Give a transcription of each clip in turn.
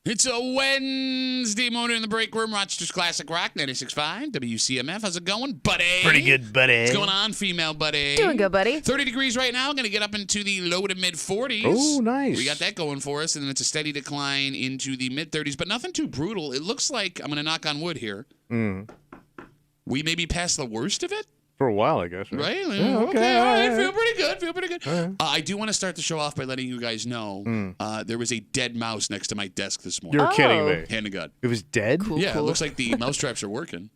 It's a Wednesday morning in the break room. Rochester's Classic Rock, 96.5, WCMF. How's it going, buddy? Pretty good, buddy. What's going on, female buddy? Doing good, buddy. 30 degrees right now. Going to get up into the low to mid-40s. Oh, nice. We got that going for us, and then it's a steady decline into the mid-30s, but nothing too brutal. It looks like, I'm going to knock on wood here, we may be past the worst of it. For a while, I guess. Right? Yeah, okay. All right. right. Feel pretty good. Right. I do want to start the show off by letting you guys know there was a dead mouse next to my desk this morning. You're kidding me. Hand to God. It was dead? Cool. Yeah, it looks like the mouse traps are working.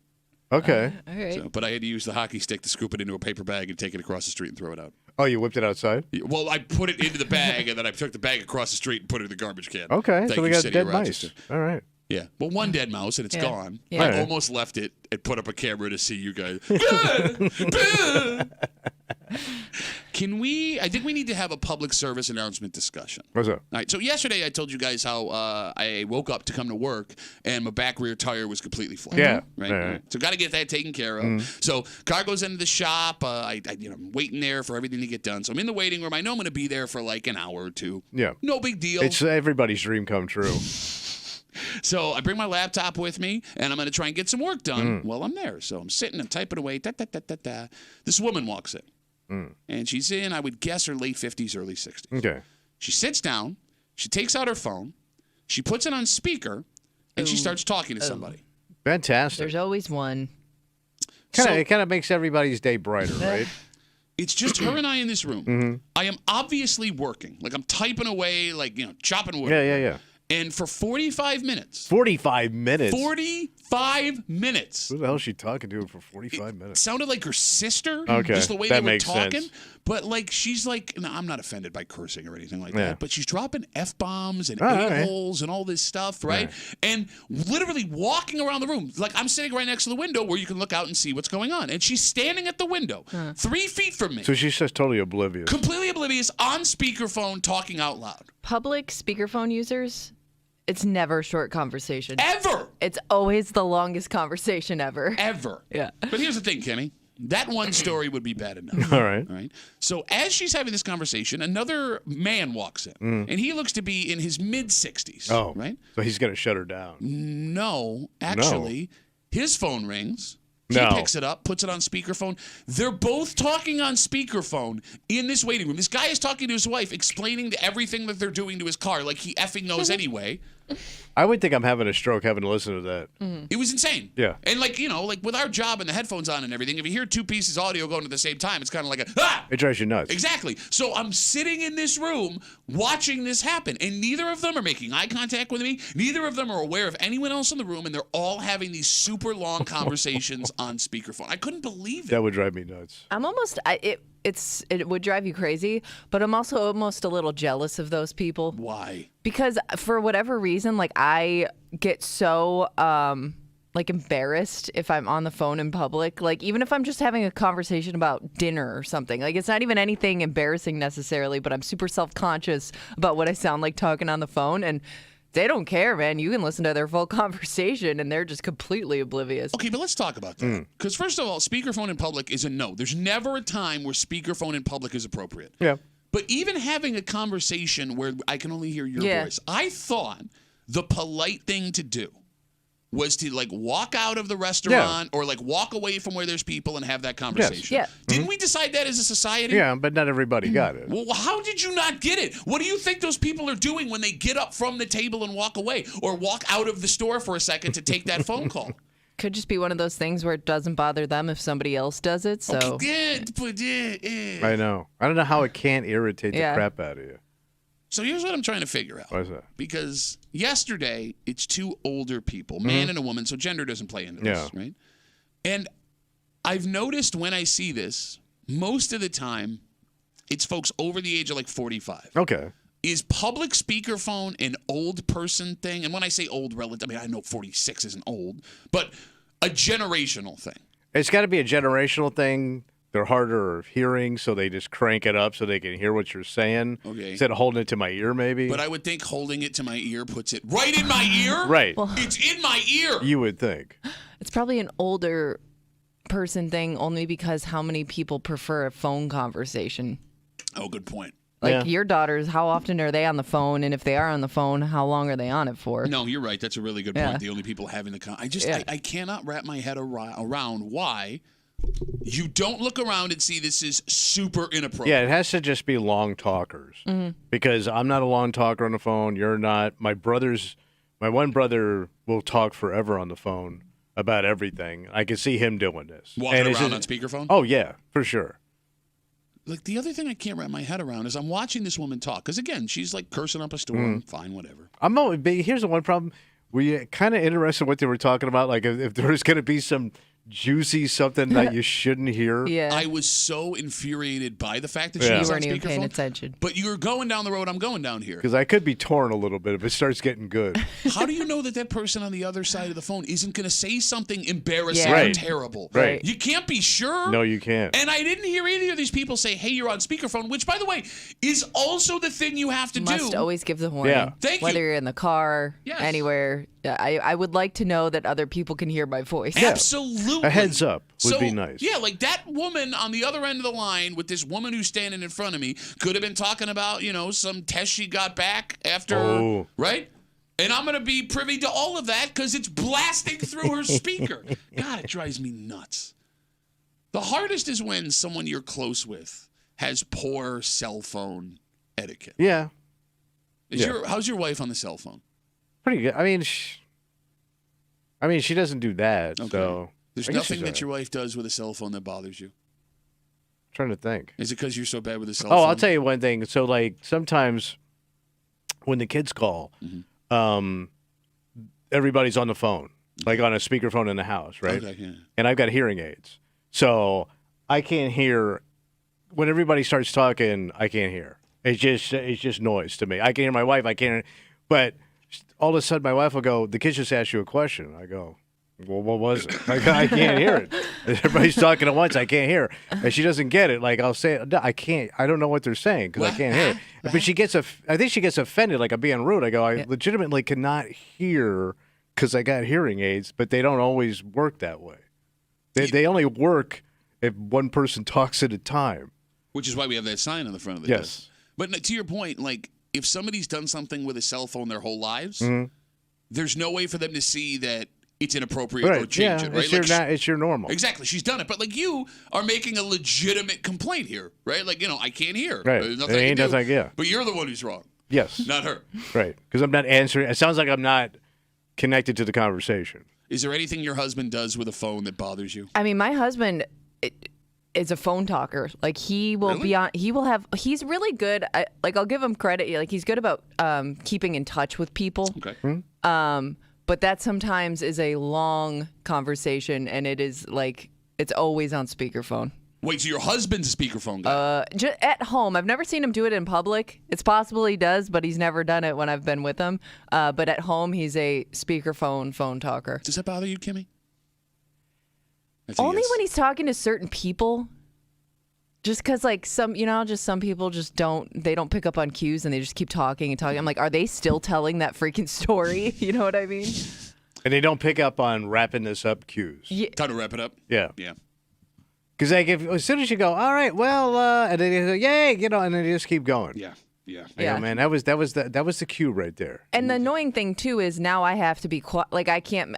Okay. All right. So, but I had to use the hockey stick to scoop it into a paper bag and take it across the street and throw it out. Oh, you whipped it outside? Well, I put it into the bag, and then I took the bag across the street and put it in the garbage can. Okay, Thank so we you, got City dead of mice. Rochester. All right. Yeah. Well, one dead mouse, and it's gone. Yeah. I almost left it and put up a camera to see you guys. I think we need to have a public service announcement discussion. What's up? All right, so yesterday I told you guys how I woke up to come to work and my back rear tire was completely flat. Yeah. Right. Right. So got to get that taken care of. So car goes into the shop. I'm waiting there for everything to get done. So I'm in the waiting room. I know I'm going to be there for like an hour or two. Yeah. No big deal. It's everybody's dream come true. So I bring my laptop with me, and I'm going to try and get some work done while I'm there. So I'm sitting and typing away. This woman walks in, and she's in, I would guess, her late 50s, early 60s. Okay. She sits down. She takes out her phone. She puts it on speaker, and she starts talking to somebody. Fantastic. There's always one. It kind of makes everybody's day brighter, right? It's just her and I in this room. I am obviously working. Like, I'm typing away, like, chopping wood. Yeah. And for 45 minutes. 45 minutes? 45 minutes. Who the hell is she talking to for 45 minutes? Sounded like her sister. Okay, Just the way that they were makes talking. sense. But, like, she's like, no, I'm not offended by cursing or anything like Yeah. that. But she's dropping F-bombs and all right. a-holes and all this stuff, right? And literally walking around the room. Like, I'm sitting right next to the window where you can look out and see what's going on. And she's standing at the window 3 feet from me. So she's just totally oblivious. Completely oblivious, on speakerphone, talking out loud. Public speakerphone users, it's never a short conversation. Ever! It's always the longest conversation ever. Ever. Yeah. But here's the thing, Kimmy. That one story would be bad enough. All right. All right. So as she's having this conversation, another man walks in, and he looks to be in his mid-60s. Oh. Right? So he's going to shut her down. No, actually, his phone rings. He No. picks it up, puts it on speakerphone. They're both talking on speakerphone in this waiting room. This guy is talking to his wife, explaining to everything that they're doing to his car, like he effing knows anyway. I would think I'm having a stroke having to listen to that. It was insane. Yeah. And like with our job and the headphones on and everything, if you hear two pieces of audio going at the same time, it's kind of like It drives you nuts. Exactly. So I'm sitting in this room watching this happen, and neither of them are making eye contact with me. Neither of them are aware of anyone else in the room, and they're all having these super long conversations on speakerphone. I couldn't believe it. That would drive me nuts. I'm almost, it would drive you crazy, but I'm also almost a little jealous of those people. Why? Because for whatever reason, like I get so like embarrassed if I'm on the phone in public. Like even if I'm just having a conversation about dinner or something. Like it's not even anything embarrassing necessarily, but I'm super self-conscious about what I sound like talking on the phone, and they don't care, man. You can listen to their full conversation, and they're just completely oblivious. Okay, but let's talk about that. Because first of all, speakerphone in public is a no. There's never a time where speakerphone in public is appropriate. Yeah. But even having a conversation where I can only hear your voice, I thought the polite thing to do was to like walk out of the restaurant or like walk away from where there's people and have that conversation. Yeah. Didn't we decide that as a society? Yeah, but not everybody got it. Well, how did you not get it? What do you think those people are doing when they get up from the table and walk away or walk out of the store for a second to take that phone call? Could just be one of those things where it doesn't bother them if somebody else does it. So I know. I don't know how it can't irritate the crap out of you. So here's what I'm trying to figure out. What is that? Because yesterday, it's two older people, man and a woman, so gender doesn't play into this, right? And I've noticed when I see this, most of the time, it's folks over the age of like 45. Okay. Is public speakerphone an old person thing? And when I say old relative, I mean, I know 46 isn't old, but a generational thing. It's got to be a generational thing. They're harder of hearing, so they just crank it up so they can hear what you're saying. Okay. Instead of holding it to my ear, maybe. But I would think holding it to my ear puts it right in my ear. Right. It's in my ear. You would think. it's probably an older person thing only because how many people prefer a phone conversation? Oh, good point. Like your daughters, how often are they on the phone? And if they are on the phone, how long are they on it for? No, you're right. That's a really good point. The only people having the I cannot wrap my head around why you don't look around and see this is super inappropriate. Yeah, it has to just be long talkers. Because I'm not a long talker on the phone. You're not. My one brother will talk forever on the phone about everything. I can see him doing this. Walking around on speakerphone? Oh, yeah, for sure. Like, the other thing I can't wrap my head around is I'm watching this woman talk. Because, again, she's, like, cursing up a storm. Fine, whatever. Here's the one problem. Were you kind of interested in what they were talking about? Like, if there was going to be some juicy something that you shouldn't hear? Yeah. I was so infuriated by the fact that she was you on weren't even paying speakerphone. attention. But you're going down the road I'm going down here. Because I could be torn a little bit if it starts getting good. How do you know that person on the other side of the phone isn't going to say something embarrassing Yeah. or Right. terrible? Right. You can't be sure. No, you can't. And I didn't hear either of these people say, hey, you're on speakerphone, which, by the way, is also the thing you have to do. Must always give the warning. Yeah. Thank you. Whether you're in the car, Yes. anywhere. I would like to know that other people can hear my voice. Absolutely. A heads up would be nice. Yeah, like that woman on the other end of the line with this woman who's standing in front of me could have been talking about, some test she got back after, right? And I'm going to be privy to all of that because it's blasting through her speaker. God, it drives me nuts. The hardest is when someone you're close with has poor cell phone etiquette. Yeah. How's your wife on the cell phone? Pretty good. I mean, she doesn't do that. Okay. So There's I guess nothing she's that your wife does with a cell phone that bothers you. trying to think. Is it because you're so bad with a cell phone? Oh, I'll tell you one thing. So, like, sometimes when the kids call, everybody's on the phone, like on a speakerphone in the house, right? Okay, yeah. And I've got hearing aids. So I can't hear. When everybody starts talking, I can't hear. It's just noise to me. I can hear my wife. I can't. But all of a sudden, my wife will go, the kids just asked you a question. I go, well, what was it? I can't hear it. Everybody's talking at once. I can't hear. And she doesn't get it. Like, I'll say, I can't. I don't know what they're saying because I can't hear it. But I think she gets offended, like I'm being rude. I go, I legitimately cannot hear because I got hearing aids, but they don't always work that way. They only work if one person talks at a time. Which is why we have that sign on the front of the desk. But to your point, like, if somebody's done something with a cell phone their whole lives, there's no way for them to see that it's inappropriate or change it, right? It's your normal. Exactly. She's done it. But, like, you are making a legitimate complaint here, right? Like, I can't hear. Right. There's nothing I can do. Yeah. But you're the one who's wrong. Yes. Not her. Right. Because I'm not answering. It sounds like I'm not connected to the conversation. Is there anything your husband does with a phone that bothers you? I mean, my husband is a phone talker. Like, he will be on. He's really good. I'll give him credit. Like, he's good about keeping in touch with people. Okay. But that sometimes is a long conversation, and it is like it's always on speakerphone. Wait, so your husband's a speakerphone guy? At home. I've never seen him do it in public. It's possible he does, but he's never done it when I've been with him. But at home, he's a speakerphone phone talker. Does that bother you, Kimmy? Only when he's talking to certain people. Just because, like, some people just don't pick up on cues and they just keep talking and talking. I'm like, are they still telling that freaking story? You know what I mean? And they don't pick up on wrapping this up cues. Yeah. Time to wrap it up? Yeah. Yeah. Because like as soon as you go, all right, well, and then you go, yay, and then you just keep going. Yeah. Yeah. Yeah, man, that was the cue right there. And the annoying thing too is now I have to be quiet. Like, I can't.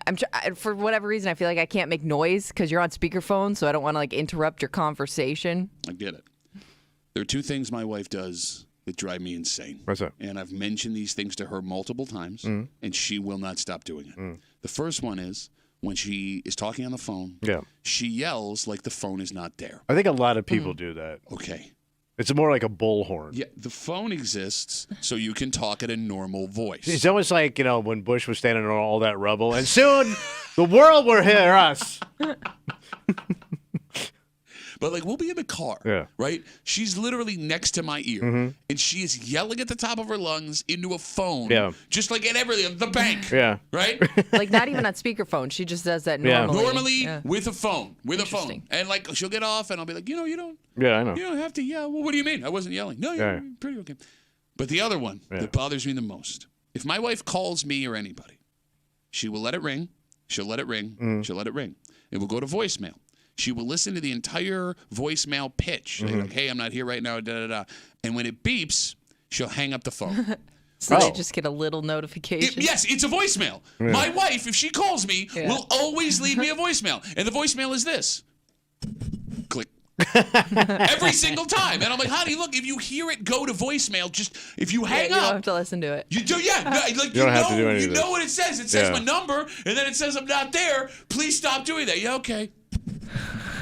For whatever reason, I feel like I can't make noise because you're on speakerphone, so I don't want to like interrupt your conversation. I get it. There are two things my wife does that drive me insane. What's that? And I've mentioned these things to her multiple times, and she will not stop doing it. The first one is when she is talking on the phone. Yeah. She yells like the phone is not there. I think a lot of people do that. Okay. It's more like a bullhorn. Yeah, the phone exists so you can talk at a normal voice. It's almost like, when Bush was standing on all that rubble, and soon the world will hear us. But, like, we'll be in the car, right? She's literally next to my ear, and she is yelling at the top of her lungs into a phone, just like at everything, the bank, right? Like, not even on speakerphone. She just does that normally. Normally with a phone, And, like, she'll get off, and I'll be like, you don't. Yeah, I know. You don't have to yell. Well, what do you mean? I wasn't yelling. No, you're pretty okay. But the other one that bothers me the most, if my wife calls me or anybody, she will let it ring. She'll let it ring. She'll let it ring. It will go to voicemail. She will listen to the entire voicemail pitch. Like, hey, I'm not here right now, da-da-da. And when it beeps, she'll hang up the phone. So they just get a little notification. Yes, it's a voicemail. Yeah. My wife, if she calls me, will always leave me a voicemail. And the voicemail is this. Click. Every single time. And I'm like, honey, look, if you hear it go to voicemail, just if you hang up. You don't have to listen to it. You do, like, you don't have to do anything. You know what it says. It says my number, and then it says I'm not there. Please stop doing that. Yeah, okay.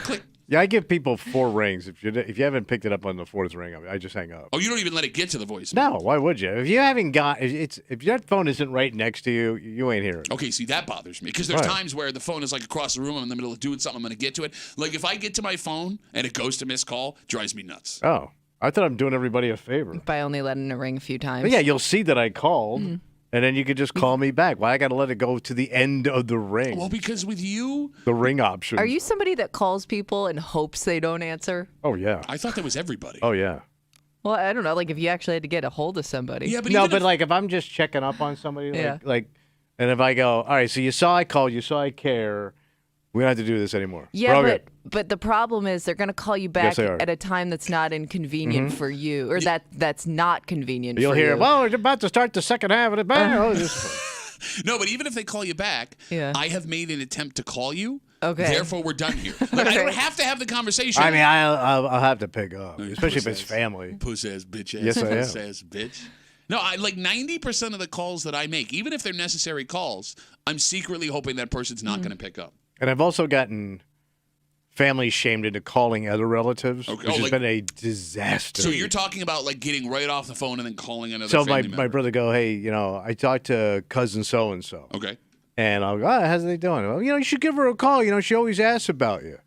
Click. Yeah, I give people 4 rings. If you haven't picked it up on the 4th ring, I just hang up. Oh, you don't even let it get to the voicemail? No, why would you? If you haven't got if your phone isn't right next to you, you ain't hearing it. Okay, see, that bothers me because there's times where the phone is like across the room. I'm in the middle of doing something. I'm going to get to it. Like if I get to my phone and it goes to missed call, drives me nuts. Oh, I thought I'm doing everybody a favor by only letting it ring a few times. But yeah, you'll see that I called. Mm-hmm. And then you could just call me back. Why I got to let it go to the end of the ring? Well, because with you, the ring option. Are you somebody that calls people and hopes they don't answer? Oh yeah. I thought that was everybody. Oh yeah. Well, I don't know. Like if you actually had to get a hold of somebody. Yeah, but like if I'm just checking up on somebody, like, and if I go, all right, so you saw I called, you saw I care. We don't have to do this anymore. Yeah, but the problem is they're going to call you back at a time that's not inconvenient for you, or that's not convenient You'll for you. hear, well, we're about to start the second half of the band. No, but even if they call you back, I have made an attempt to call you. Okay. Therefore, we're done here. Like, I don't have to have the conversation. I mean, I'll have to pick up, especially if it's family. Puss-ass, bitch-ass. Yes, I am. Puss-ass, bitch. No, I like 90% of the calls that I make, even if they're necessary calls, I'm secretly hoping that person's not going to pick up. And I've also gotten family shamed into calling other relatives, which has been a disaster. So you're talking about like getting right off the phone and then calling another family member. My brother go, hey, I talked to cousin so-and-so. Okay. And I'll go, how's they doing? Well, you should give her a call. She always asks about you.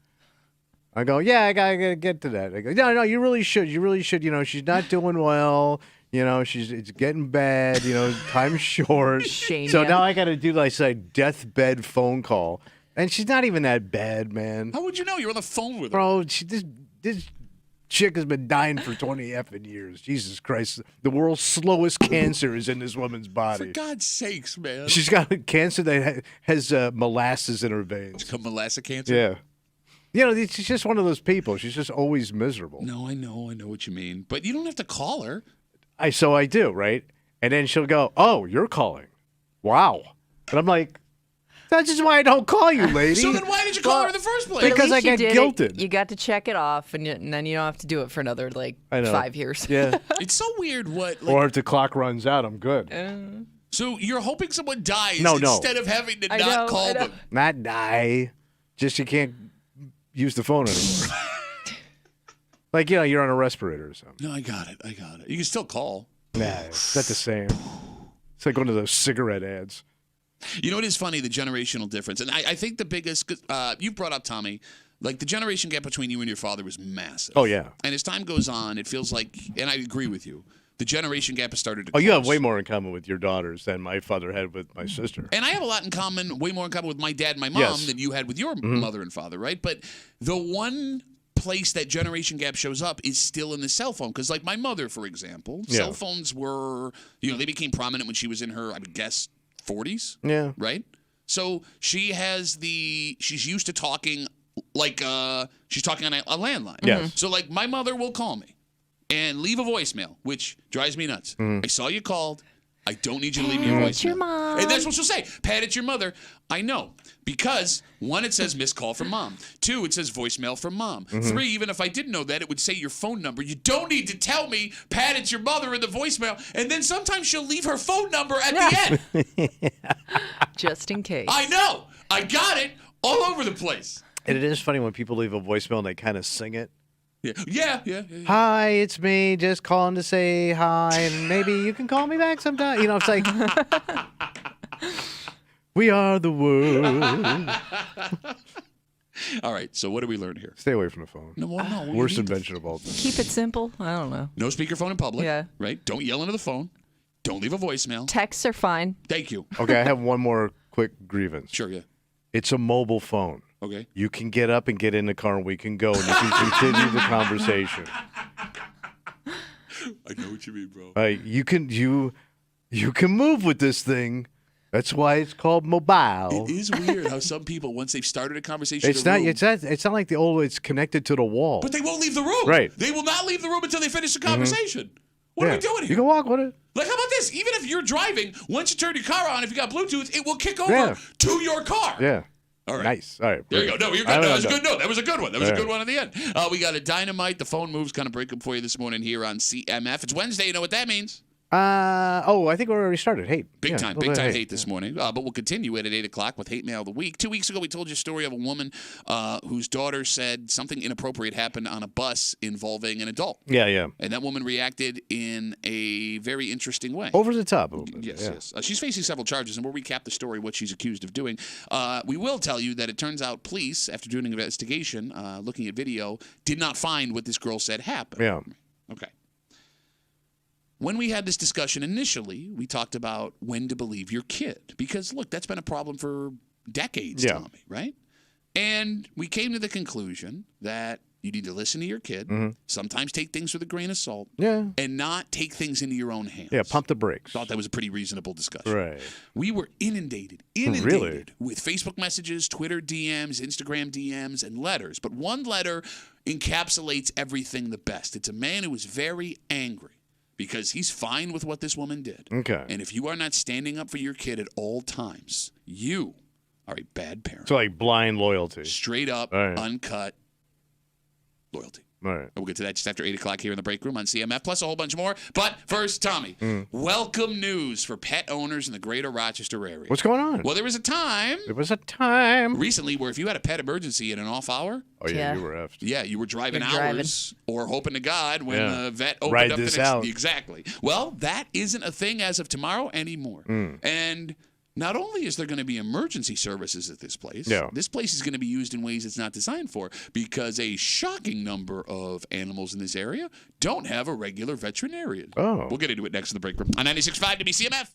I go, yeah, I gotta get to that. I go, no, you really should. You really should. She's not doing well. It's getting bad. Time's short. So now I got to do, like, say, deathbed phone call. And she's not even that bad, man. How would you know? You're on the phone with her. Bro, this chick has been dying for 20 effing years. Jesus Christ. The world's slowest cancer is in this woman's body. For God's sakes, man. She's got a cancer that has molasses in her veins. It's called molasses cancer? Yeah. She's just one of those people. She's just always miserable. No, I know what you mean. But you don't have to call her. So I do, right? And then she'll go, oh, you're calling. Wow. And I'm like, that's just why I don't call you, lady. So then why did you call her in the first place? Because I get guilted. You got to check it off, and then you don't have to do it for another, 5 years. Yeah. It's so weird what... or if the clock runs out, I'm good. So you're hoping someone dies No. instead of having to not call them. Not die. Just you can't use the phone anymore. Like, you're on a respirator or something. No, I got it. You can still call. Nah, it's not the same. It's like one of those cigarette ads. You know what is funny? The generational difference. And I think the biggest, you brought up, Tommy, like the generation gap between you and your father was massive. Oh, yeah. And as time goes on, it feels like, and I agree with you, the generation gap has started to close. You have way more in common with your daughters than my father had with my sister. And I have a lot in common, way more in common with my dad and my mom than you had with your mother and father, right? But the one place that generation gap shows up is still in the cell phone. Because like my mother, for example, cell phones were, they became prominent when she was in her, I would guess, 40s. Yeah. Right? So she's used to talking like she's talking on a landline. Yes. So like my mother will call me and leave a voicemail, which drives me nuts. I saw you called. I don't need you to leave me a voicemail. Your mom. And that's what she'll say. Pat, it's your mother. I know. Because, 1, it says missed call from mom. 2, it says voicemail from mom. 3, even if I didn't know that, it would say your phone number. You don't need to tell me, Pat, it's your mother in the voicemail. And then sometimes she'll leave her phone number at the end. Just in case. I know. I got it all over the place. And it is funny when people leave a voicemail and they kind of sing it. Yeah. Hi, it's me. Just calling to say hi, and maybe you can call me back sometime. It's like we are the world. All right. So what do we learn here? Stay away from the phone. No. Worst invention of all time. Keep it simple. I don't know. No speakerphone in public. Yeah. Right. Don't yell into the phone. Don't leave a voicemail. Texts are fine. Thank you. Okay, I have one more quick grievance. Sure. Yeah. It's a mobile phone. Okay. You can get up and get in the car, and we can go, and you can continue the conversation. I know what you mean, bro. You can move with this thing. That's why it's called mobile. It is weird how some people, once they've started a conversation, It's not. It's not like the old. It's connected to the wall. but they won't leave the room. Right. They will not leave the room until they finish the conversation. What are we doing here? You can walk with it. Like, how about this? Even if you're driving, once you turn your car on, if you got Bluetooth, it will kick over to your car. Yeah. All right. Nice. All right. There you go. No, you're good. That was a good note. That was a good one. That was a good one at the end. We got a dynamite. The phone moves kind of break up for you this morning here on CMF. It's Wednesday. You know what that means? I think we already started. Hate. Big time hate this morning. But we'll continue it at 8 o'clock with Hate Mail of the Week. 2 weeks ago, we told you a story of a woman whose daughter said something inappropriate happened on a bus involving an adult. Yeah. And that woman reacted in a very interesting way. Over the top a little bit. Yes. She's facing several charges, and we'll recap the story, what she's accused of doing. We will tell you that it turns out police, after doing an investigation, looking at video, did not find what this girl said happened. Yeah. Okay. When we had this discussion initially, we talked about when to believe your kid. Because, look, that's been a problem for decades, Tommy, right? And we came to the conclusion that you need to listen to your kid, sometimes take things with a grain of salt, and not take things into your own hands. Yeah, pump the brakes. Thought that was a pretty reasonable discussion. Right. We were inundated Really? with Facebook messages, Twitter DMs, Instagram DMs, and letters. But one letter encapsulates everything the best. It's a man who was very angry because he's fine with what this woman did. Okay. And if you are not standing up for your kid at all times, you are a bad parent. So like blind loyalty. Straight up, right. Uncut loyalty. All right. We'll get to that just after 8 o'clock here in the break room on CMF, plus a whole bunch more. But first, Tommy, welcome news for pet owners in the greater Rochester area. What's going on? Well, there was a time recently where if you had a pet emergency in an off hour, you were effed. yeah, you were driving You're driving. hours or hoping to God when the vet opened Ride up this the next. out. Exactly. Well, that isn't a thing as of tomorrow anymore. And not only is there going to be emergency services at this place, this place is going to be used in ways it's not designed for because a shocking number of animals in this area don't have a regular veterinarian. Oh. We'll get into it next in the break room on 96.5 WCMF.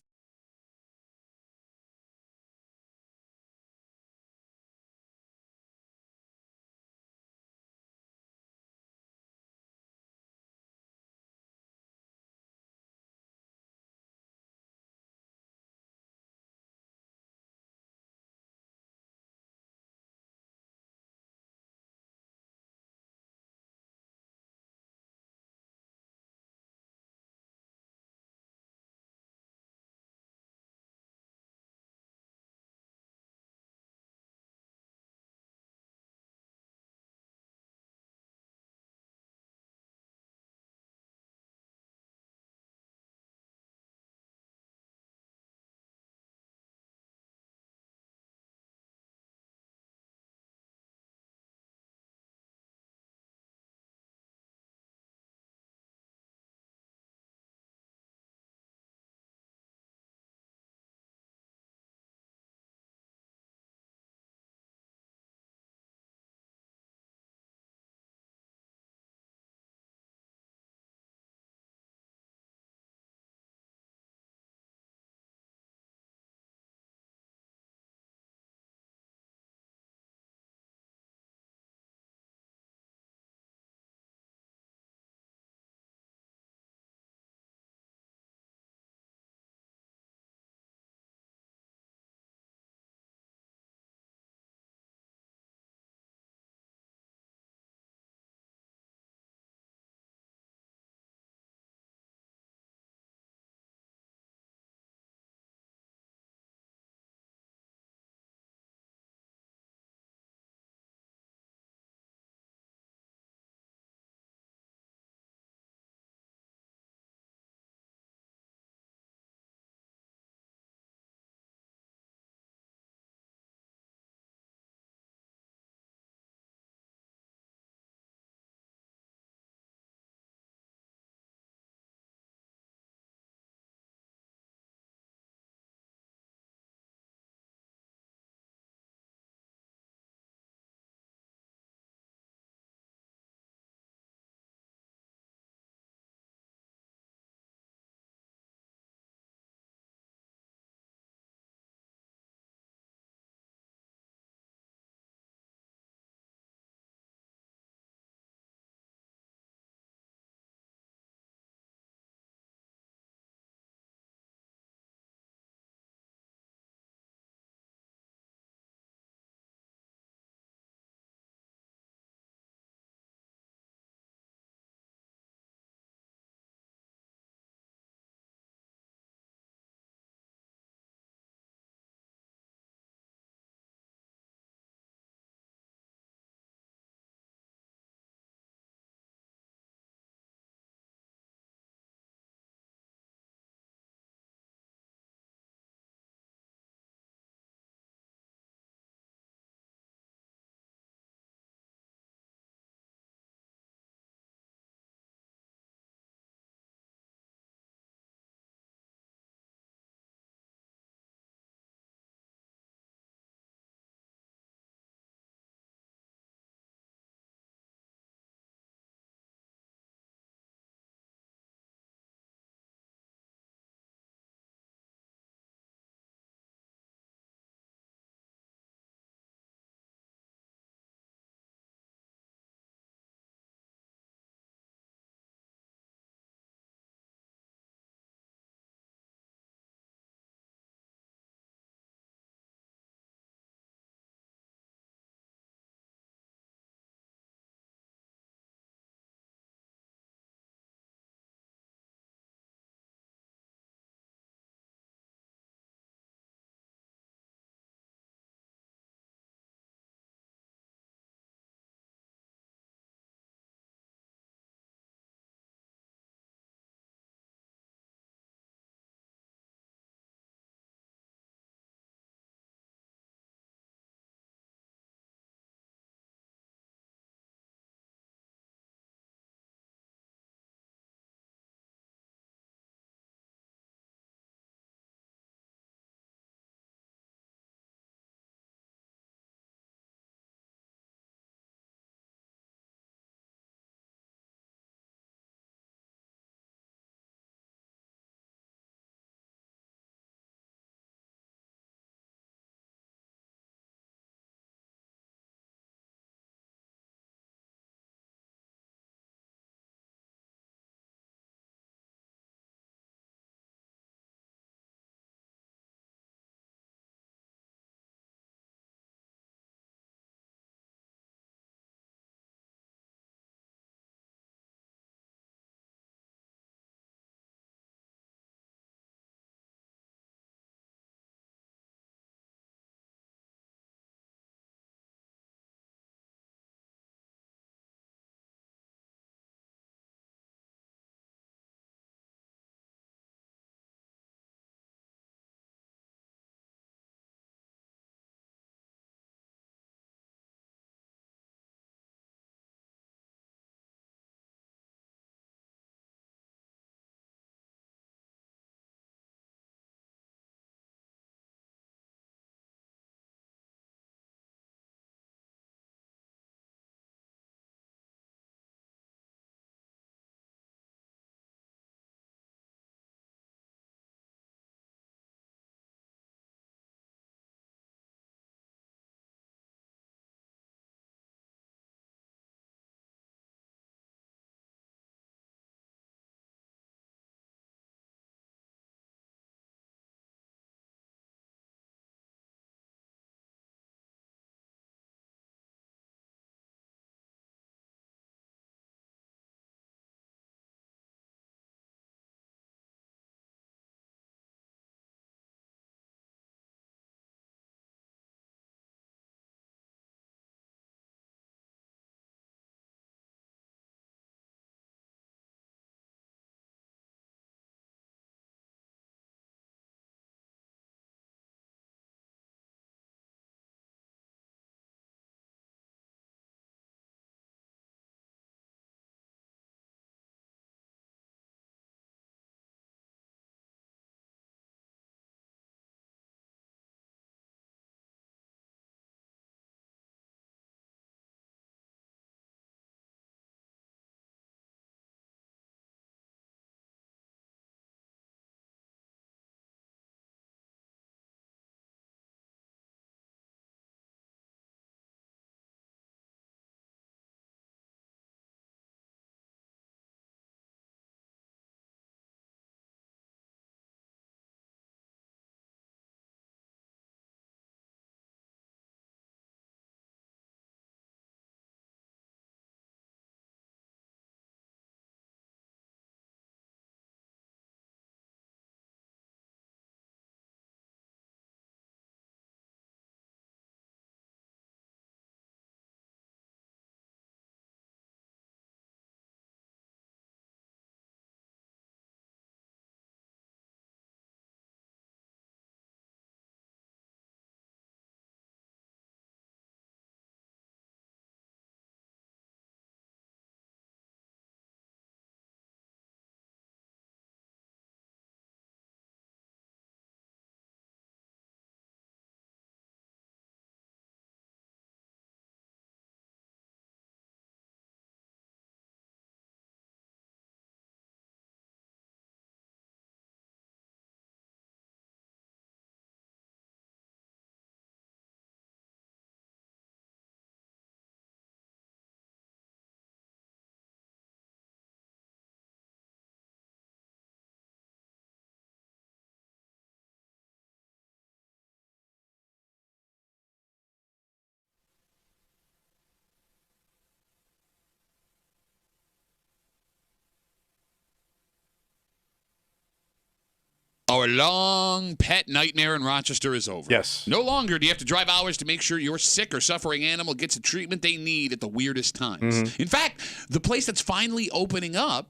Our long pet nightmare in Rochester is over. Yes. No longer do you have to drive hours to make sure your sick or suffering animal gets the treatment they need at the weirdest times. In fact, the place that's finally opening up,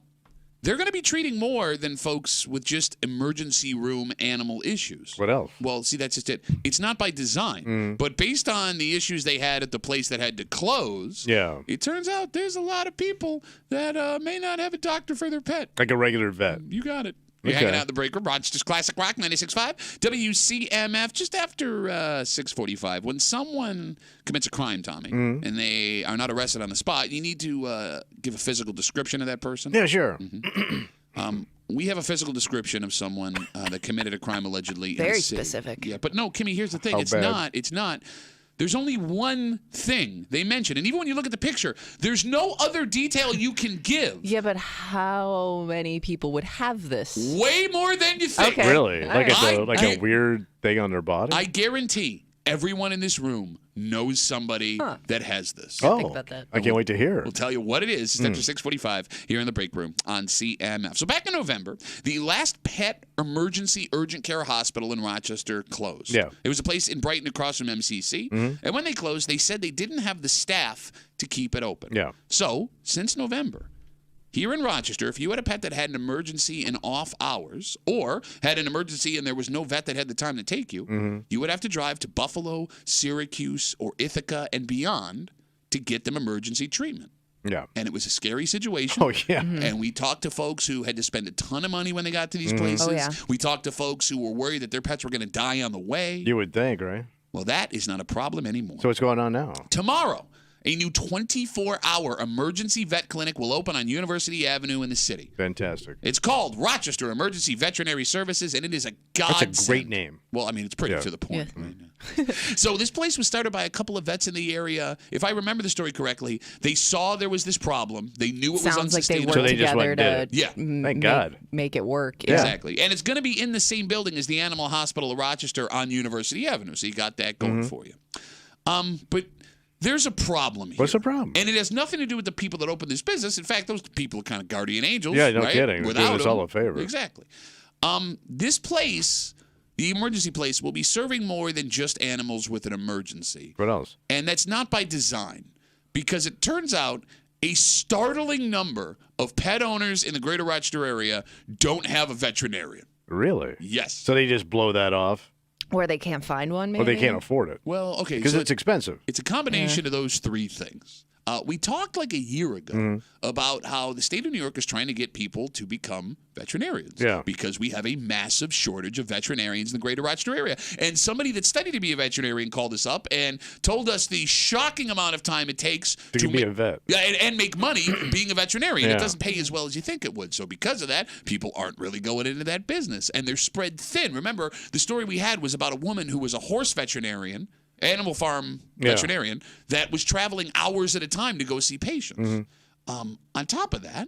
they're going to be treating more than folks with just emergency room animal issues. What else? Well, see, that's just it. It's not by design, but based on the issues they had at the place that had to close, it turns out there's a lot of people that may not have a doctor for their pet. Like a regular vet. You got it. You're hanging out in the break room, Rochester's Classic Rock 96.5, WCMF, just after 6:45. When someone commits a crime, Tommy, and they are not arrested on the spot, you need to give a physical description of that person. Yeah, sure. We have a physical description of someone that committed a crime allegedly. Very in the city. specific. Yeah, but no, Kimmy, here's the thing. How It's not. There's only one thing they mention. And even when you look at the picture, there's no other detail you can give. Yeah, but how many people would have this? Way more than you think. Okay. Really? All Like a weird thing on their body? I guarantee everyone in this room knows somebody that has this. Think about that. I can't wait to hear. We'll tell you what it is. It's after 6:45 here in the break room on CMF. So back in November, the last pet emergency urgent care hospital in Rochester closed. Yeah. It was a place in Brighton across from MCC. And when they closed, they said they didn't have the staff to keep it open. Yeah. So since November, here in Rochester, if you had a pet that had an emergency in off hours or had an emergency and there was no vet that had the time to take you, you would have to drive to Buffalo, Syracuse, or Ithaca and beyond to get them emergency treatment. Yeah. And it was a scary situation. Oh, yeah. And we talked to folks who had to spend a ton of money when they got to these places. Oh, yeah. We talked to folks who were worried that their pets were going to die on the way. You would think, right? Well, that is not a problem anymore. So what's going on now? Tomorrow, a new 24-hour emergency vet clinic will open on University Avenue in the city. Fantastic. It's called Rochester Emergency Veterinary Services, and it is a godsend. That's a great name. Well, I mean, it's pretty to the point. Yeah. Right? So this place was started by a couple of vets in the area. If I remember the story correctly, they saw there was this problem. They knew it was Sounds like they unsustainable. worked So they just together went and did to it. Thank God. make it work. Yeah. Exactly. And it's going to be in the same building as the Animal Hospital of Rochester on University Avenue. So you got that going for you. But there's a problem here. What's the problem? And it has nothing to do with the people that opened this business. In fact, those people are kind of guardian angels. Yeah, no right? kidding. They're Without doing us them, all a favor. Exactly. This place, the emergency place, will be serving more than just animals with an emergency. What else? And that's not by design, because it turns out a startling number of pet owners in the greater Rochester area don't have a veterinarian. Really? Yes. So they just blow that off? Where they can't find one, maybe? Or they can't afford it? Well, okay. Because so it's expensive. It's a combination of those three things. We talked like a year ago about how the state of New York is trying to get people to become veterinarians. Yeah. Because we have a massive shortage of veterinarians in the greater Rochester area. And somebody that studied to be a veterinarian called us up and told us the shocking amount of time it takes to be a vet. Yeah, and make money being a veterinarian. Yeah. It doesn't pay as well as you think it would. So because of that, people aren't really going into that business. And they're spread thin. Remember, the story we had was about a woman who was a horse veterinarian, animal farm veterinarian, that was traveling hours at a time to go see patients. On top of that,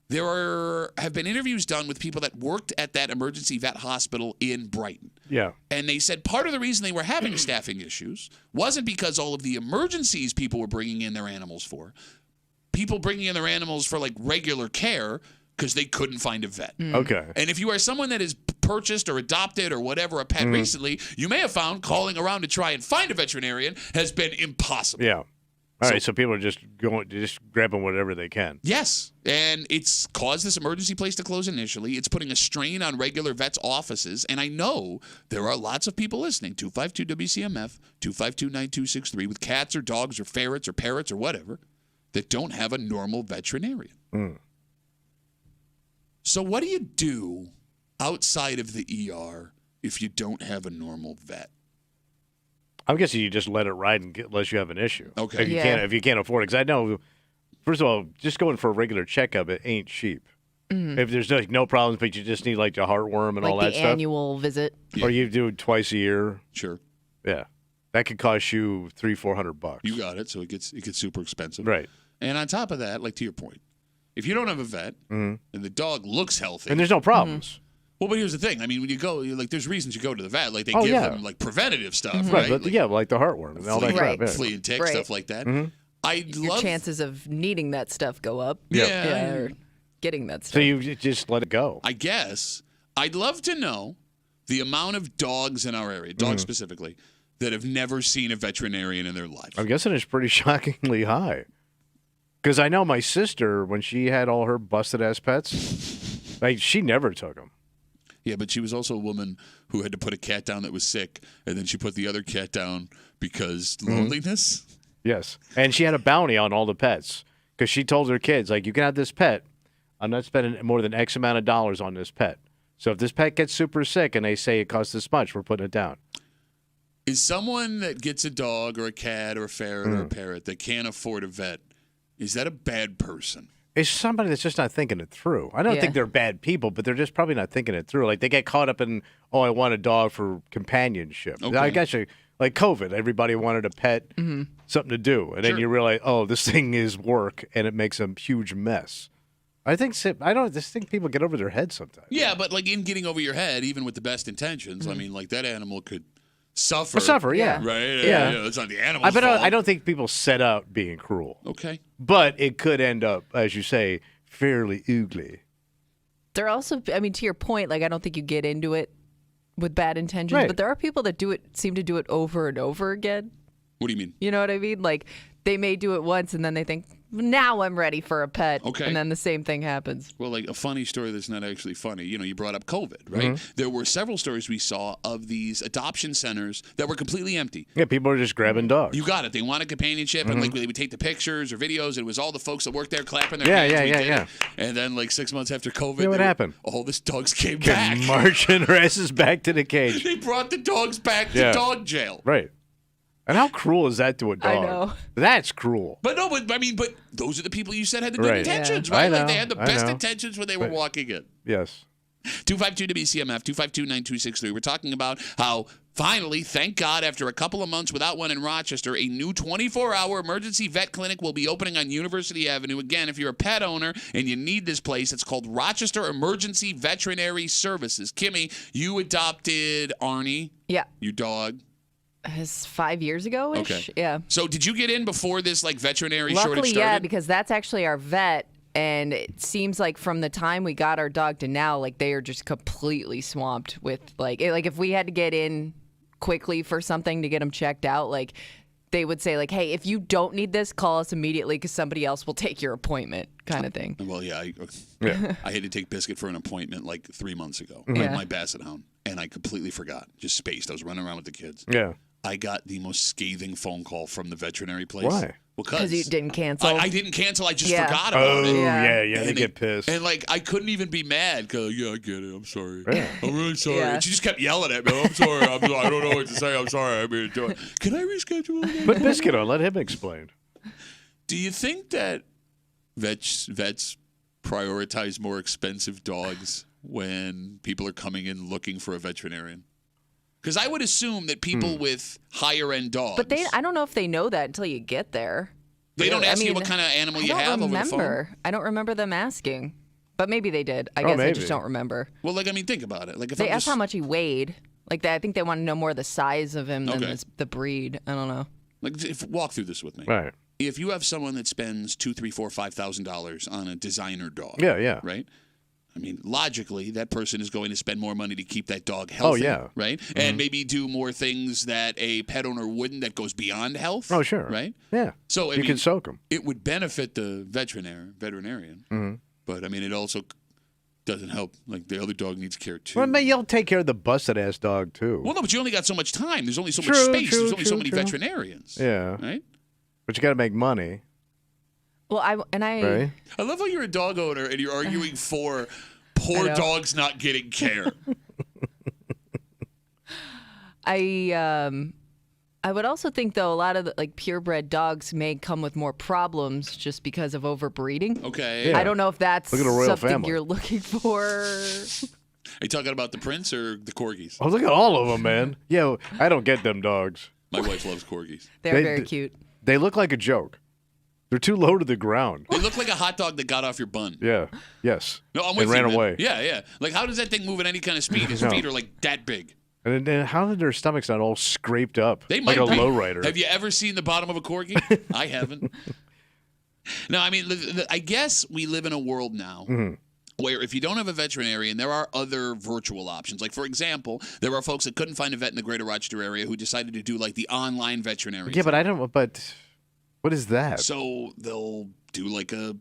there have been interviews done with people that worked at that emergency vet hospital in Brighton. Yeah. And they said part of the reason they were having staffing issues wasn't because all of the emergencies people were bringing in their animals for. People bringing in their animals for like regular care because they couldn't find a vet. Okay. And if you are someone that has purchased or adopted or whatever a pet recently, you may have found calling around to try and find a veterinarian has been impossible. Yeah. All right, so people are just grabbing whatever they can. Yes, and it's caused this emergency place to close initially. It's putting a strain on regular vets' offices, and I know there are lots of people listening, 252-WCMF, 252-9263, with cats or dogs or ferrets or parrots or whatever, that don't have a normal veterinarian. So what do you do outside of the ER if you don't have a normal vet? I'm guessing you just let it ride unless you have an issue. Okay. If you can't afford it. Because I know, first of all, just going for a regular checkup, it ain't cheap. If there's no problems, but you just need like the heartworm and like all that the stuff. annual visit. Or you do it twice a year. Sure. Yeah. That could cost you $300-400. You got it. So it gets super expensive. Right. And on top of that, like to your point, if you don't have a vet and the dog looks healthy, And there's no problems. well, but here's the thing. I mean, when you go, there's reasons you go to the vet. Like they Oh, give yeah. them like preventative stuff, Right. right? But, like the heartworm and all that flea, crap. Yeah. flea and tick, Right. stuff like that. I'd Your love chances of needing that stuff go up. Yeah. Or getting that stuff. So you just let it go. I guess I'd love to know the amount of dogs in our area, dogs specifically, that have never seen a veterinarian in their life. I'm guessing it's pretty shockingly high. Because I know my sister, when she had all her busted-ass pets, like, she never took them. Yeah, but she was also a woman who had to put a cat down that was sick, and then she put the other cat down because loneliness. Yes. And she had a bounty on all the pets because she told her kids, like, you can have this pet. I'm not spending more than X amount of dollars on this pet. So if this pet gets super sick and they say it costs this much, we're putting it down. Is someone that gets a dog or a cat or a ferret or a parrot that can't afford a vet, is that a bad person? It's somebody that's just not thinking it through. I don't think they're bad people, but they're just probably not thinking it through. Like, they get caught up in, oh, I want a dog for companionship. Okay. I guess like COVID, everybody wanted a pet, something to do. And then you realize, oh, this thing is work, and it makes a huge mess. I just think people get over their head sometimes. Yeah, but like in getting over your head, even with the best intentions, I mean, like that animal could suffer. Yeah. Right? Yeah. It's not the animal's fault. I don't think people set out being cruel. Okay. But it could end up, as you say, fairly ugly. They're also, I mean, to your point, like, I don't think you get into it with bad intentions, but there are people that seem to do it over and over again. What do you mean? You know what I mean? Like, they may do it once and then they think, now I'm ready for a pet. Okay. And then the same thing happens. Well, like a funny story that's not actually funny. You know, you brought up COVID, right? There were several stories we saw of these adoption centers that were completely empty. Yeah, people are just grabbing dogs. You got it. They wanted companionship, and like they would take the pictures or videos. And it was all the folks that worked there clapping their hands. Yeah. And then like 6 months after COVID, What happened? All the dogs came back. Marching their asses back to the cage. They brought the dogs back to dog jail. Right. And how cruel is that to a dog? I know. That's cruel. But no, but those are the people you said had the good Right. intentions, Yeah. right? I know, Like they had the best know. intentions when they were walking in. Yes. 252 WCMF 252-9263. We're talking about how finally, thank God, after a couple of months without one in Rochester, a new 24-hour emergency vet clinic will be opening on University Avenue. Again, if you're a pet owner and you need this place, it's called Rochester Emergency Veterinary Services. Kimmy, you adopted Arnie, your dog. It's 5 years ago-ish. Okay. Yeah. So did you get in before this like veterinary Luckily, shortage started? yeah, because that's actually our vet. And it seems like from the time we got our dog to now, like they are just completely swamped with like if we had to get in quickly for something to get them checked out, like they would say like, hey, if you don't need this, call us immediately because somebody else will take your appointment, kind of thing. Well, yeah. I had to take Biscuit for an appointment like 3 months ago, like my Basset Hound, and I completely forgot. Just spaced. I was running around with the kids. Yeah. I got the most scathing phone call from the veterinary place. Why? Because you didn't cancel. I didn't cancel. I just forgot about it. Yeah, they get pissed. And like, I couldn't even be mad because, I get it. I'm sorry. Yeah. I'm really sorry. Yeah. And she just kept yelling at me. I'm sorry. I don't know what to say. I'm sorry. I mean, can I reschedule again? Put Biscuit on. Let him explain. Do you think that vets prioritize more expensive dogs when people are coming in looking for a veterinarian? Because I would assume that people with higher end dogs. But I don't know if they know that until you get there. They don't ask you what kind of animal you have over the phone? I don't remember them asking. But maybe they did. I guess I just don't remember. Well, like, I mean, think about it. Like, if they asked how much he weighed. Like, I think they want to know more the size of him than the breed. I don't know. Like, walk through this with me. Right. If you have someone that spends $2,000, $3,000, $4,000, $5,000 on a designer dog. Yeah. Right? I mean, logically, that person is going to spend more money to keep that dog healthy. Oh, yeah. Right? And maybe do more things that a pet owner wouldn't that goes beyond health. Oh, sure. Right? Yeah. So you can soak them. It would benefit the veterinarian. Mm-hmm. But, I mean, it also doesn't help. Like, the other dog needs care, too. Well, man, you'll take care of the busted-ass dog, too. Well, no, but you only got so much time. There's only so much space. There's only so many veterinarians. Yeah. Right? But you got to make money. Well, I Right? I love how you're a dog owner and you're arguing for poor dogs not getting care. I would also think, though, a lot of the, purebred dogs may come with more problems just because of overbreeding. Okay. Yeah. I don't know if that's Look at a royal something family. you're looking for. Are you talking about the prince or the corgis? Oh, look at all of them, man. Yeah, I don't get them dogs. My wife loves corgis. They're very cute. They look like a joke. They're too low to the ground. They look like a hot dog that got off your bun. Yeah. Yes. No, I'm with and you, ran man. away. Yeah. Like, how does that thing move at any kind of speed? His feet are like that big. And then how did their stomachs not all scraped up They like might a be. lowrider? Have you ever seen the bottom of a corgi? I haven't. No, I mean, I guess we live in a world now where if you don't have a veterinarian, there are other virtual options. Like, for example, there are folks that couldn't find a vet in the greater Rochester area who decided to do like the online veterinary. Yeah, but I don't. But what is that? So they'll do like a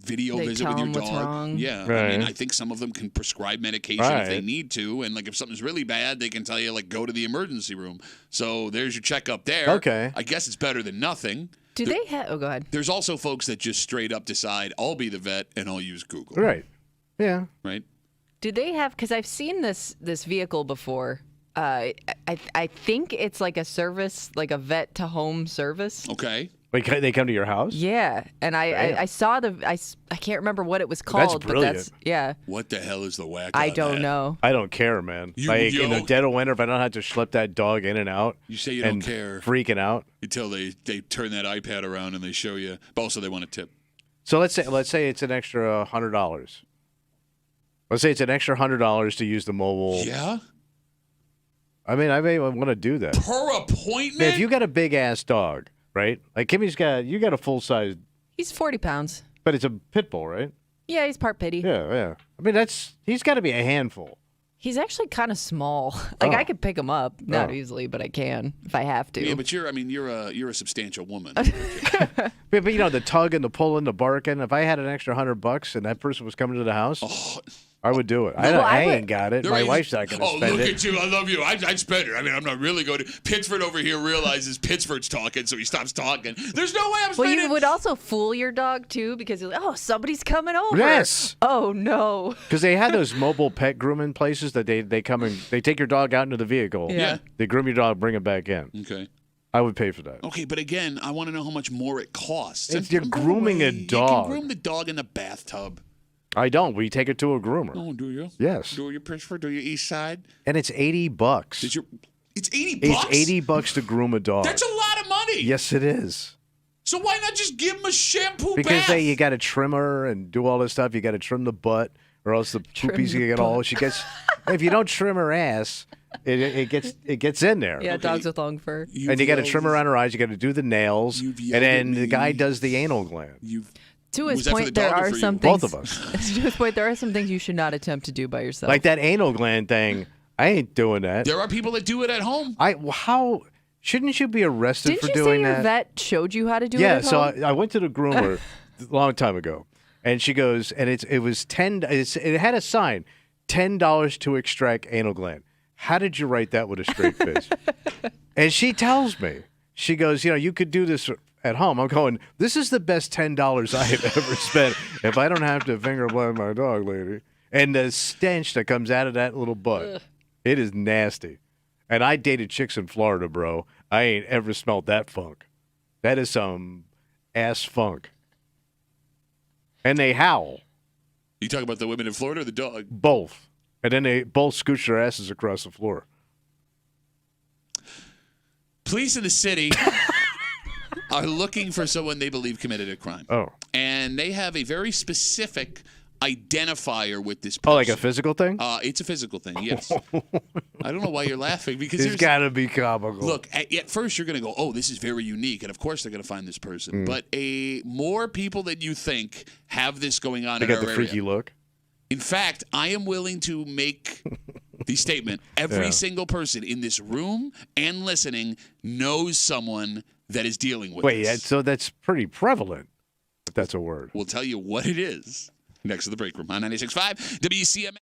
video They visit tell with your them what's dog. wrong. Yeah, Right. I mean, I think some of them can prescribe medication if they need to, and like if something's really bad, they can tell you like go to the emergency room. So there's your checkup there. Okay. I guess it's better than nothing. Do they have? Oh, go ahead. There's also folks that just straight up decide I'll be the vet and I'll use Google. Right. Yeah. Right. Do they have? Because I've seen this vehicle before. I think it's like a service, like a vet to home service. Okay. Wait, they come to your house? Yeah, and I saw I can't remember what it was called. brilliant. But that's yeah. What the hell is the whack? I on don't that? know. I don't care, man. You- Like yo. in the dead of winter, if I don't have to schlep that dog in and out. You say you and don't care freaking out. until they turn that iPad around and they show you. But also they want a tip. So let's say it's an extra $100. Let's say it's an extra $100 to use the mobile. Yeah. I mean, I may want to do that. Per appointment. Man, if you got a big ass dog, right? Like Kimmy's you got a full size, He's 40 pounds. but it's a pit bull, right? Yeah, he's part pitty. Yeah. I mean, he's got to be a handful. He's actually kind of small. Like Oh. I could pick him up, not Oh. easily, but I can if I have to. Yeah, but you're a substantial woman. But you know, the tug and the pulling, the barking. If I had an extra $100 and that person was coming to the house, I would do it. Well, I I would- ain't got it. There My is- wife's not going to Oh, spend look it. at you. I love you. I'd spend it. I mean, I'm not really going to. Pittsford over here realizes Pittsford's talking, so he stops talking. There's no way I'm well, spending you would also fool your dog too because you're like, oh, somebody's coming over. Yes. Oh no. Because they have those mobile pet grooming places that they come and they take your dog out into the vehicle. Yeah. They groom your dog, bring it back in. Okay. I would pay for that. Okay, but again, I want to know how much more it costs. If you're grooming a You dog. can groom the dog in the bathtub. I don't. We take it to a groomer. Oh, do you? Yes. Do you Pittsford? Do you East Side? And it's $80. It's $80. It's $80 to groom a dog. That's a lot of money. Yes, it is. So why not just give him a shampoo Because bath? you got to trim her and do all this stuff. You got to trim the butt, or else the poopies the get all. She gets. If you don't trim her ass, it gets in there. Yeah, dogs with long fur. And you got to trim around her eyes. You got to do the nails, You've and yelled then at the guy me. does the anal gland. To Was his that for the point, there dog or are for some you? things. Both of us. To his point, there are some things you should not attempt to do by yourself. Like that anal gland thing. I ain't doing that. There are people that do it at home. How shouldn't you be arrested Didn't for you say doing your that? vet showed you how to do it? Yeah, at so home? I went to the groomer a long time ago, and she goes, and it was it had a sign, $10 to extract anal gland. How did you write that with a straight face? And she tells me, she goes, you could do this at home. I'm going, this is the best $10 I have ever spent if I don't have to finger blend my dog, lady. And the stench that comes out of that little butt, it is nasty. And I dated chicks in Florida, bro. I ain't ever smelled that funk. That is some ass funk. And they howl. You talk about the women in Florida or the dog? Both. And then they both scooch their asses across the floor. Police in the city are looking for someone they believe committed a crime. Oh. And they have a very specific identifier with this person. Oh, like a physical thing? It's a physical thing, yes. I don't know why you're laughing because It's there's got to be comical. Look, at first you're going to go, oh, this is very unique. And of course they're going to find this person. But more people than you think have this going on they in got our the area. freaky look. In fact, I am willing to make the statement every single person in this room and listening knows someone that is dealing with Wait, this. so that's pretty prevalent, if that's a word. We'll tell you what it is next to the break room on 96.5 WCMF.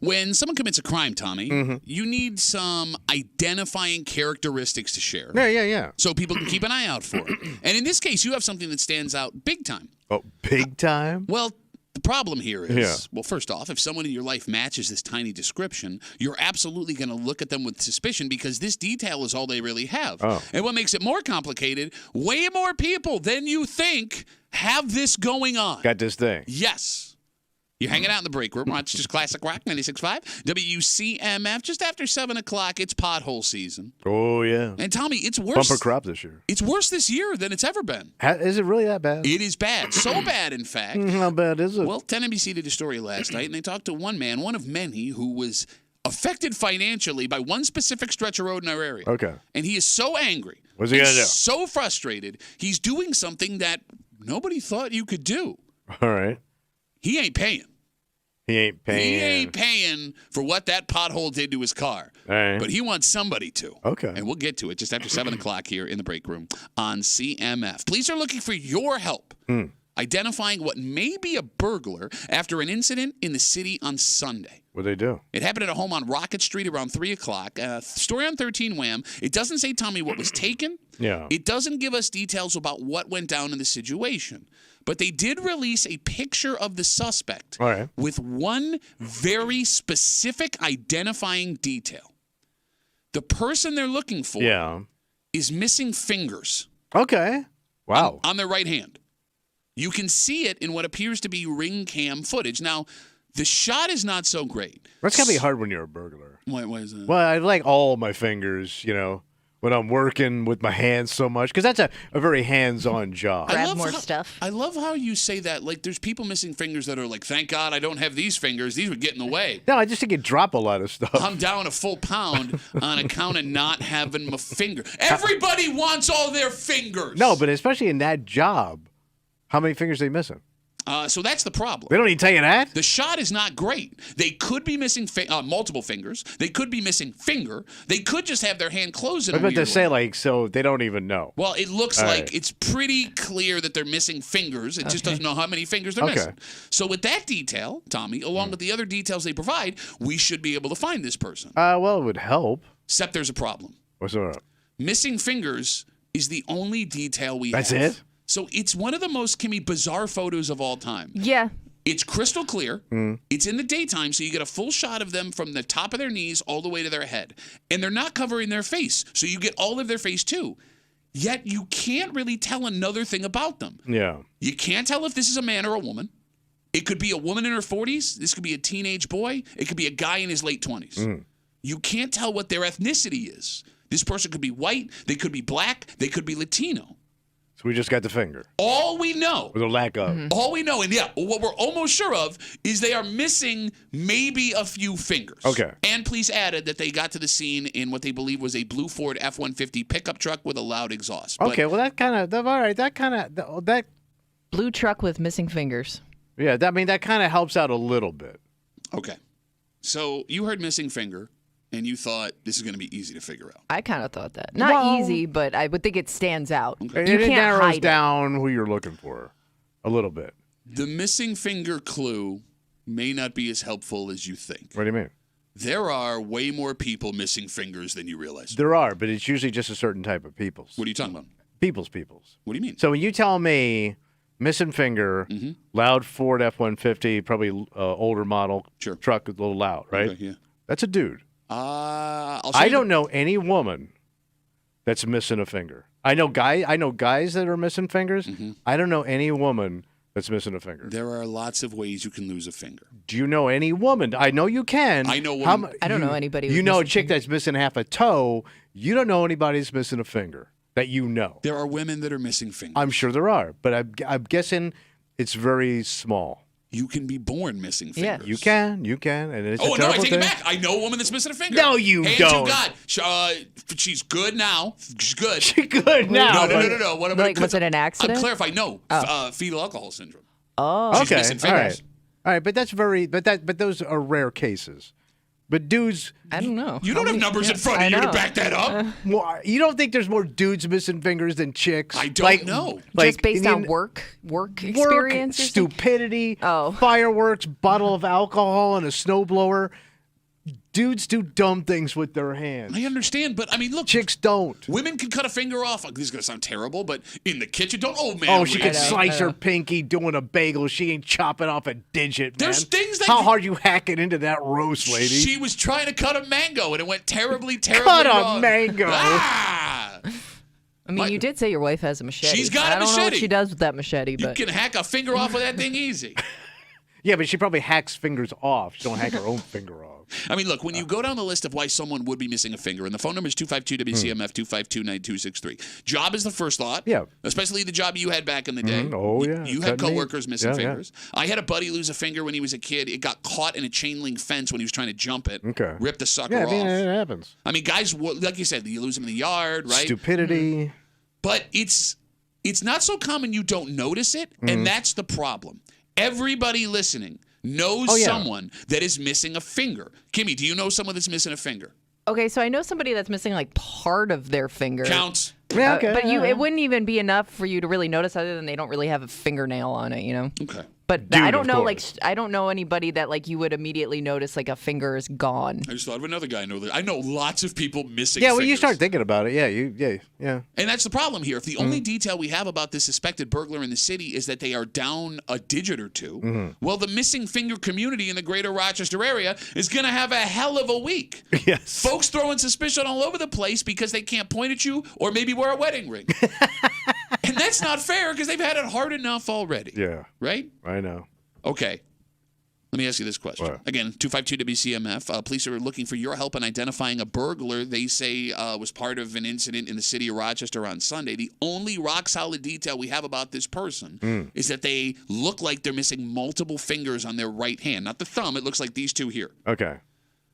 When someone commits a crime, Tommy, you need some identifying characteristics to share. Yeah. So people can keep an eye out for it. And in this case, you have something that stands out big time. Oh, big time? Well, the problem here is, well, first off, if someone in your life matches this tiny description, you're absolutely going to look at them with suspicion because this detail is all they really have. Oh. And what makes it more complicated, way more people than you think have this going on. Got this thing. Yes. You're hanging out in the break room. Watch just Classic Rock 96.5. WCMF. Just after 7 o'clock, it's pothole season. Oh, yeah. And Tommy, it's worse. Bumper crop this year. It's worse this year than it's ever been. Is it really that bad? It is bad. So bad, in fact. How bad is it? Well, 10NBC did a story last night, and they talked to one man, one of many, who was affected financially by one specific stretch of road in our area. Okay. And he is so angry. What's he going to do? So frustrated. He's doing something that nobody thought you could do. All right. He ain't paying. He ain't paying. He ain't paying for what that pothole did to his car. All right. But he wants somebody to. Okay. And we'll get to it just after 7 o'clock here in the break room on CMF. Police are looking for your help identifying what may be a burglar after an incident in the city on Sunday. What'd they do? It happened at a home on Rocket Street around 3 o'clock. Story on 13 Wham. It doesn't say, Tommy, what was taken. Yeah. It doesn't give us details about what went down in the situation. But they did release a picture of the suspect with one very specific identifying detail. The person they're looking for is missing fingers. Okay. Wow. On their right hand. You can see it in what appears to be ring cam footage. Now, the shot is not so great. That's got to be hard when you're a burglar. Why is that? Well, I like all my fingers, when I'm working with my hands so much, because that's a very hands-on job. Grab more stuff. I love how you say that. Like, there's people missing fingers that are like, thank God I don't have these fingers. These would get in the way. No, I just think you drop a lot of stuff. I'm down a full pound on account of not having my finger. Everybody wants all their fingers. No, but especially in that job, how many fingers are they missing? So that's the problem. They don't even tell you that? The shot is not great. They could be missing multiple fingers. They could be missing finger. They could just have their hand closed in a I was weird about to say, way. so they don't even know. Well, it looks like it's pretty clear that they're missing fingers. It just doesn't know how many fingers they're missing. So with that detail, Tommy, along with the other details they provide, we should be able to find this person. Well, it would help. Except there's a problem. What's up? Missing fingers is the only detail we have. That's it? So it's one of the most, Kimmy, bizarre photos of all time. Yeah. It's crystal clear. It's in the daytime, so you get a full shot of them from the top of their knees all the way to their head. And they're not covering their face, so you get all of their face too. Yet you can't really tell another thing about them. Yeah. You can't tell if this is a man or a woman. It could be a woman in her 40s. This could be a teenage boy. It could be a guy in his late 20s. You can't tell what their ethnicity is. This person could be white. They could be black. They could be Latino. So we just got the finger. All we know. With a lack of. All we know, and what we're almost sure of, is they are missing maybe a few fingers. Okay. And police added that they got to the scene in what they believe was a blue Ford F-150 pickup truck with a loud exhaust. Okay, well, that kind of, all right, that. Blue truck with missing fingers. Yeah, that kind of helps out a little bit. Okay. So you heard missing finger. And you thought this is going to be easy to figure out. I kind of thought that. Not easy, but I would think it stands out. Okay. You it can't narrows hide down who you're looking for a little bit. The missing finger clue may not be as helpful as you think. What do you mean? There are way more people missing fingers than you realize. There are, but it's usually just a certain type of peoples. What are you talking about? Peoples. What do you mean? So when you tell me missing finger, loud Ford F-150, probably older model truck with a little loud, right? Okay, yeah. That's a dude. I don't know any woman that's missing a finger. I know guys that are missing fingers. I don't know any woman that's missing a finger. There are lots of ways you can lose a finger. Do you know any woman? I know you can. I know women. I don't know anybody. You know a chick that's missing half a toe. You don't know anybody that's missing a finger that you know. There are women that are missing fingers. I'm sure there are, but I'm guessing it's very small. You can be born missing fingers. You can, and it's no, I take thing. it back. I know a woman that's missing a finger. No, you Hand don't. to God. She's good now. She's good. She's good now. No. What about was it an accident? I'm clarifying. No, fetal alcohol syndrome. Oh, She's missing fingers. All right, but that's but those are rare cases. But dudes, I don't know. You don't have numbers in front of you to back that up. You don't think there's more dudes missing fingers than chicks? I don't know. Just based on work experience, stupidity, Oh. fireworks, bottle of alcohol, and a snowblower. Dudes do dumb things with their hands. I understand, but I mean, look. Chicks don't. Women can cut a finger off. This is going to sound terrible, but in the kitchen, don't. Oh, man. Oh, she can know, slice I know. her pinky doing a bagel. She ain't chopping off a digit, man. There's things that How hard you hacking into that roast, lady? She was trying to cut a mango, and it went terribly, terribly Cut wrong. a mango. Ah! I mean, you did say your wife has a machete. She's got a I don't know what machete. she does with that machete, You but can hack a finger off of that thing easy. Yeah, but she probably hacks fingers off. She don't hack her own finger off. I mean, look, when you go down the list of why someone would be missing a finger, and the phone number is 252-WCMF, 252-9263. Job is the first thought. Yeah. Especially the job you had back in the day. Oh, yeah. You had Cutting meat. coworkers missing Yeah, yeah. fingers. I had a buddy lose a finger when he was a kid. It got caught in a chain link fence when he was trying to jump it. Okay. Ripped the sucker Yeah, I off. mean, it happens. I mean, guys, like you said, you lose them in the yard, right? Stupidity. But it's not so common you don't notice it, Mm-hmm. and that's the problem. Everybody listening knows someone that is missing a finger. Kimmy, do you know someone that's missing a finger? okay. So I know somebody that's missing like part of their finger. Counts. Yeah, okay. But it wouldn't even be enough for you to really notice, other than they don't really have a fingernail on it, you know. Okay. But Dude, I don't of know, course. I don't know anybody that like you would immediately notice like a finger is gone. I just thought of another guy I know that. I know lots of people missing Yeah, fingers. when you start thinking about it, yeah. And that's the problem here. If the only detail we have about this suspected burglar in the city is that they are down a digit or two, well, the missing finger community in the greater Rochester area is going to have a hell of a week. Yes. Folks throwing suspicion all over the place because they can't point at you or maybe wear a wedding ring. And that's not fair because they've had it hard enough already. Yeah, Right? I know. Okay. Let me ask you this question. What? Again, 252-WCMF. Police are looking for your help in identifying a burglar they say was part of an incident in the city of Rochester on Sunday. The only rock-solid detail we have about this person is that they look like they're missing multiple fingers on their right hand. Not the thumb. It looks like these two here. Okay.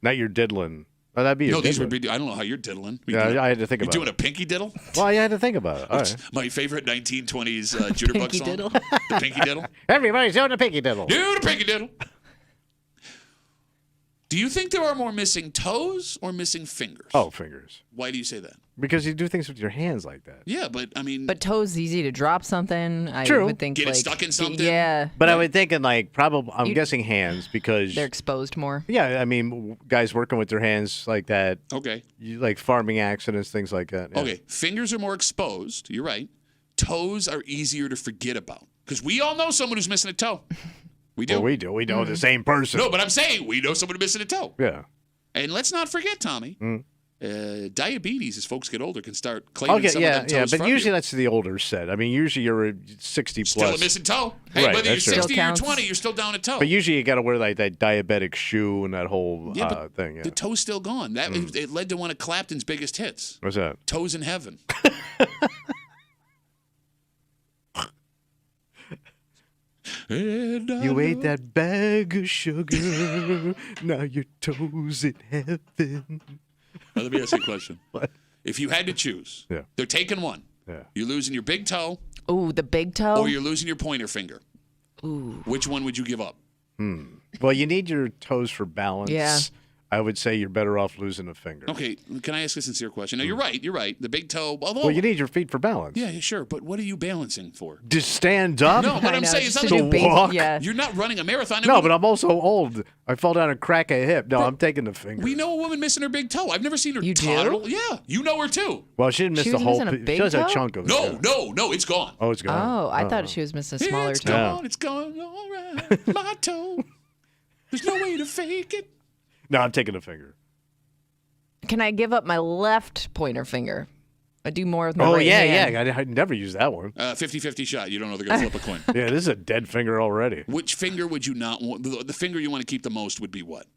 Not your diddling. Oh, that'd be your No, these would diddling. be... I don't know how you're diddling. Yeah, I had to think You about doing it. a pinky diddle? Well, you had to think about it. All right. My favorite 1920s jitterbug Pinky song. diddle. The pinky diddle. Everybody's doing a pinky diddle. Do the pinky diddle. Do you think there are more missing toes or missing fingers? Oh, fingers. Why do you say that? Because you do things with your hands like that. Yeah, but I mean, But toes easy to drop something. I True. would think Get it like stuck in something? Yeah, But I would think in like probably I'm You- guessing hands because they're exposed more. yeah, I mean guys working with their hands like that, okay. like farming accidents, things like that. Yeah. Okay, fingers are more exposed. You're right. Toes are easier to forget about because we all know someone who's missing a toe. We do. Well, we do. We know the same person. No, but I'm saying we know someone who's missing a toe. Yeah. And let's not forget, Tommy, diabetes as folks get older can start claiming Okay. some Yeah. of them Yeah. toes But from usually you. that's the older set. I mean, usually you're 60 plus. Still a missing toe. Hey, Right, whether you're that's true. 60 or Still counts. 20, you're still down a toe. But usually you got to wear like that diabetic shoe and that whole Yeah, but thing. Yeah. the toe's still gone. That it led to one of Clapton's biggest hits. What's that? Toes in Heaven. And I You ate know- that bag of sugar. Now your toes in heaven. Now, let me ask you a question. What? If you had to choose, Yeah. they're taking one. Yeah. You're losing your big toe Ooh, the big toe. or you're losing your pointer finger. Ooh. Which one would you give up? Well, you need your toes for balance. Yeah. I would say you're better off losing a finger. Okay, can I ask a sincere question? No, you're right. You're right. The big toe. Although, Well, you need your feet for balance. yeah, sure. But what are you balancing for? Just stand up. No, but I I'm know, saying it's just not to like do basic- walk. Yeah. you're not running a marathon. No, but I'm also old. I fall down and crack a hip. No, I'm taking the finger. we know a woman missing her big toe. I've never seen her You do? toddle. Yeah, you know her too. Well, she didn't miss She the was whole. missing a big She has a toe? chunk of it. No, yeah. no, it's gone. Oh, it's gone. Oh, I thought she was missing a smaller It's toe. gone. It's gone. All right, my toe. There's no way to fake it. No, I'm taking the finger. Can I give up my left pointer finger? I do more with my Oh right hand. yeah. I never used that one. 50-50 shot. You don't know they're gonna flip a coin. Yeah, this is a dead finger already. Which finger would you not want? The finger you want to keep the most would be what?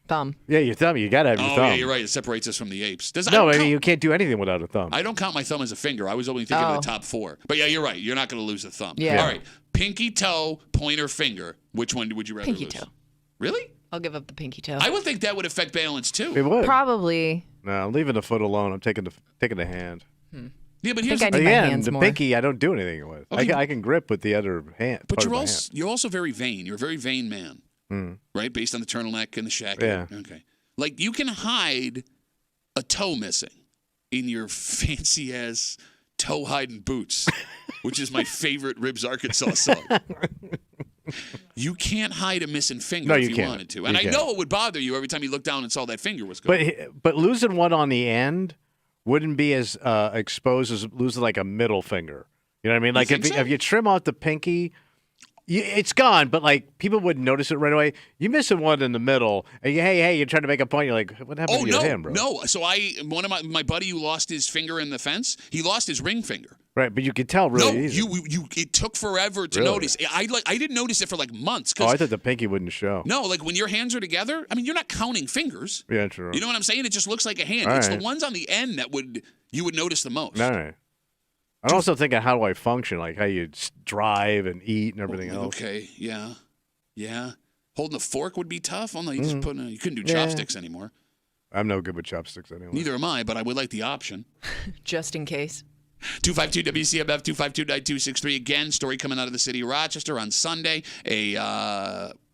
Thumb. Yeah, your thumb. You gotta have your Oh thumb. yeah, you're right. It separates us from the apes. No, I don't mean count- you can't do anything without a thumb. I don't count my thumb as a finger. I was only thinking of Oh. the top four. But yeah, you're right. You're not going to lose a thumb. Yeah. All right. Pinky toe, pointer finger. Which one would you rather Pinky lose? toe. Really? I'll give up the pinky toe. I would think that would affect balance It too. would. Probably. No, I'm leaving the foot alone. I'm taking the hand. Yeah, but I here's think I the need my Again, hands the more. pinky I don't do anything with. Okay. I can grip with the other hand. But part of you're my also you're also very vain. You're a very vain man, right? Based on the turtleneck and the shacket. Yeah. Okay. Like you can hide a toe missing in your fancy ass toe hiding boots, which is my favorite Ribs Arkansas song. You can't hide a missing finger No, if you you can't. wanted to. And You I can't. know it would bother you every time you looked down and saw that finger was gone. But losing one on the end wouldn't be as exposed as losing like a middle finger. You know what I mean? Like think so? if you trim out the pinky, it's gone. But like people wouldn't notice it right away. You missing one in the middle, and hey, you're trying to make a point. You're like, what happened to your hand, bro? No. So one of my buddy who lost his finger in the fence, he lost his ring finger. Right, but you could tell really easy. It took forever to Really? notice. I didn't notice it for like months. Oh, I thought the pinky wouldn't show. No, like when your hands are together, I mean, you're not counting fingers. Yeah, true. You know what I'm saying? It just looks like a hand. All It's right. the ones on the end that you would notice the most. All right. I'm also thinking, how do I function? Like how you drive and eat and everything else. Okay, yeah. Holding a fork would be tough. Oh no, you just you couldn't do Yeah. chopsticks anymore. I'm no good with chopsticks anyway. Neither am I, but I would like the option. Just in case. 252 WCMF 252-9263. Again, story coming out of the city of Rochester on Sunday.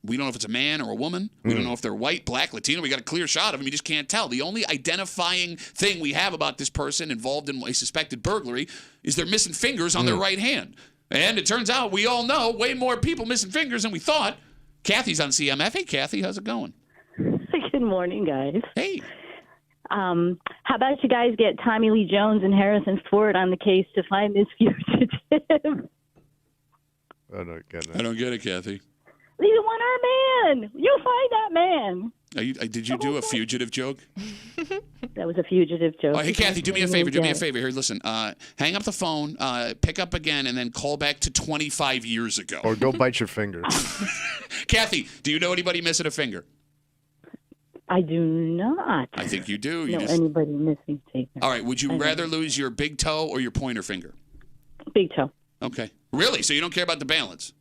We don't know if it's a man or a woman. We don't know if they're white, black, Latino. We got a clear shot of them. You just can't tell. The only identifying thing we have about this person involved in a suspected burglary is they're missing fingers on their right hand. And it turns out we all know way more people missing fingers than we thought. Kathy's on CMF. Hey, Kathy, how's it going? Good morning, guys. Hey. How about you guys get Tommy Lee Jones and Harrison Ford on the case to find this fugitive? I don't get it. I don't get it, Kathy. He's a one-armed man. You'll find that man. Did you do a fugitive joke? That was a fugitive joke. Oh, hey, Kathy, do me a favor. Do me a favor. Here, listen. Hang up the phone, pick up again, and then call back to 25 years ago. Or go bite your finger. Kathy, do you know anybody missing a finger? I do not. I think you do. know anybody missing finger. All right. Would you rather lose your big toe or your pointer finger? Big toe. Okay. Really? So you don't care about the balance?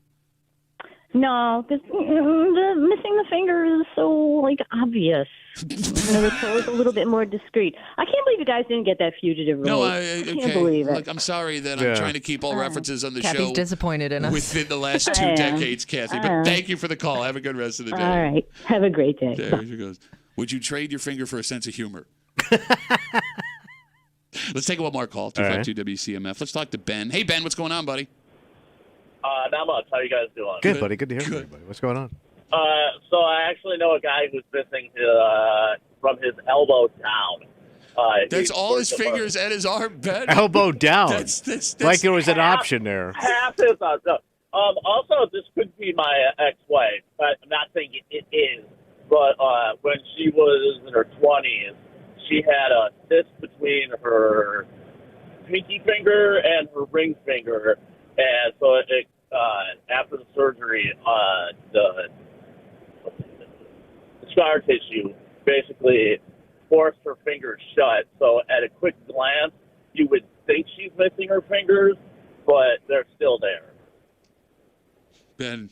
No, the missing the finger is so obvious. The toe is a little bit more discreet. I can't believe you guys didn't get that fugitive release. No, I can't believe it. Look, I'm sorry that I'm trying to keep all references on the Kathy's show disappointed in us. within the last 2 decades, Kathy. But thank you for the call. Have a good rest of the day. All right. Have a great day. There she goes. Would you trade your finger for a sense of humor? Let's take one more call. 252 WCMF. Let's talk to Ben. Hey, Ben, what's going on, buddy? Not much. How you guys doing? Good, buddy. Good to hear from you, buddy. What's going on? So I actually know a guy who's missing from his elbow down. That's all his fingers and his arm, Ben. Elbow down. That's like there was an option there. Half his arm. No. Also, this could be my ex-wife, but I'm not saying it is. But when she was in her 20s, she had a cyst between her pinky finger and her ring finger. And so after the surgery, the scar tissue basically forced her fingers shut. So at a quick glance, you would think she's missing her fingers, but they're still there. Ben,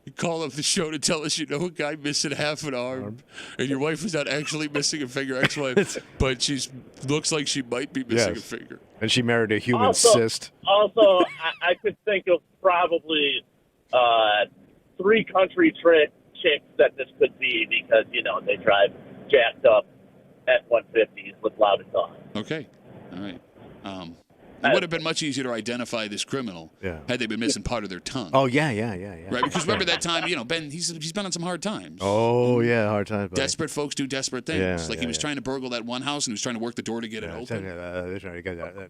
you call up the show to tell us you know a guy missing half an arm, and your wife was not actually missing a finger, ex-wife, but she looks like she might be missing a finger. And she married a human cyst. Also, I could think of probably 3 country chicks that this could be because, they drive jacked up F-150s with loud exhaust. Okay. All right. It would have been much easier to identify this criminal had they been missing part of their tongue. Oh, yeah. Right? Because remember that time, Ben, he's been on some hard times. Oh, yeah, hard times. Buddy. Desperate folks do desperate things. Yeah, like he was trying to burgle that one house and he was trying to work the door to get it open. Oh,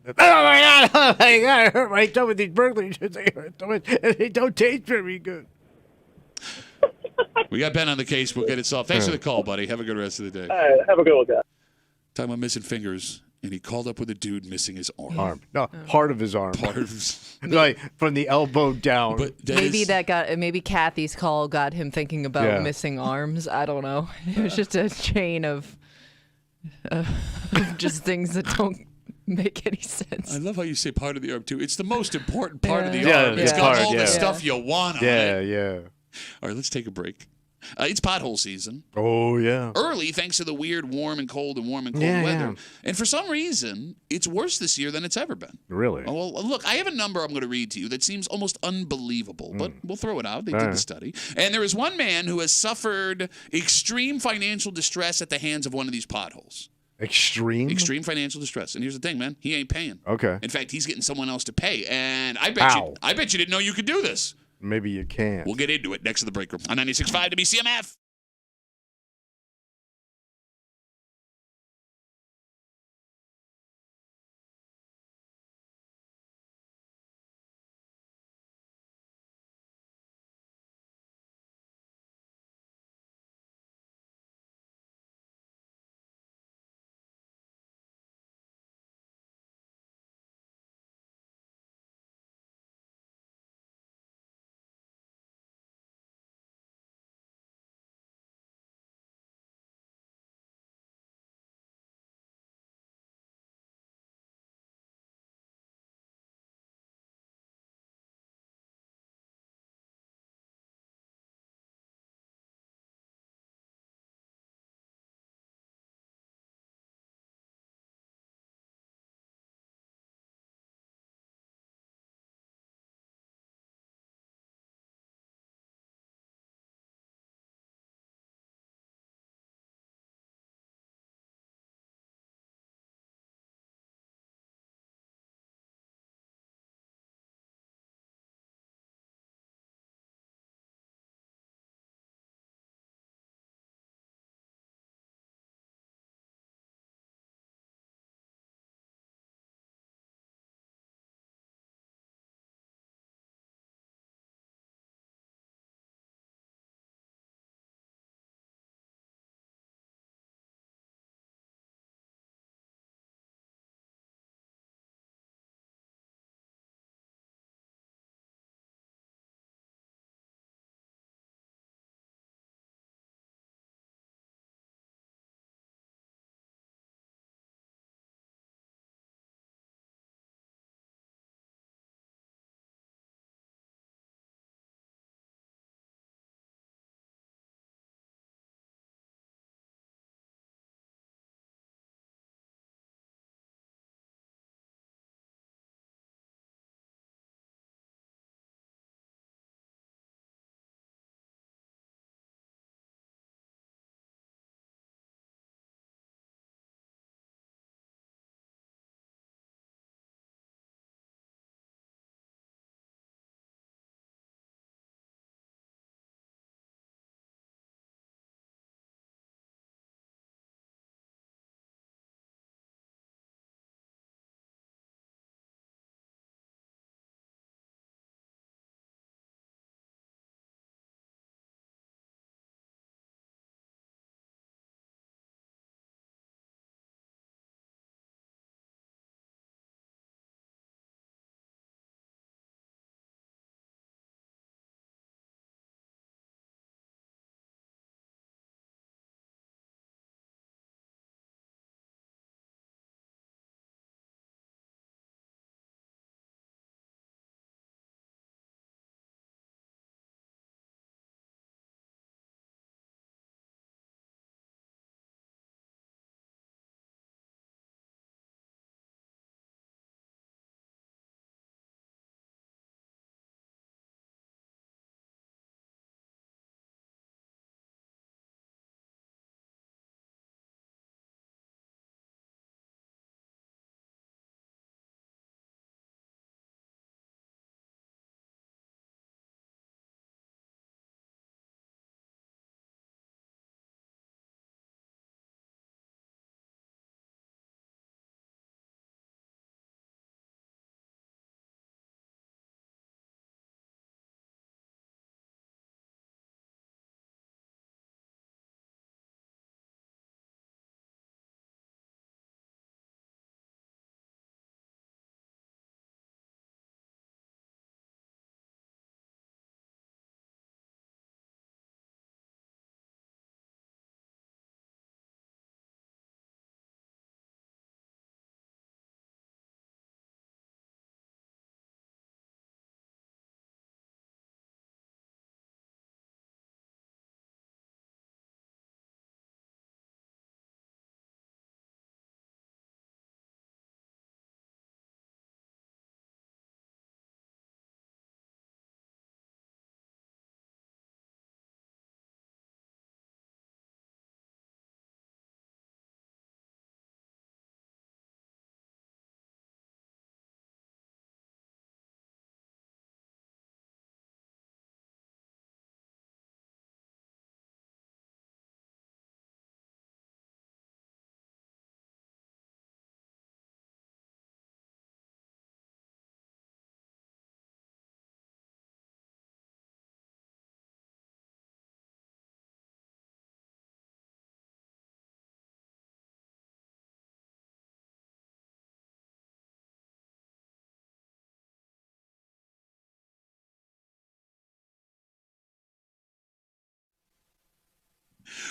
my God, I hurt my tongue with these burglaries. They don't taste very good. We got Ben on the case. We'll get it solved. Thanks for the call, buddy. Have a good rest of the day. All right, have a good one, guys. Talking about missing fingers, and he called up with a dude missing his arm. No, part of his arm. Part of his... like from the elbow down. But maybe Kathy's call got him thinking about missing arms. I don't know. It was just a chain of just things that don't make any sense. I love how you say part of the arm, too. It's the most important part of the Yeah, arm. It's got all the yeah. stuff you want on it. Yeah. All right, let's take a break. It's pothole season. Oh, yeah. Early, thanks to the weird warm and cold weather. Yeah. And for some reason, it's worse this year than it's ever been. Really? Oh, well, look, I have a number I'm going to read to you that seems almost unbelievable, but we'll throw it out. They did the study. And there is one man who has suffered extreme financial distress at the hands of one of these potholes. Extreme financial distress. And here's the thing, man. He ain't paying. Okay. In fact, he's getting someone else to pay. And I bet you didn't know you could do this. Maybe you can't. We'll get into it next to the break room on 96.5 WCMF.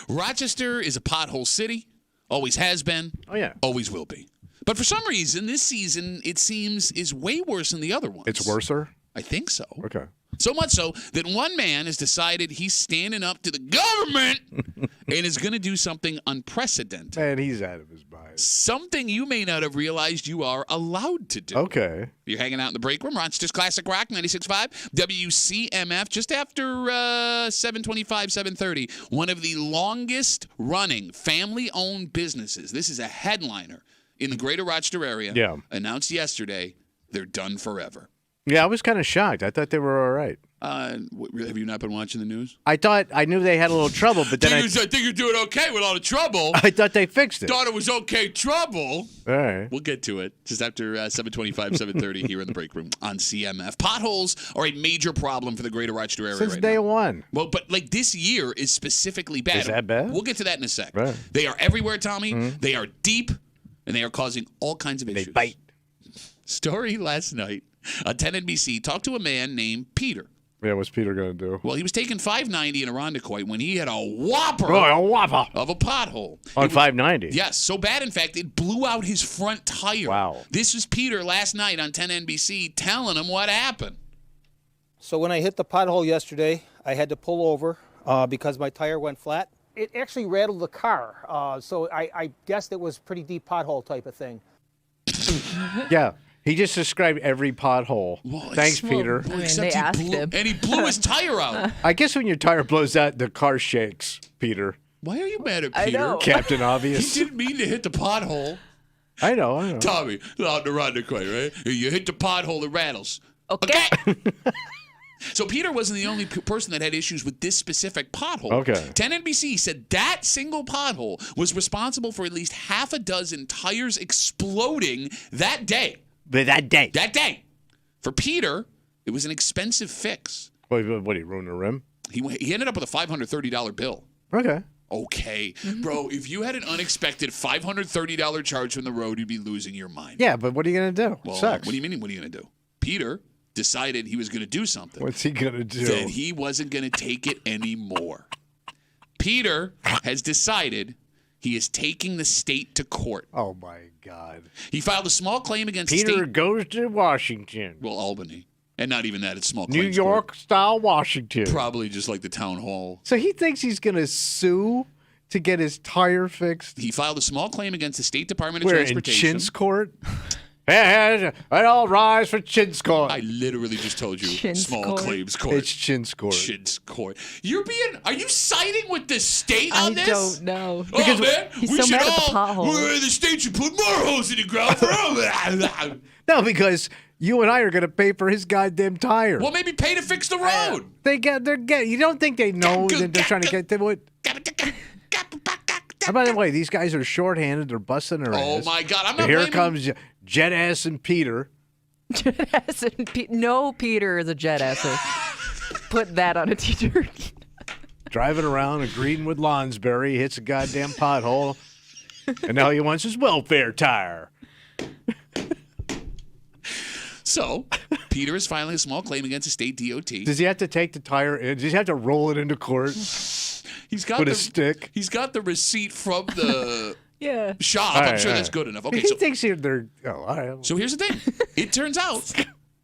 Rochester is a pothole city. Always has been. Oh, yeah. Always will be. But for some reason, this season, it seems, is way worse than the other ones. It's worser? I think so. Okay. So much so that one man has decided he's standing up to the government and is going to do something unprecedented. Man, he's out of his mind. Something you may not have realized you are allowed to do. Okay. You're hanging out in the break room. Rochester's Classic Rock, 96.5. WCMF, just after 7:25, 7:30. One of the longest-running family-owned businesses. This is a headliner in the greater Rochester area. Yeah. Announced yesterday they're done forever. Yeah, I was kind of shocked. I thought they were all right. Have you not been watching the news? I knew they had a little trouble, but then I think you're doing okay with all the trouble. I thought they fixed it. Thought it was okay trouble. All right. We'll get to it just after 7:25, 7:30 here in the break room on CMF. Potholes are a major problem for the greater Rochester area Since right day now. one. Well, but like this year is specifically bad. Is that bad? We'll get to that in a sec. Right. They are everywhere, Tommy. Mm-hmm. They are deep, and they are causing all kinds of issues. They bite. Story last night on 10 NBC talked to a man named Peter. Yeah, what's Peter going to do? Well, he was taking 590 in Irondequoit when he had a whopper of a pothole. On 590? Yes, so bad, in fact, it blew out his front tire. Wow. This was Peter last night on 10 NBC telling him what happened. So when I hit the pothole yesterday, I had to pull over because my tire went flat. It actually rattled the car, so I guessed it was pretty deep pothole type of thing. Yeah. He just described every pothole. Well, Thanks, Peter. I mean, they asked him. And he blew his tire out. I guess when your tire blows out, the car shakes, Peter. Why are you mad at I Peter? know. Captain He Obvious. didn't mean to hit the pothole. I know. Tommy, out in Irondequoit, right? You hit the pothole, it rattles. Okay. So Peter wasn't the only person that had issues with this specific pothole. Okay. 10 NBC said that single pothole was responsible for at least half a dozen tires exploding that day. But that day. That day. For Peter, it was an expensive fix. What, he ruined the rim? He ended up with a $530 bill. Okay. Okay. Bro, if you had an unexpected $530 charge from the road, you'd be losing your mind. Yeah, but what are you going to do? Well, Sucks. what do you mean, what are you going to do? Peter decided he was going to do something. What's he going to do? That he wasn't going to take it anymore. Peter has decided he is taking the state to court. Oh, my God. He filed a small claim against the Peter state. goes to Washington. Well, Albany. And not even that. It's small New claims York court. style Washington. Probably just like the town hall. So he thinks he's going to sue to get his tire fixed? He filed a small claim against the State Department of Where, in Transportation. Chin's court? Hey, it all rise for Chin's court. I literally just told you Chin's small court. claims court. It's Chin's court. Chin's court. Are you siding with the state on I this? don't know. Oh, man, he's we so should mad at the all, pothole. the state should put more holes in the ground for all. No, because you and I are going to pay for his goddamn tire. Well, maybe pay to fix the road. They're getting. You don't think they know that they're trying to get to it? Oh, by the way, these guys are shorthanded. They're busting their Oh, ass. my God. I'm And not here blaming comes Jet Ass and Peter. No, Peter is a jet asser. Put that on a t-shirt. Driving around in Greenwood Lonsbury, hits a goddamn pothole, and now he wants his welfare tire. So, Peter is filing a small claim against the state DOT. Does he have to take the tire in? Does he have to roll it into court He's got with the a stick? He's got the receipt from the Yeah. shop. All I'm right, sure all that's right. good enough. Okay, He so thinks they're. Oh, all right. So here's the thing. It turns out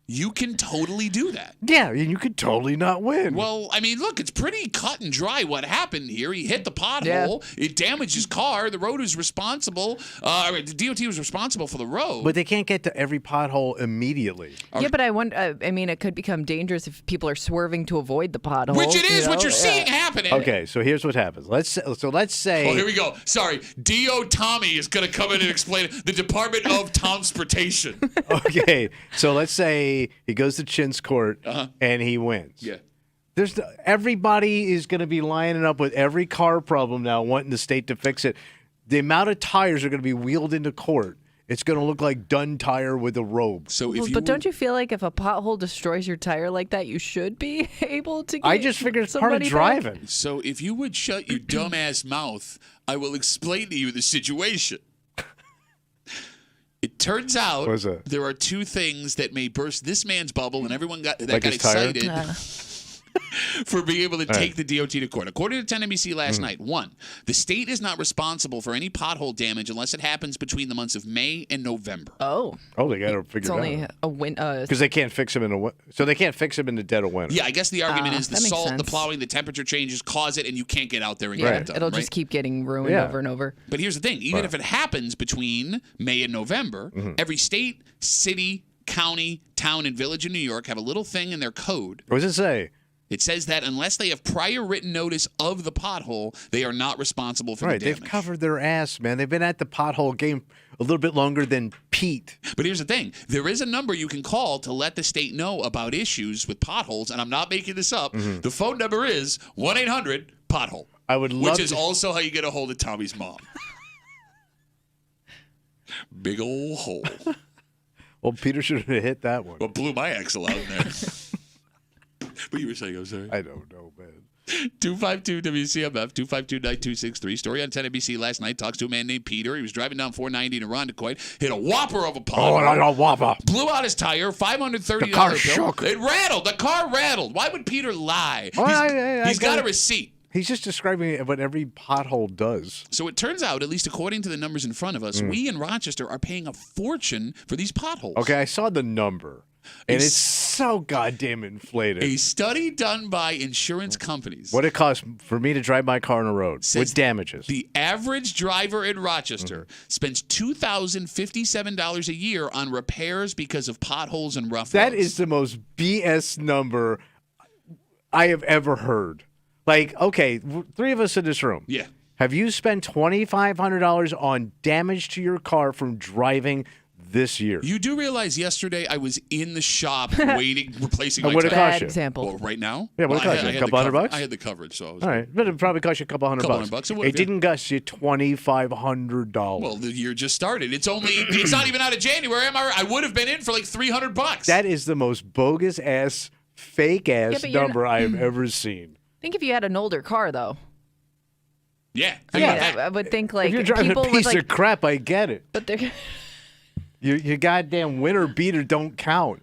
you can totally do that. Yeah, and you could totally not win. Well, I mean, look, it's pretty cut and dry what happened here. He hit the pothole. Yeah. It damaged his car. The road was responsible. The DOT was responsible for the road. But they can't get to every pothole immediately. Yeah, but I wonder. I mean, it could become dangerous if people are swerving to avoid the pothole. Which it is, you what know? you're seeing happening. Okay, so here's what happens. Let's say. Oh, here we go. Sorry. D.O. Tommy is going to come in and explain it. The Department of Transportation. Okay, so let's say he goes to Chin's court and he wins. Yeah. Everybody is going to be lining up with every car problem now, wanting the state to fix it. The amount of tires are going to be wheeled into court. It's going to look like Dunn Tire with a robe. So if But don't you feel like if a pothole destroys your tire like that, you should be able to get I just figured it's part of somebody driving. So if you would shut your dumbass mouth, I will explain to you the situation. It turns out What's that? there are two things that may burst this man's bubble, and everyone got Like got his tire? excited. for being able to take the DOT to court. According to 10NBC last night, 1, the state is not responsible for any pothole damage unless it happens between the months of May and November. Oh, they got to figure it's it out. only a win. Because they can't fix them so they can't fix them in the dead of winter. Yeah, I guess the argument is the that makes salt, the sense. plowing, the temperature changes cause it, and you can't get out there and Yeah, get it done. it'll right? just keep getting ruined over and over. But here's the thing. Even if it happens between May and November, every state, city, county, town, and village in New York have a little thing in their code. What does it say? It says that unless they have prior written notice of the pothole, they are not responsible for the damage. They've covered their ass, man. They've been at the pothole game a little bit longer than Pete. But here's the thing. There is a number you can call to let the state know about issues with potholes, and I'm not making this up. The phone number is 1-800-POTHOLE. I would love Which is also how you get a hold of Tommy's mom. Big ol' hole. Well, Peter should have hit that one. What blew my axle out in there? What you were saying, I'm sorry. I don't know, man. 252-WCMF, 252-9263. Story on 10NBC last night. Talks to a man named Peter. He was driving down 490 in Irondequoit. Hit a whopper of a pothole. Whopper. Blew out his tire. $530 The car bill. shook. It rattled. The car rattled. Why would Peter lie? Well, He's got a receipt. He's just describing what every pothole does. So it turns out, at least according to the numbers in front of us, we in Rochester are paying a fortune for these potholes. Okay, I saw the number, and it's so goddamn inflated. A study done by insurance companies. What it costs for me to drive my car on a road with damages. The average driver in Rochester spends $2,057 a year on repairs because of potholes and rough roads. That is the most BS number I have ever heard. Like, okay, 3 of us in this room. Yeah. Have you spent $2,500 on damage to your car from driving this year? You do realize yesterday I was in the shop waiting, replacing my What it tire. cost you? Example. Well, right now? Yeah, what it cost you? A couple $100? I had the coverage, so I was All right, but it probably cost you a couple $100. $100. It didn't cost you $2,500. Well, the year just started. It's not even out of January. I would have been in for like $300. That is the most bogus ass, fake ass but you're number I have ever seen. Think if you had an older car, though. Yeah. I mean, I would think like If you're driving people a piece with like, of crap, I get it. but they're Your goddamn winter beater don't count.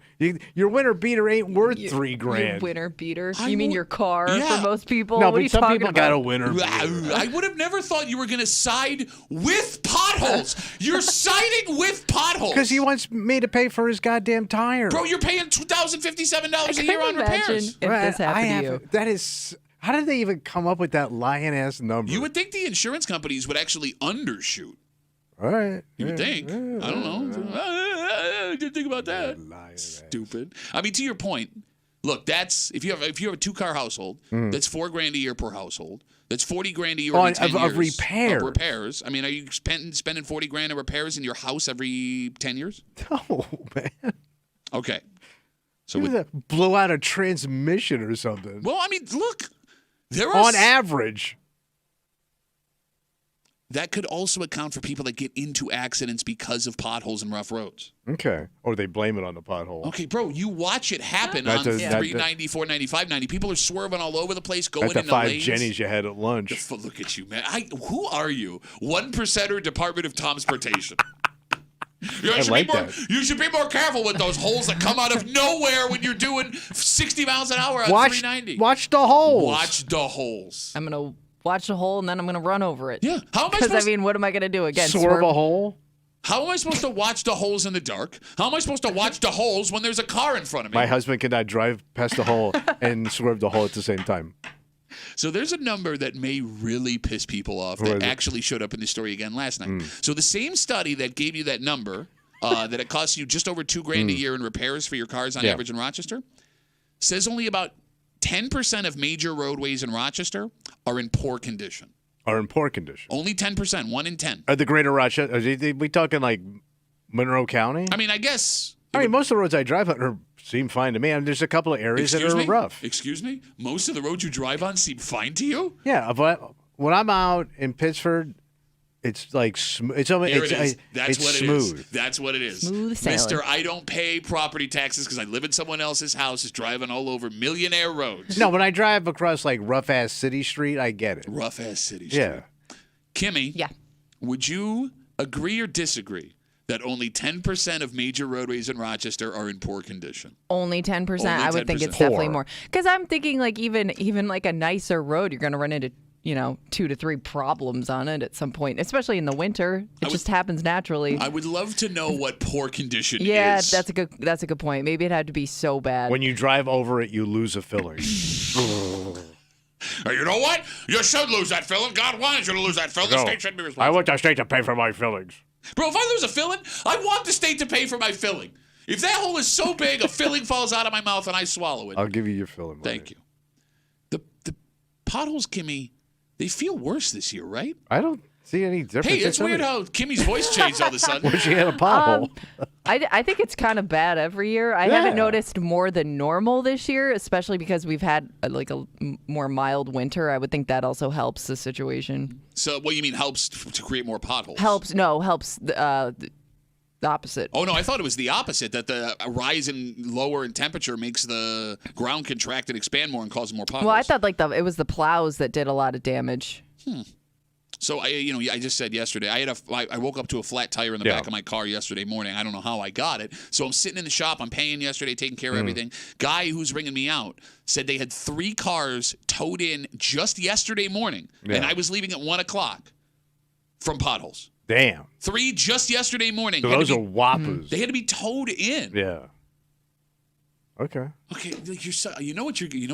Your winter beater ain't worth $3,000. Your winter beater. I You mean would- your car Yeah. for most people? No, what are but you some talking people about? got a winter beater. I would have never thought you were going to side with potholes. You're siding with potholes. Because he wants me to pay for his goddamn tire. Bro, you're paying $2,057 a I year on couldn't imagine repairs. if this happened to you. That is. How did they even come up with that lying ass number? You would think the insurance companies would actually undershoot. All right. You would think. I don't know. I didn't think about that. Stupid. I mean, to your point, look, that's if you have a 2-car household, that's $4,000 a year per household. That's $40,000 a year every 10 years of repairs. Of repairs. I mean, are you spending $40,000 on repairs in your house every 10 years? No, man. Okay. So You blow out a transmission or something. well, I mean, look, there are On average. that could also account for people that get into accidents because of potholes and rough roads. Okay. Or they blame it on the pothole. Okay, bro, you watch it happen That's on a- 390, 490, 590. People are swerving all over the place, going That's the into 5 lanes. Jennies you had at lunch. Look at you, man. Who are you? 1%er Department of Tomsportation. You should, like be more, that. you should be more careful with those holes that come out of nowhere when you're doing 60 miles an hour on Watch 390. the holes. Watch the holes. I'm gonna watch a hole and then I'm gonna run over it. Yeah. How am I Because supposed I mean, what am I gonna do again? Swerve a hole. How am I supposed to watch the holes in the dark? How am I supposed to watch the holes when there's a car in front of me? My husband cannot drive past the hole and swerve the hole at the same time. So there's a number that may really piss people off What that is it? actually showed up in the story again last night. So the same study that gave you that number, that it costs you just over $2,000 a year in repairs for your cars on average in Rochester, says only about 10% of major roadways in Rochester are in poor condition. Are in poor condition. Only 10%, 1 in 10. Are the greater Rochester? Are we talking like Monroe County? I mean, I guess. I mean, most of the roads I drive on seem fine to me. I mean, there's a couple of areas that Excuse are me? rough. Excuse me? Most of the roads you drive on seem fine to you? Yeah, but when I'm out in Pittsford, it's like it's almost There it is. That's it's what smooth. it is. That's what it is. Smooth sailing. Mister, I don't pay property taxes because I live in someone else's house, is driving all over millionaire roads. No, when I drive across like rough ass city street, I get it. Rough ass city street. Yeah. Kimmy, Yeah. would you agree or disagree that only 10% of major roadways in Rochester are in poor condition. Only 10%. Only I would think 10%. it's definitely Poor. more. Because I'm thinking like even like a nicer road, you're going to run into 2 to 3 problems on it at some point, especially in the winter. It just happens naturally. I would love to know what poor condition Yeah, is. that's a good point. Maybe it had to be so bad. When you drive over it, you lose a filling. Hey, you know what? You should lose that filling. God wanted you to lose that filling. The state should be responsible. I want the state to pay for my fillings. Bro, if I lose a filling, I want the state to pay for my filling. If that hole is so big, a filling falls out of my mouth and I swallow it. I'll give you your filling money. Thank you. The potholes, Kimmy, they feel worse this year, right? I don't see any difference. Hey, it's weird how Kimmy's voice changed all of a sudden. She had a pothole. I think it's kind of bad every year. I haven't noticed more than normal this year, especially because we've had a more mild winter. I would think that also helps the situation. So what you mean helps to create more potholes? Helps the opposite. Oh, no, I thought it was the opposite, that the rise in lower in temperature makes the ground contract and expand more and causes more potholes. Well, I thought it was the plows that did a lot of damage. So I just said yesterday, I woke up to a flat tire in the back of my car yesterday morning. I don't know how I got it. So I'm sitting in the shop. I'm paying yesterday, taking care of everything. Guy who's ringing me out said they had 3 cars towed in just yesterday morning, and I was leaving at 1 o'clock from potholes. Damn. 3 just yesterday morning. So those are whoppers. They had to be towed in. Yeah. Okay. Okay, you know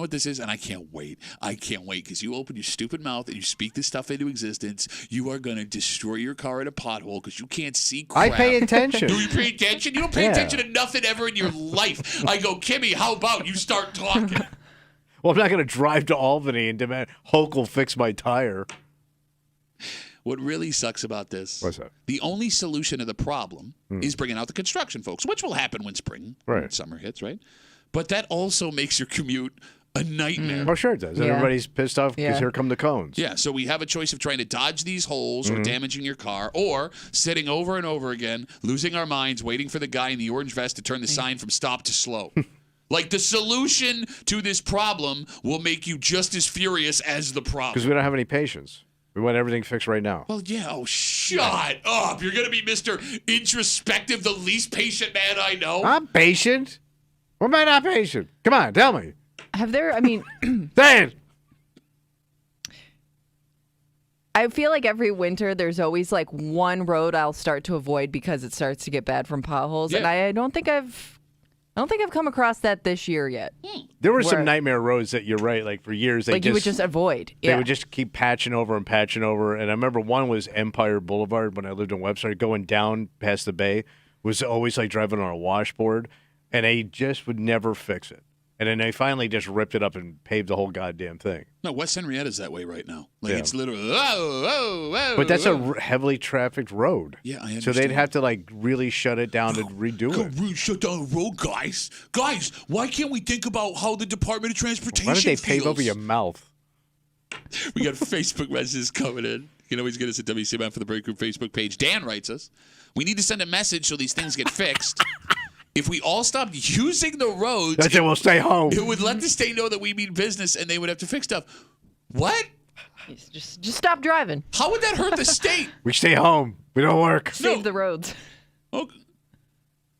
what this is, and I can't wait. I can't wait because you open your stupid mouth and you speak this stuff into existence. You are gonna destroy your car at a pothole because you can't see crap. I pay attention. Do you pay attention? You don't pay attention to nothing ever in your life. I go, Kimmy, how about you start talking? Well, I'm not gonna drive to Albany and demand Hulk will fix my tire. What really sucks about this? What's that? The only solution to the problem is bringing out the construction folks, which will happen when spring, Right. summer hits, right? But that also makes your commute a nightmare. Well, sure it does. Yeah. Everybody's pissed off because here come the cones. Yeah, so we have a choice of trying to dodge these holes or damaging your car, or sitting over and over again, losing our minds, waiting for the guy in the orange vest to turn the sign from stop to slow. Like, the solution to this problem will make you just as furious as the problem. Because we don't have any patience. We want everything fixed right now. Well, yeah, shut up. You're going to be Mr. Introspective, the least patient man I know. I'm patient. Or am I not patient? Come on, tell me. Say it. I feel like every winter there's always like one road I'll start to avoid because it starts to get bad from potholes, and Yeah. I don't think I've come across that this year yet. There were some Where- nightmare roads that you're right. Like for years, You would just avoid. They Yeah. would just keep patching over. And I remember one was Empire Boulevard when I lived in Webster. Going down past the bay was always like driving on a washboard, and they just would never fix it. And then they finally just ripped it up and paved the whole goddamn thing. No, West Henrietta's that way right now. Like, Yeah. it's literally, whoa. But that's a heavily trafficked road. Yeah, I So they'd understand. have to like really shut it down and redo it. Really shut down the road, guys. Guys, why can't we think about how the Department of Transportation Why don't they pave feels? over your mouth? We got Facebook messages coming in. You can always get us at WCMF for the Break Room Facebook page. Dan writes us, we need to send a message so these things get fixed. If we all stopped using the roads, That's it. We'll stay home. it would let the state know that we mean business and they would have to fix stuff. What? Just stop driving. How would that hurt the state? We stay home. We don't work. Save the roads. Oh,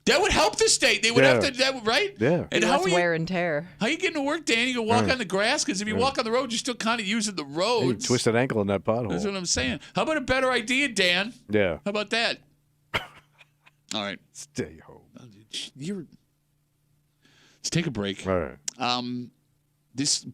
that would help the state. They would Yeah. have to, right? Yeah. And Less wear and tear. how you getting to work, Dan? You can walk on the grass? Because if you walk on the road, you're still kind of using the Hey, roads. twisted ankle in that pothole. That's what I'm saying. How about a better idea, Dan? Yeah. How about that? All right. Stay home. Let's take a break. All right. This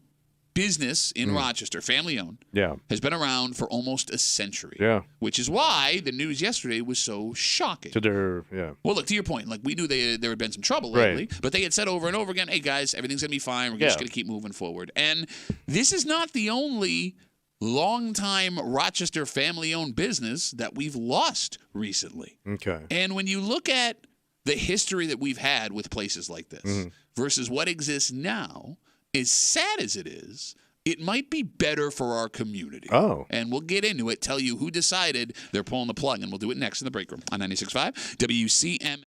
business in Rochester, family owned, Yeah. has been around for almost a century. Yeah. Which is why the news yesterday was so shocking. To their, yeah. Well, look, to your point, like we knew there had been some trouble lately, but they had said over and over again, hey, guys, everything's going to be fine. We're just going to keep moving forward. And this is not the only longtime Rochester family-owned business that we've lost recently. Okay. And when you look at the history that we've had with places like this versus what exists now, as sad as it is, it might be better for our community. Oh. And we'll get into it, tell you who decided they're pulling the plug, and we'll do it next in the break room on 96.5 WCMF.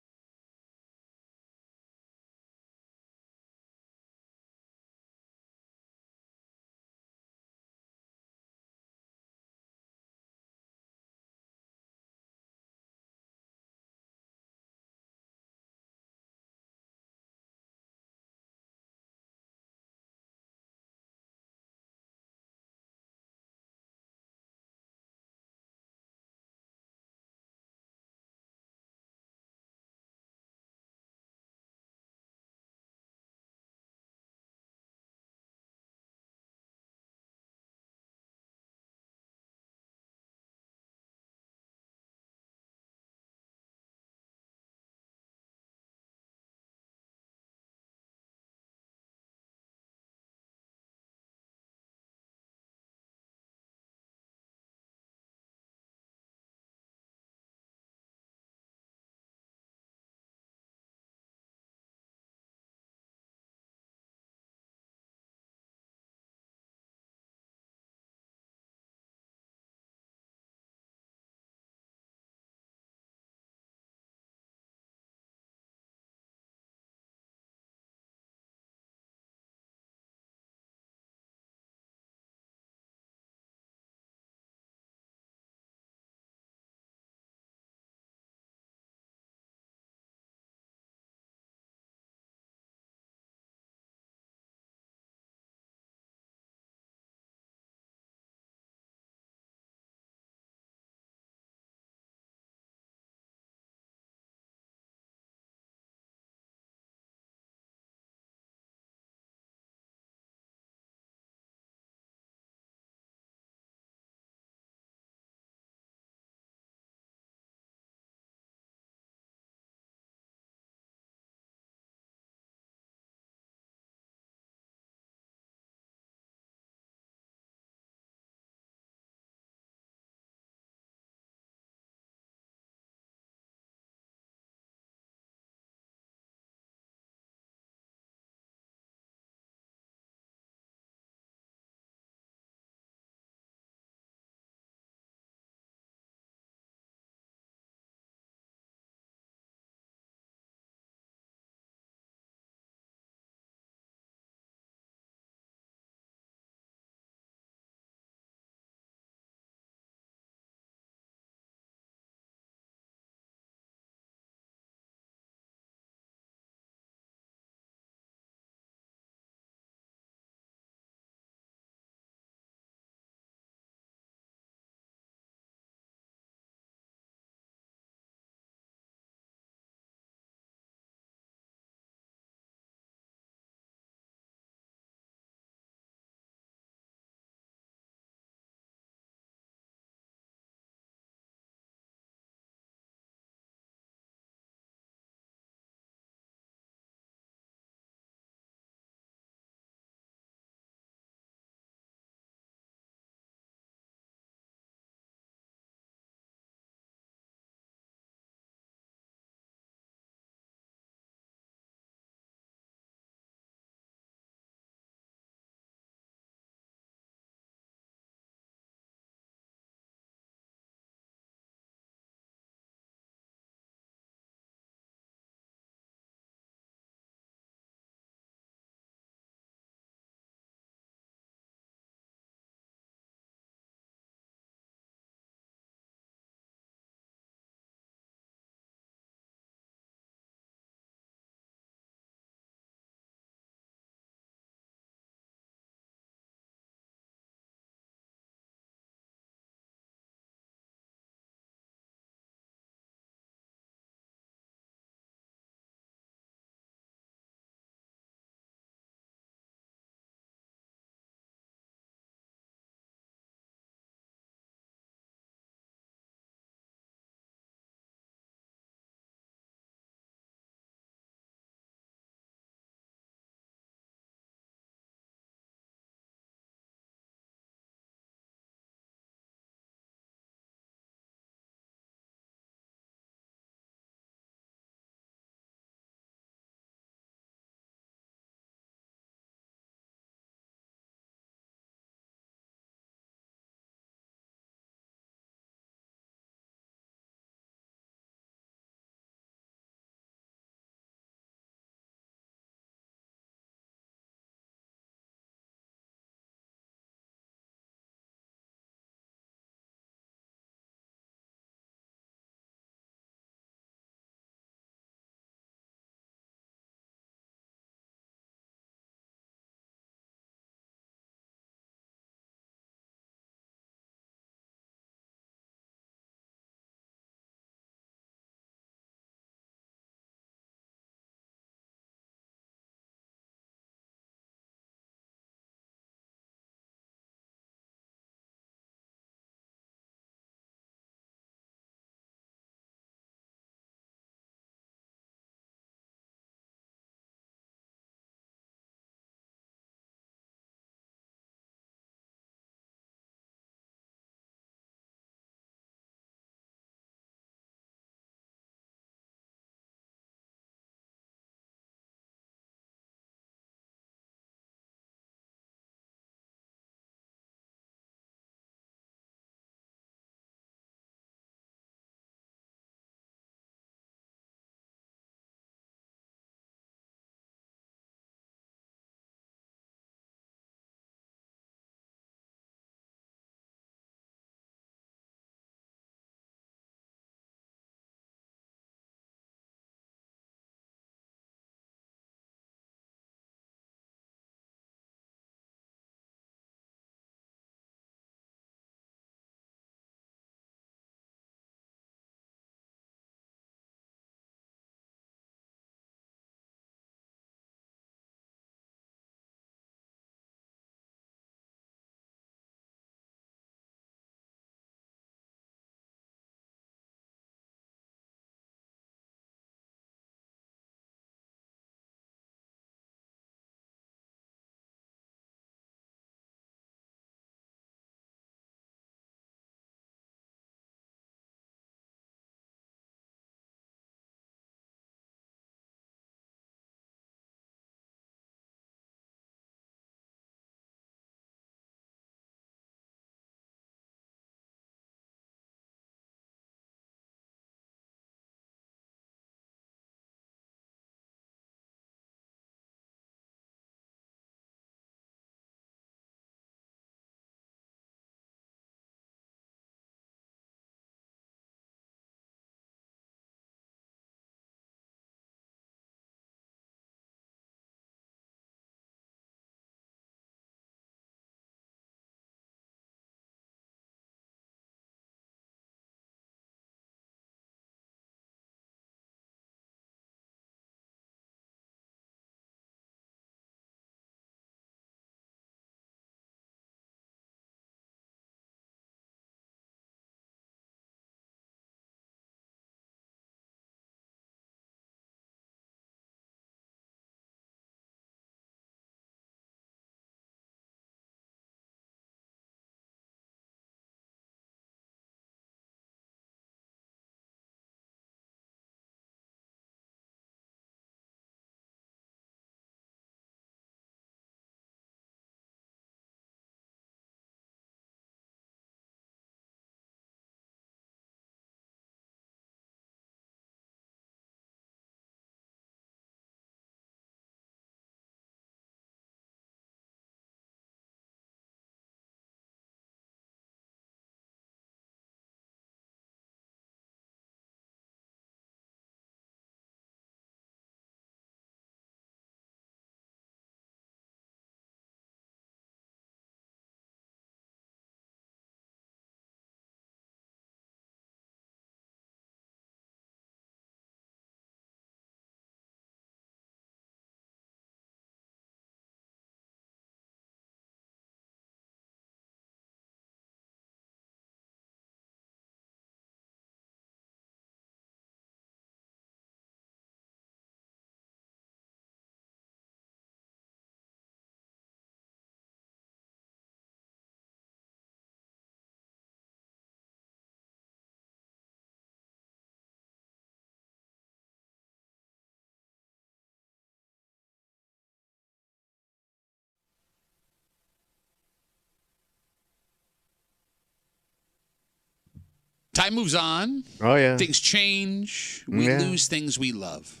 Time moves on. Oh, yeah. Things change. We lose things we love.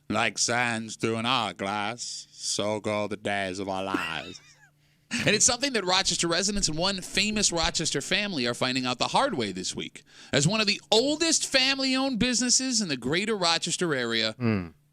Like sands through an hourglass, so go the days of our lives. And it's something that Rochester residents and one famous Rochester family are finding out the hard way this week. As one of the oldest family-owned businesses in the greater Rochester area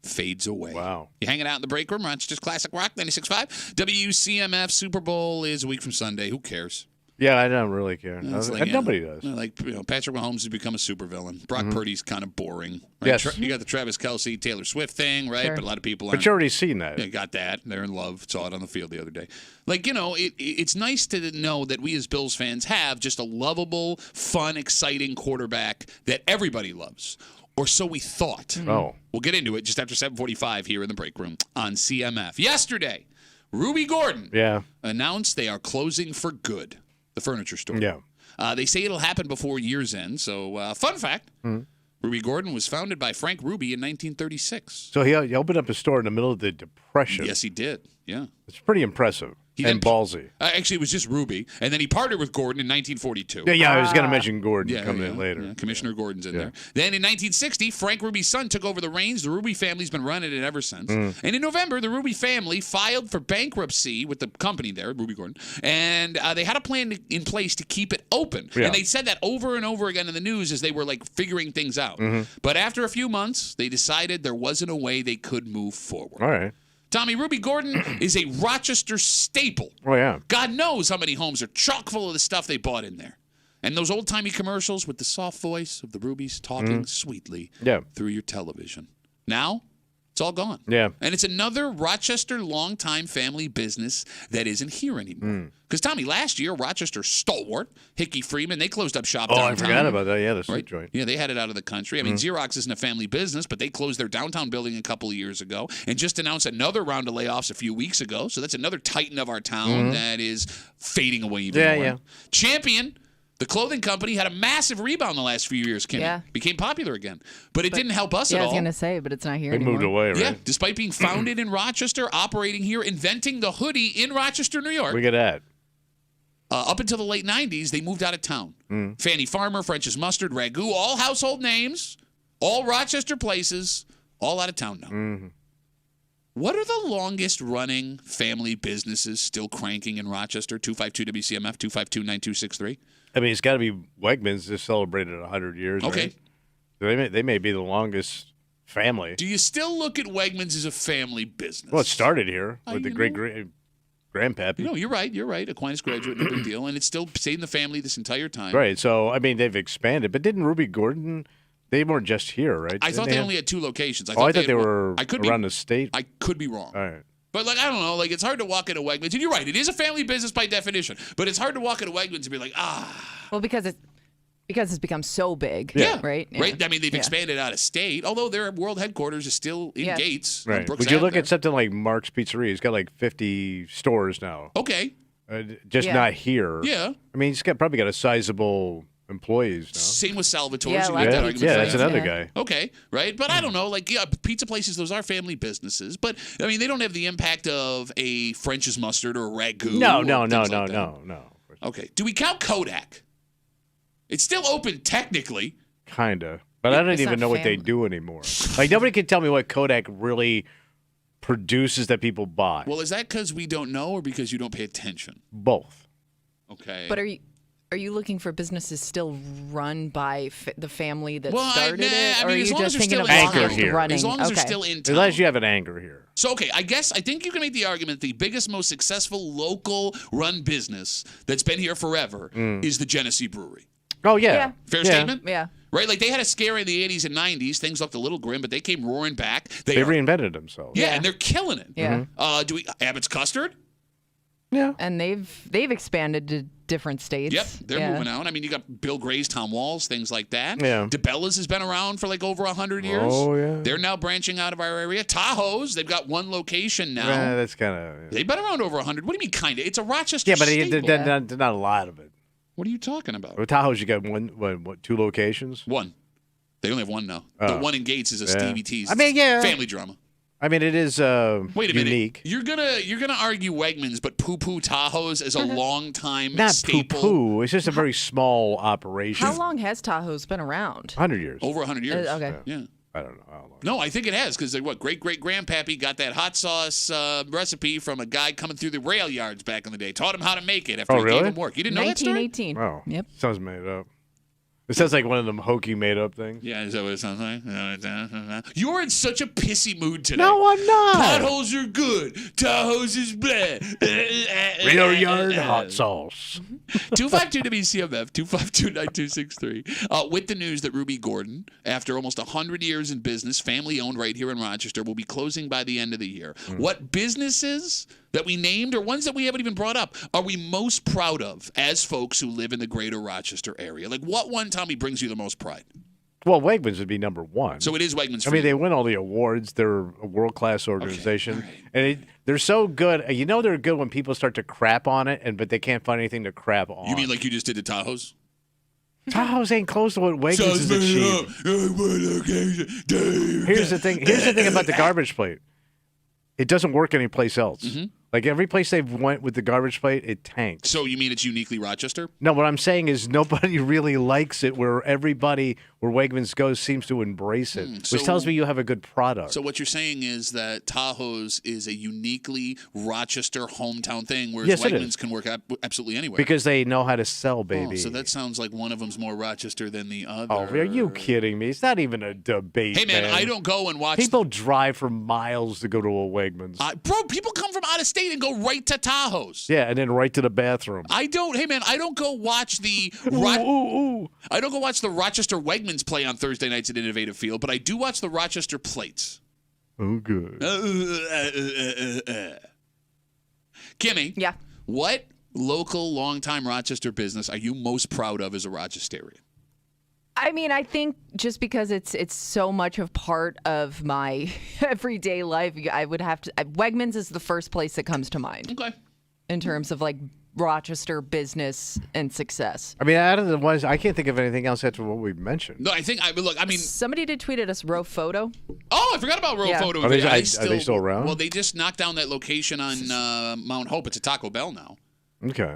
fades away. Wow. You're hanging out in the break room, Rochester's Classic Rock 96.5. WCMF Super Bowl is a week from Sunday. Who cares? Yeah, I don't really care. Like, Nobody does. Like, Patrick Mahomes has become a supervillain. Brock Purdy's kind of boring. Right? Yes. You got the Travis Kelce, Taylor Swift thing, right? Sure. But a lot of people aren't. But you already seen that. Yeah, got that. They're in love. Saw it on the field the other day. Like, it's nice to know that we as Bills fans have just a lovable, fun, exciting quarterback that everybody loves. Or so we thought. Oh. We'll get into it just after 7:45 here in the break room on CMF. Yesterday, Ruby Gordon announced they are closing for good. The furniture store. Yeah. They say it'll happen before year's end. So, fun fact, Ruby Gordon was founded by Frank Ruby in 1936. So he opened up a store in the middle of the Depression. Yes, he did. Yeah. It's pretty impressive and ballsy. Actually, it was just Ruby. And then he partnered with Gordon in 1942. Yeah, I was going to mention Gordon coming in later. Yeah, Commissioner Gordon's in there. Then in 1960, Frank Ruby's son took over the reins. The Ruby family's been running it ever since. And in November, the Ruby family filed for bankruptcy with the company there, Ruby Gordon, and they had a plan in place to keep it open. Yeah. And they said that over and over again in the news as they were like figuring things out. But after a few months, they decided there wasn't a way they could move forward. All right. Tommy, Ruby Gordon is a Rochester staple. Oh, yeah. God knows how many homes are chock full of the stuff they bought in there. And those old-timey commercials with the soft voice of the Rubies talking sweetly through your television. Now, it's all gone. Yeah. And it's another Rochester longtime family business that isn't here anymore. Because, Tommy, last year, Rochester stalwart, Hickey Freeman, they closed up shop downtown. I forgot about that. Yeah, the soup Right? joint. Yeah, they had it out of the country. I mean, Xerox isn't a family business, but they closed their downtown building a couple of years ago and just announced another round of layoffs a few weeks ago. So that's another titan of our town that is fading away even more. Yeah. Champion, the clothing company, had a massive rebound the last few years, Kimmy. Yeah. Became popular again. But it didn't help us at I all. was going to say, but it's not here They anymore. moved away, right? Yeah, despite being founded in Rochester, operating here, inventing the hoodie in Rochester, New York. We get that. Up until the late 90s, they moved out of town. Fanny Farmer, French's Mustard, Ragu, all household names, all Rochester places, all out of town now. What are the longest-running family businesses still cranking in Rochester? 252-WCMF, 252-9263. I mean, it's got to be Wegmans. Just celebrated 100 years. Okay. Right? They may be the longest family. Do you still look at Wegmans as a family business? Well, it started here with the you great know. grandpappy. No, you're right. You're right. Aquinas graduate, no big deal. And it's still stayed in the family this entire time. Right. So, I mean, they've expanded. But didn't Ruby Gordon, they weren't just here, right? I thought Didn't they have- only had 2 locations. I thought they were I could around be, the state. I could be wrong. All right. But, like, I don't know. Like, it's hard to walk into Wegmans. And you're right. It is a family business by definition. But it's hard to walk into Wegmans and be like, Well, because it's become so big. Yeah. Right? Right? I mean, they've Yeah. expanded out of state, although their world headquarters is still in Yeah. Gates. on Right. Brooks Would you Ave look there. at something like Mark's Pizzeria? He's got like 50 stores now. Okay. Just Yeah. not here. Yeah. I mean, he's probably got a sizable employees now. Same with Salvatore's. Yeah, You like make that that. argument Yeah, for that's that. another Yeah. guy. Okay, right? But I don't know. Like, yeah, pizza places, those are family businesses. But, I mean, they don't have the impact of a French's Mustard or a Ragu. No. or things like that. Okay. Do we count Kodak? It's still open technically. Kinda. But I don't It's even not know what they family. do anymore. Like, nobody can tell me what Kodak really produces that people buy. Well, is that because we don't know or because you don't pay attention? Both. Okay. But are you looking for businesses still run by the family that Well, started it? I Or mean, are as you long as just they're thinking of still Anchored longest here. running? As long as okay. they're still in town. Unless you have an anger here. So, okay, I think you can make the argument the biggest, most successful local run business that's been here forever is the Genesee Brewery. Oh, yeah. Yeah. Fair statement? Yeah. Right? Like, they had a scare in the 80s and 90s. Things looked a little grim, but they came roaring back. They reinvented themselves. Yeah, Yeah. and they're killing it. Yeah. Abbott's Custard? Yeah. And they've expanded to different states. Yep, they're Yeah. moving out. I mean, you got Bill Gray's, Tom Wall's, things like that. Yeah. DeBella's has been around for like over 100 years. Oh, yeah. They're now branching out of our area. Tahoe's, they've got one location now. Yeah, that's kind of. They've been around over 100. What do you mean, kind of? It's a Rochester Yeah, but staple. there's not a lot of it. What are you talking about? With Tahoe's, you got what, 2 locations? One. They only have one now. The Oh. one in Gates is a Yeah. Stevie T's. I mean, yeah. Family drama. I mean, it is Wait a unique. minute. You're gonna argue Wegmans, but Poo Poo Tahoe's is a long time Not staple. poo-poo. It's just a very small operation. How long has Tahoe's been around? 100 years. Over 100 years. Okay. Yeah. I don't know how long. No, I think it has because great-great-grandpappy got that hot sauce recipe from a guy coming through the rail yards back in the day. Taught him how to make it after he really? gave him work. You didn't know that story? 1918. Oh, Yep. sounds made up. It sounds like one of them hokey made up things. Yeah, is that what it sounds like? You're in such a pissy mood today. No, I'm not. Potholes are good. Tahoe's is bad. Real yard hot sauce. 252-WCMF, 252-9263. With the news that Ruby Gordon, after almost 100 years in business, family-owned right here in Rochester, will be closing by the end of the year. What businesses that we named or ones that we haven't even brought up are we most proud of as folks who live in the greater Rochester area? Like what one, Tommy, brings you the most pride? Well, Wegmans would be number one. So it is Wegmans. I mean, they win all the awards. They're a world-class organization. Okay, all right. And they're so good. You know they're good when people start to crap on it, but they can't find anything to crap on. You mean like you just did to Tahoe's? Tahoe's ain't close to what Wegmans is achieving. Here's the thing. Here's the thing about the garbage plate. It doesn't work anyplace else. Mm-hmm. Like every place they've went with the garbage plate, it tanks. So you mean it's uniquely Rochester? No, what I'm saying is nobody really likes it where everybody where Wegmans goes seems to embrace it, which tells me you have a good product. So what you're saying is that Tahoe's is a uniquely Rochester hometown thing, whereas Yes, it Wegmans is. can work absolutely anywhere. Because they know how to sell, baby. Oh, so that sounds like one of them's more Rochester than the other. Oh, are you kidding me? It's not even a debate, Hey, man, I don't go and watch. People drive for miles to go to a Wegmans. Bro, people come from out of state and go right to Tahoe's. Yeah, and then right to the bathroom. I don't. Hey, man, I don't go watch the. I don't go watch the Rochester Wegmans play on Thursday nights at Innovative Field, but I do watch the Rochester Plates. Oh, good. Kimmy. Yeah. What local, longtime Rochester business are you most proud of as a Rochesterian? I mean, I think just because it's so much of part of my everyday life, I would have to. Wegmans is the first place that comes to mind Okay. in terms of like Rochester business and success. I mean, out of the ones, I can't think of anything else after what we've mentioned. No, I think. I mean. Somebody did tweet at us Row Photo. Oh, I forgot about Row Yeah. Photo. Are they still around? Well, they just knocked down that location on Mount Hope. It's a Taco Bell now. Okay.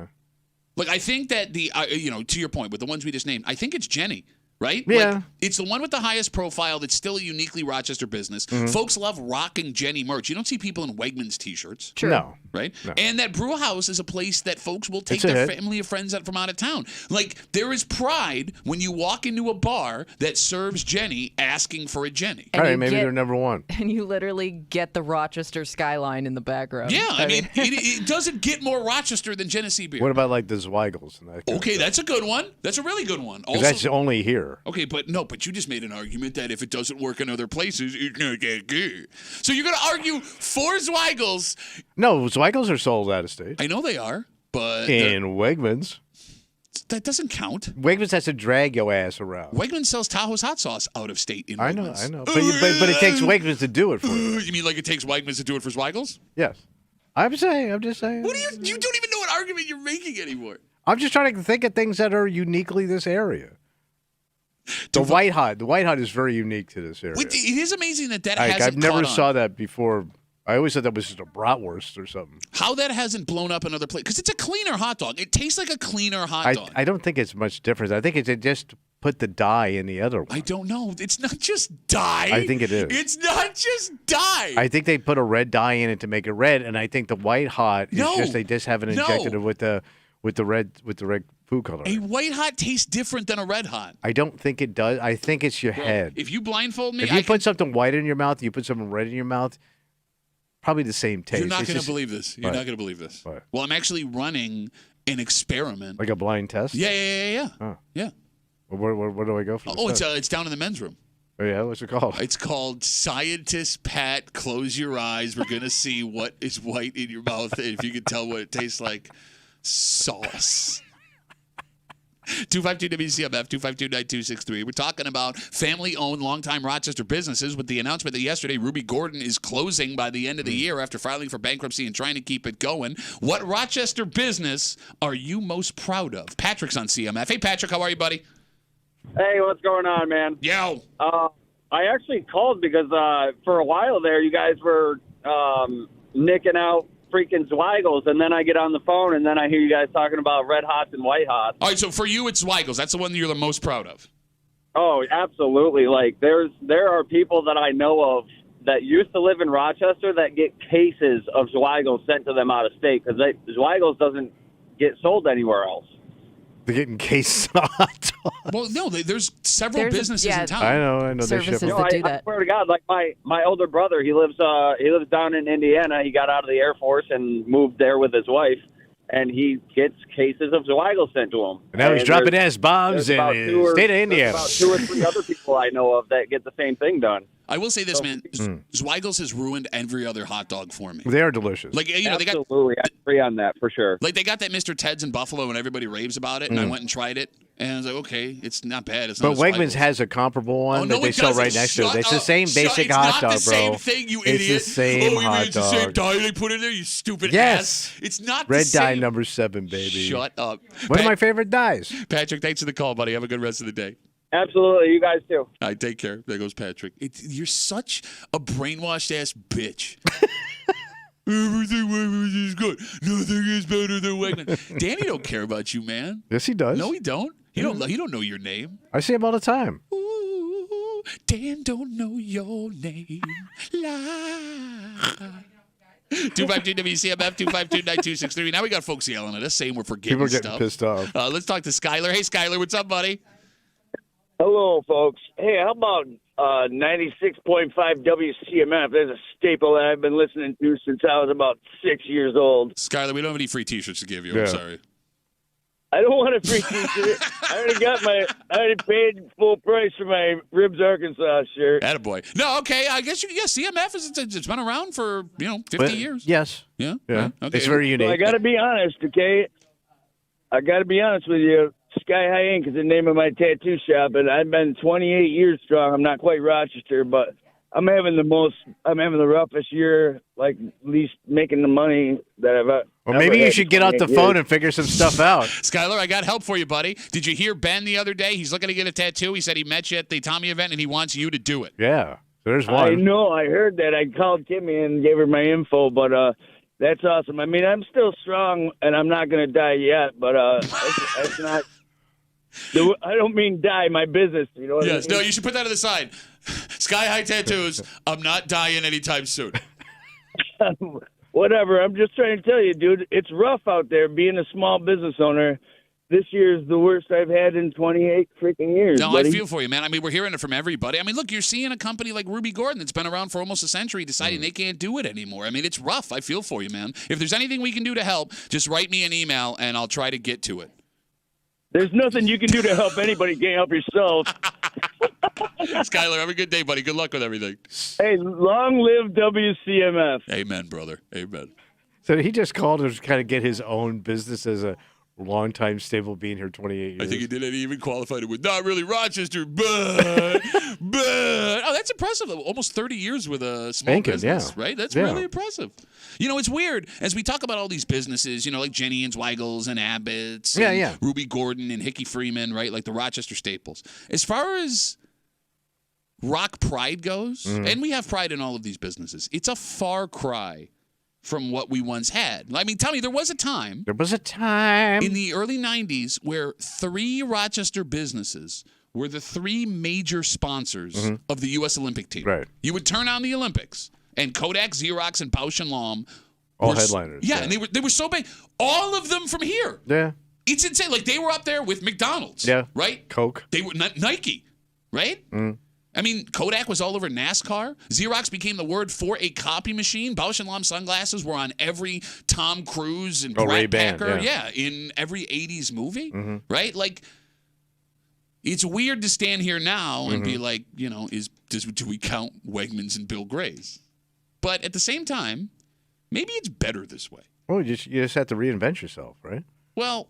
Like, I think that to your point, with the ones we just named, I think it's Jenny. Right? Yeah. Like, it's the one with the highest profile that's still a uniquely Rochester business. Mm-hmm. Folks love rocking Jenny merch. You don't see people in Wegmans t-shirts. True. No. Right? No. And that brew house is a place that folks will take It's a their hit. family or friends from out of town. Like, there is pride when you walk into a bar that serves Jenny asking for a Jenny. And All right, you maybe get- they're number one. And you literally get the Rochester skyline in the background. Yeah, I mean, it doesn't get more Rochester than Genesee beer. What about like the Zweigels? And that kind of Okay, stuff? that's a good one. That's a really good one. 'Cause that's only here. Okay, but you just made an argument that if it doesn't work in other places, it's not that good. So you're going to argue for Zweigels. No, Zweigels are sold out of state. I know they are, but In Wegmans. that doesn't count. Wegmans has to drag your ass around. Wegmans sells Tahoe's hot sauce out of state in I know. Wegmans. But it takes Wegmans to do it for you. You mean like it takes Wegmans to do it for Zweigels? Yes. I'm just saying. What do you don't even know what argument you're making anymore. I'm just trying to think of things that are uniquely this area. The White Hot is very unique to this area. It is amazing that hasn't I've never caught on. saw that before. I always thought that was just a bratwurst or something. How that hasn't blown up in other places. Because it's a cleaner hot dog. It tastes like a cleaner hot dog. I don't think it's much difference. I think it's just put the dye in the other one. I don't know. It's not just dye. I think it is. It's not just dye. I think they put a red dye in it to make it red, and I think the White Hot is No. just they just haven't injected it with the red food color. A white hot tastes different than a red hot. I don't think it does. I think it's your head. If you blindfold me, If you put something white in your mouth, you put something red in your mouth, probably the same taste. you're not It's going to just believe this. You're What? not going to believe this. What? Well, I'm actually running an experiment. like a blind test. Yeah. Oh. Yeah. Where do I go for this? Oh, it's down in the men's room. Oh, yeah, what's it called? It's called Scientist Pat. Close your eyes. We're going to see what is white in your mouth, and if you can tell what it tastes like. Sauce. 252-WCMF, 252-9263. We're talking about family-owned, longtime Rochester businesses with the announcement that yesterday Ruby Gordon is closing by the end of the year after filing for bankruptcy and trying to keep it going. What Rochester business are you most proud of? Patrick's on CMF. Hey, Patrick, how are you, buddy? Hey, what's going on, man? Yo. I actually called because for a while there, you guys were nicking out freaking Zweigels, and then I get on the phone, and then I hear you guys talking about Red Hots and White Hots. All right, so for you, it's Zweigels. That's the one that you're the most proud of. Oh, absolutely. Like, there are people that I know of that used to live in Rochester that get cases of Zweigels sent to them out of state because Zweigels doesn't get sold anywhere else. They're getting cases of hot dogs. Well, no, there's several businesses in town. I know. Services they ship that do I that. swear to God, like my older brother, he lives down in Indiana. He got out of the Air Force and moved there with his wife, and he gets cases of Zweigels sent to him. And now he's dropping S-bombs in the state of Indiana. There's about 2 or 3 other people I know of that get the same thing done. I will say this, man. Zweigels has ruined every other hot dog for me. They are delicious. Like, you know, Absolutely, I agree on that for sure. Like, they got that Mr. Ted's in Buffalo, and everybody raves about it, and I went and tried it, and I was like, okay, it's not bad. It's not But Wegmans Zweigels. has a comparable one no, that they it sell doesn't. right next to it. Shut It's the up. same basic It's hot not dog, the bro. same thing, you idiot. It's the same you hot mean it's the dog. same dye they put in there, you stupid Yes. ass. It's not Red the same. dye number 7, baby. Shut up. One of my favorite dyes. Patrick, thanks for the call, buddy. Have a good rest of the day. Absolutely, you guys too. All right, take care. There goes Patrick. You're such a brainwashed ass bitch. Everything Wegmans is good. Nothing is better than Wegmans. Danny don't care about you, man. Yes, he does. No, he don't. He don't know your name. I see him all the time. Ooh, Dan don't know your name. Lie. 252 WCMF 252-9263. Now we got folks yelling at us saying we're forgetting People are getting stuff. pissed off. Let's talk to Skyler. Hey, Skyler, what's up, buddy? Hello, folks. Hey, how about 96.5 WCMF? There's a staple that I've been listening to since I was about 6 years old. Skyler, we don't have any free T-shirts to give you. Yeah. I'm sorry. I don't want a free T-shirt. I already paid full price for my Ribs Arkansas shirt. Attaboy. No, okay. I guess CMF it's been around for 50 years. Yes. Yeah. Yeah. Okay. It's very unique. So I got to be honest, okay? I got to be honest with you. Sky High Ink is the name of my tattoo shop, and I've been 28 years strong. I'm not quite Rochester, but I'm having the roughest year, like least making the money that I've. Well, maybe you should get out the phone and figure some stuff out. Skyler, I got help for you, buddy. Did you hear Ben the other day? He's looking to get a tattoo. He said he met you at the Tommy event, and he wants you to do it. Yeah. There's one. I know. I heard that. I called Kimmy and gave her my info, but that's awesome. I mean, I'm still strong, and I'm not going to die yet, but that's not. I don't mean die, my business. You know what I mean? No, you should put that on the side. Sky High Tattoos. I'm not dying anytime soon. Whatever. I'm just trying to tell you, dude, it's rough out there being a small business owner. This year is the worst I've had in 28 freaking years. No, buddy. I feel for you, man. I mean, we're hearing it from everybody. I mean, look, you're seeing a company like Ruby Gordon that's been around for almost a century deciding they can't do it anymore. I mean, it's rough. I feel for you, man. If there's anything we can do to help, just write me an email, and I'll try to get to it. There's nothing you can do to help anybody. You can't help yourself. Skyler, have a good day, buddy. Good luck with everything. Hey, long live WCMF. Amen, brother. Amen. So he just called to kind of get his own business as a long-time stable being here 28 years. I think he did it. He even qualified it with not really Rochester, but. Oh, that's impressive. Almost 30 years with a small Banking, business, yeah. right? That's Yeah. really impressive. You know, it's weird. As we talk about all these businesses, like Jenny and Zweigels and Abbott's and Ruby Gordon and Hickey Freeman, right? Like the Rochester staples. As far as rock pride goes, and we have pride in all of these businesses, it's a far cry from what we once had. I mean, tell me, there was a time in the early 90s where 3 Rochester businesses were the 3 major sponsors of the U.S. Olympic team. Right. You would turn on the Olympics, and Kodak, Xerox, and Bausch & Lomb all were headliners. Yeah, and they were so big. All of them from here. Yeah. It's insane. Like, they were up there with McDonald's. Yeah. Right? Coke. They were Nike, right? I mean, Kodak was all over NASCAR. Xerox became the word for a copy machine. Bausch & Lomb sunglasses were on every Tom Cruise and Brad Ray-Ban, Packer. yeah. In every 80s movie, right? Like, it's weird to stand here now and be like, do we count Wegmans and Bill Gray's? But at the same time, maybe it's better this way. Well, you just have to reinvent yourself, right? Well,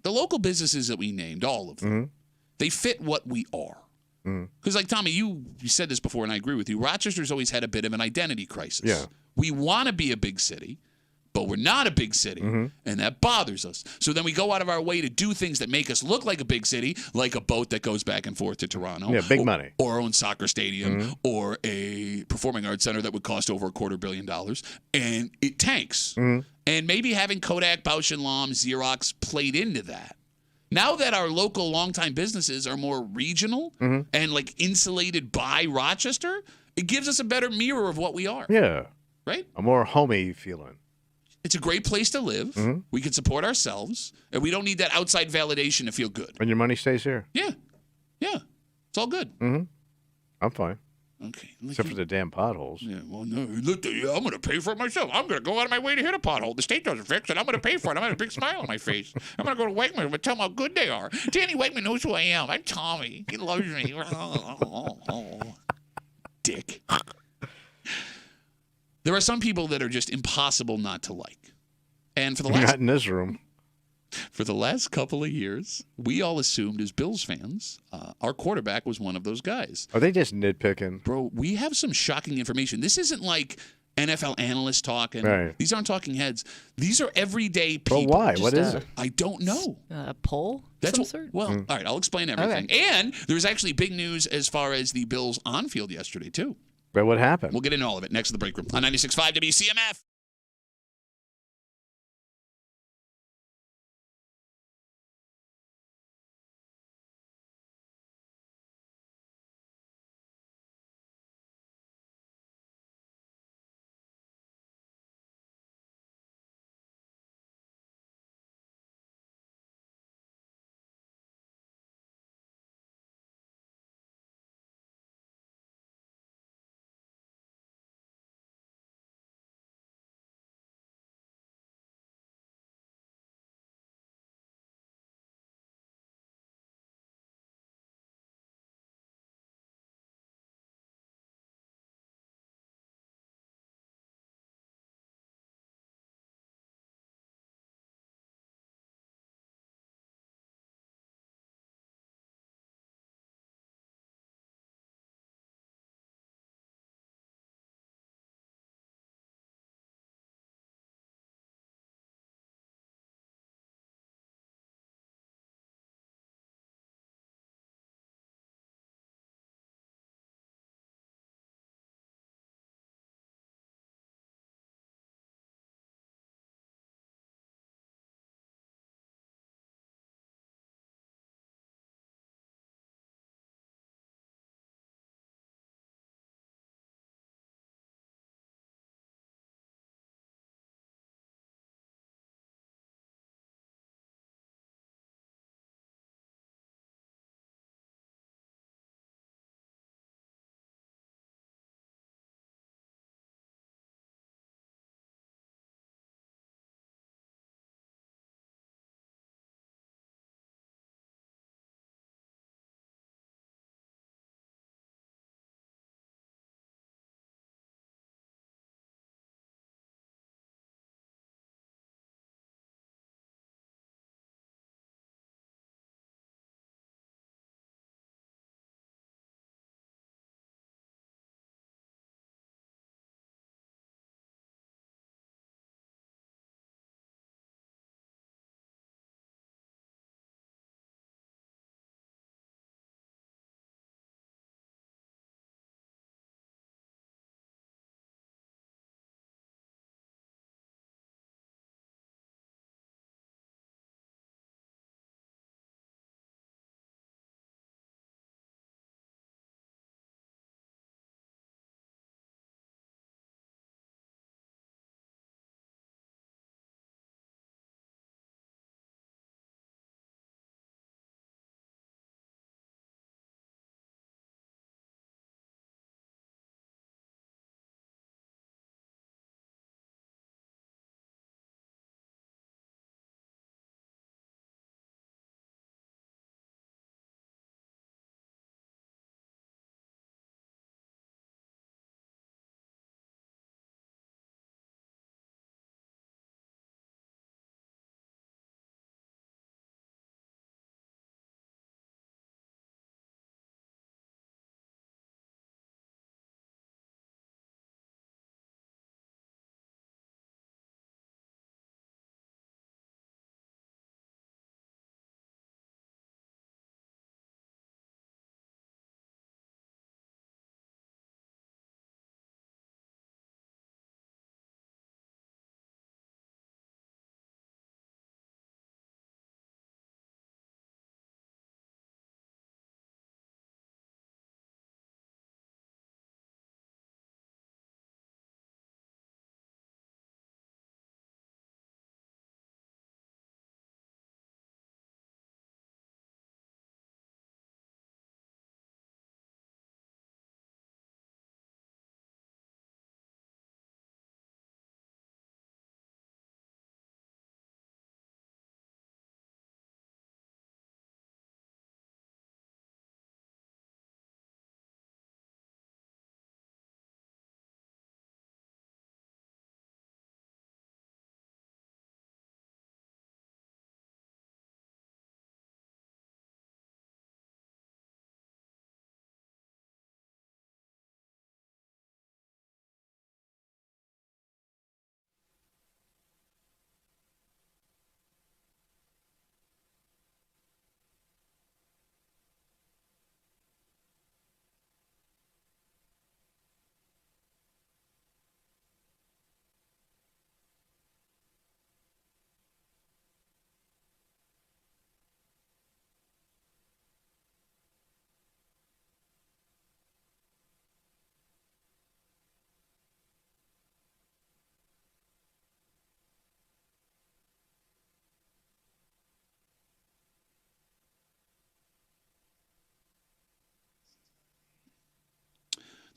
the local businesses that we named, all of them, they fit what we are. Because, like, Tommy, you said this before, and I agree with you. Rochester's always had a bit of an identity crisis. Yeah. We want to be a big city, but we're not a big city, and that bothers us. So then we go out of our way to do things that make us look like a big city, like a boat that goes back and forth to Toronto. Yeah, big money. Or our own soccer stadium, or a performing arts center that would cost over $250 million, and it tanks. And maybe having Kodak, Bausch & Lomb, Xerox played into that. Now that our local longtime businesses are more regional and like insulated by Rochester, it gives us a better mirror of what we are. Yeah. Right? A more homey feeling. It's a great place to live. We can support ourselves, and we don't need that outside validation to feel good. And your money stays here? Yeah. Yeah. It's all good. I'm fine. Okay. Except for the damn potholes. Yeah, well, no, look, I'm going to pay for it myself. I'm going to go out of my way to hit a pothole. The state doesn't fix it. I'm going to pay for it. I'm going to have a big smile on my face. I'm going to go to Wegman and tell them how good they are. Danny Wegman knows who I am. I'm Tommy. He loves me. Dick. There are some people that are just impossible not to like. And for the last Not in this room. For the last couple of years, we all assumed as Bills fans, our quarterback was one of those guys. Are they just nitpicking? Bro, we have some shocking information. This isn't like NFL analysts talking. Right. These aren't talking heads. These are everyday people. But why? What is it? I don't know. Poll? That's some what, sort? well, all right, I'll explain everything. Okay. And there's actually big news as far as the Bills on field yesterday, too. But what happened? We'll get into all of it next to the break room on 96.5 WCMF.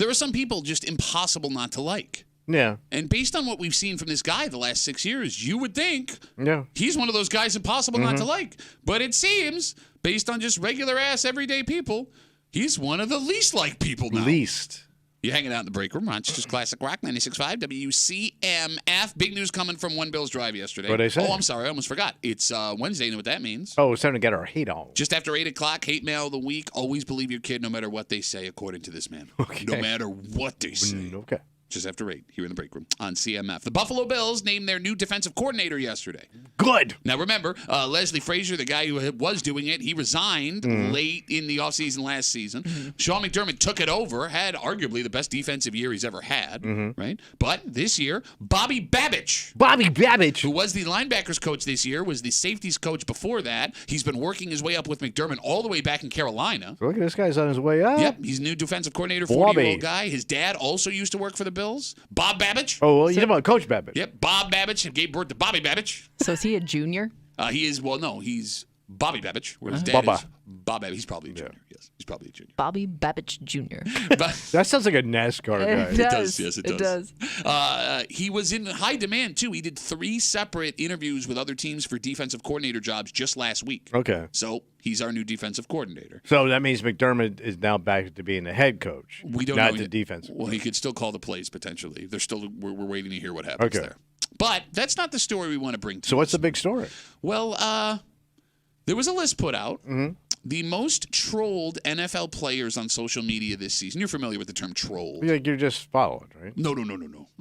There are some people just impossible not to like. Yeah. And based on what we've seen from this guy the last 6 years, you would think he's one of those guys impossible not to like. But it seems, based on just regular ass everyday people, he's one of the least liked people now. Least. You're hanging out in the break room. Rochester's Classic Rock 96.5 WCMF. Big news coming from One Bills Drive yesterday. What'd they say? Oh, I'm sorry. I almost forgot. It's Wednesday. You know what that means? Oh, it's time to get our hate on. Just after 8 o'clock, hate mail of the week. Always believe your kid no matter what they say, according to this man. Okay. No matter what they say. Okay. Just after 8 here in the break room on CMF. The Buffalo Bills named their new defensive coordinator yesterday. Good. Now, remember, Leslie Frazier, the guy who was doing it, he resigned late in the offseason last season. Sean McDermott took it over, had arguably the best defensive year he's ever had, right? But this year, Bobby Babich. Who was the linebackers coach this year, was the safeties coach before that. He's been working his way up with McDermott all the way back in Carolina. Look at this guy's on his way up. Yep, he's new defensive coordinator, 40-year-old guy. His dad also used to work for the Bills. Bob Babich. Oh, well, you know about Coach Babich. Yep, Bob Babich and gave birth to Bobby Babich. So is he a junior? He is, well, no, he's Bobby Babich, where his dad is Bob Babich. He's probably a junior, yes. He's probably a junior. Bobby Babich Jr. That sounds like a NASCAR guy. It does. Yes, it does. He was in high demand, too. He did 3 separate interviews with other teams for defensive coordinator jobs just last week. Okay. So he's our new defensive coordinator. So that means McDermott is now back to being the head coach. We don't not know the yet. defensive. Well, he could still call the plays, potentially. We're waiting to hear what happens there. But that's not the story we want to bring to you. So what's the big story? Well, there was a list put out. The most trolled NFL players on social media this season. You're familiar with the term troll. You're just following, right? No.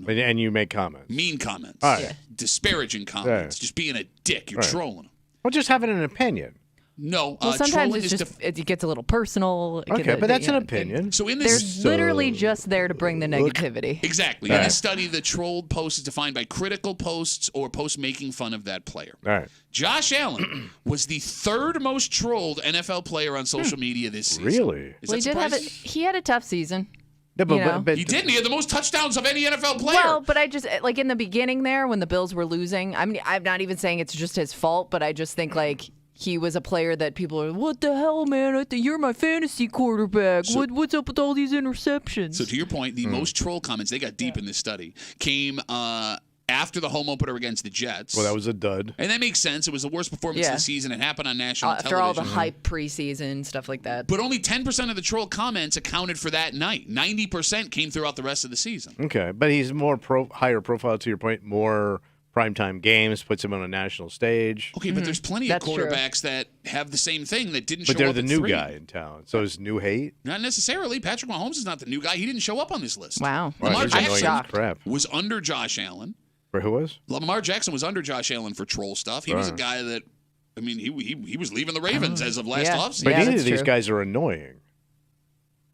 And you make comments. Mean comments. All right. Disparaging comments. Yeah. Just being a dick. You're trolling them. Well, just having an opinion. No. Well, sometimes it's just it gets a little personal. Okay, but that's an opinion. So in this, they're literally just there to bring the negativity. Exactly. In this study, the trolled post is defined by critical posts or posts making fun of that player. All right. Josh Allen was the 3rd most trolled NFL player on social media this season. Really? Is that he had a tough season. Yeah, but he didn't. He had the most touchdowns of any NFL player. Well, but I just, like in the beginning there when the Bills were losing, I mean, I'm not even saying it's just his fault, but I just think like he was a player that people are, what the hell, man? You're my fantasy quarterback. What's up with all these interceptions? So to your point, the most troll comments, they got deep in this study, came after the home opener against the Jets. Well, that was a dud. And that makes sense. It was the worst performance of the season. It happened on national television. After all the hype preseason, stuff like that. But only 10% of the troll comments accounted for that night. 90% came throughout the rest of the season. Okay, but he's more higher profile, to your point, more primetime games, puts him on a national stage. Okay, but there's plenty of quarterbacks that have the same thing that didn't show up. But they're the new 3. guy in town. So is new hate? Not necessarily. Patrick Mahomes is not the new guy. He didn't show up on this list. Wow. Lamar Jackson crap. was under Josh Allen. For who was? Lamar Jackson was under Josh Allen for troll stuff. He was a guy that, I mean, he was leaving the Ravens as of last offseason. But neither of these guys are annoying.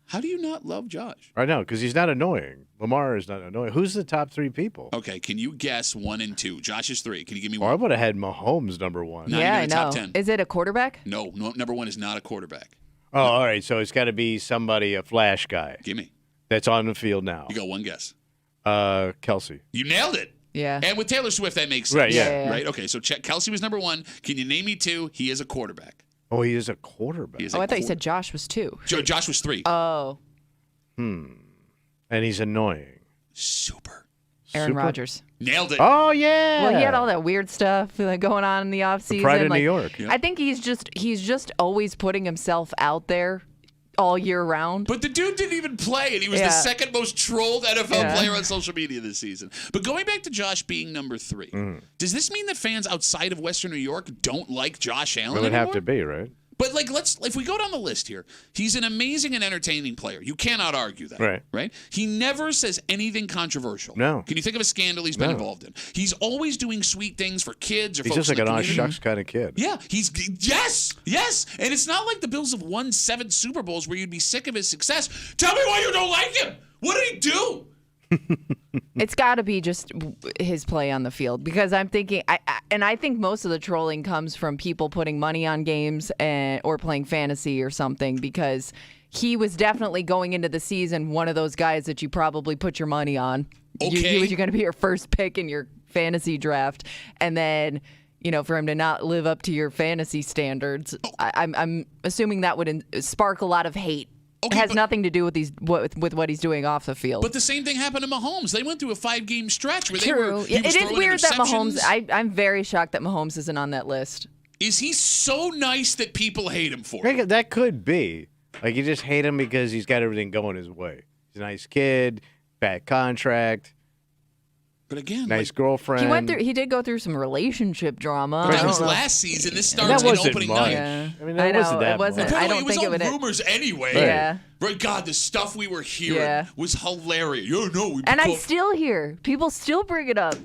How do you not love Josh? I know, because he's not annoying. Lamar is not annoying. Who's the top 3 people? Okay, can you guess 1 and 2? Josh is 3. Can you give me one? Well, I would have had Mahomes number 1. Not yeah, even I know. Top 10. Is it a quarterback? No, number 1 is not a quarterback. Oh, all right. So it's got to be somebody, a flash guy. Give me. That's on the field now. You got one guess. Kelsey. You nailed it. Yeah. And with Taylor Swift, that makes sense. Right, yeah. Right? Okay, so Kelsey was number 1. Can you name me 2? He is a quarterback. Oh, he is a quarterback. I thought you said Josh was 2. Josh was 3. Oh. And he's annoying. Super. Aaron Rodgers. Nailed it. Oh, yeah. Well, he had all that weird stuff going on in the offseason. Pride of New York. I think he's just always putting himself out there all year round. But the dude didn't even play, and he was the second most trolled NFL player on social media this season. But going back to Josh being number 3, does this mean that fans outside of Western New York don't like Josh Allen It would anymore? have to be, right? But if we go down the list here, he's an amazing and entertaining player. You cannot argue that. Right? He never says anything controversial. No. Can you think of a scandal he's been involved in? He's always doing sweet things for kids or He's folks just like in the an community. shucks kind of kid. Yeah, yes. And it's not like the Bills have won 7 Super Bowls where you'd be sick of his success. Tell me why you don't like him. What did he do? It's got to be just his play on the field, because I'm thinking, I think most of the trolling comes from people putting money on games or playing fantasy or something, because he was definitely going into the season one of those guys that you probably put your money on. Okay. He was going to be your first pick in your fantasy draft, and then for him to not live up to your fantasy standards, I'm assuming that would spark a lot of hate. Okay, it has nothing to do with what he's doing off the field. But the same thing happened to Mahomes. They went through a 5-game stretch where True. he was it is throwing weird that interceptions. Mahomes. I'm very shocked that Mahomes isn't on that list. Is he so nice that people hate him for it? That could be. Like, you just hate him because he's got everything going his way. He's a nice kid, bad contract. But again, nice girlfriend. He did go through some relationship drama. But that was last season. This starts in opening night. Yeah. I mean, that wasn't that it wasn't. much. I don't think it was it all would. rumors anyway. Yeah. Right. God, the stuff we were hearing was hilarious. And I still hear people still bring it up.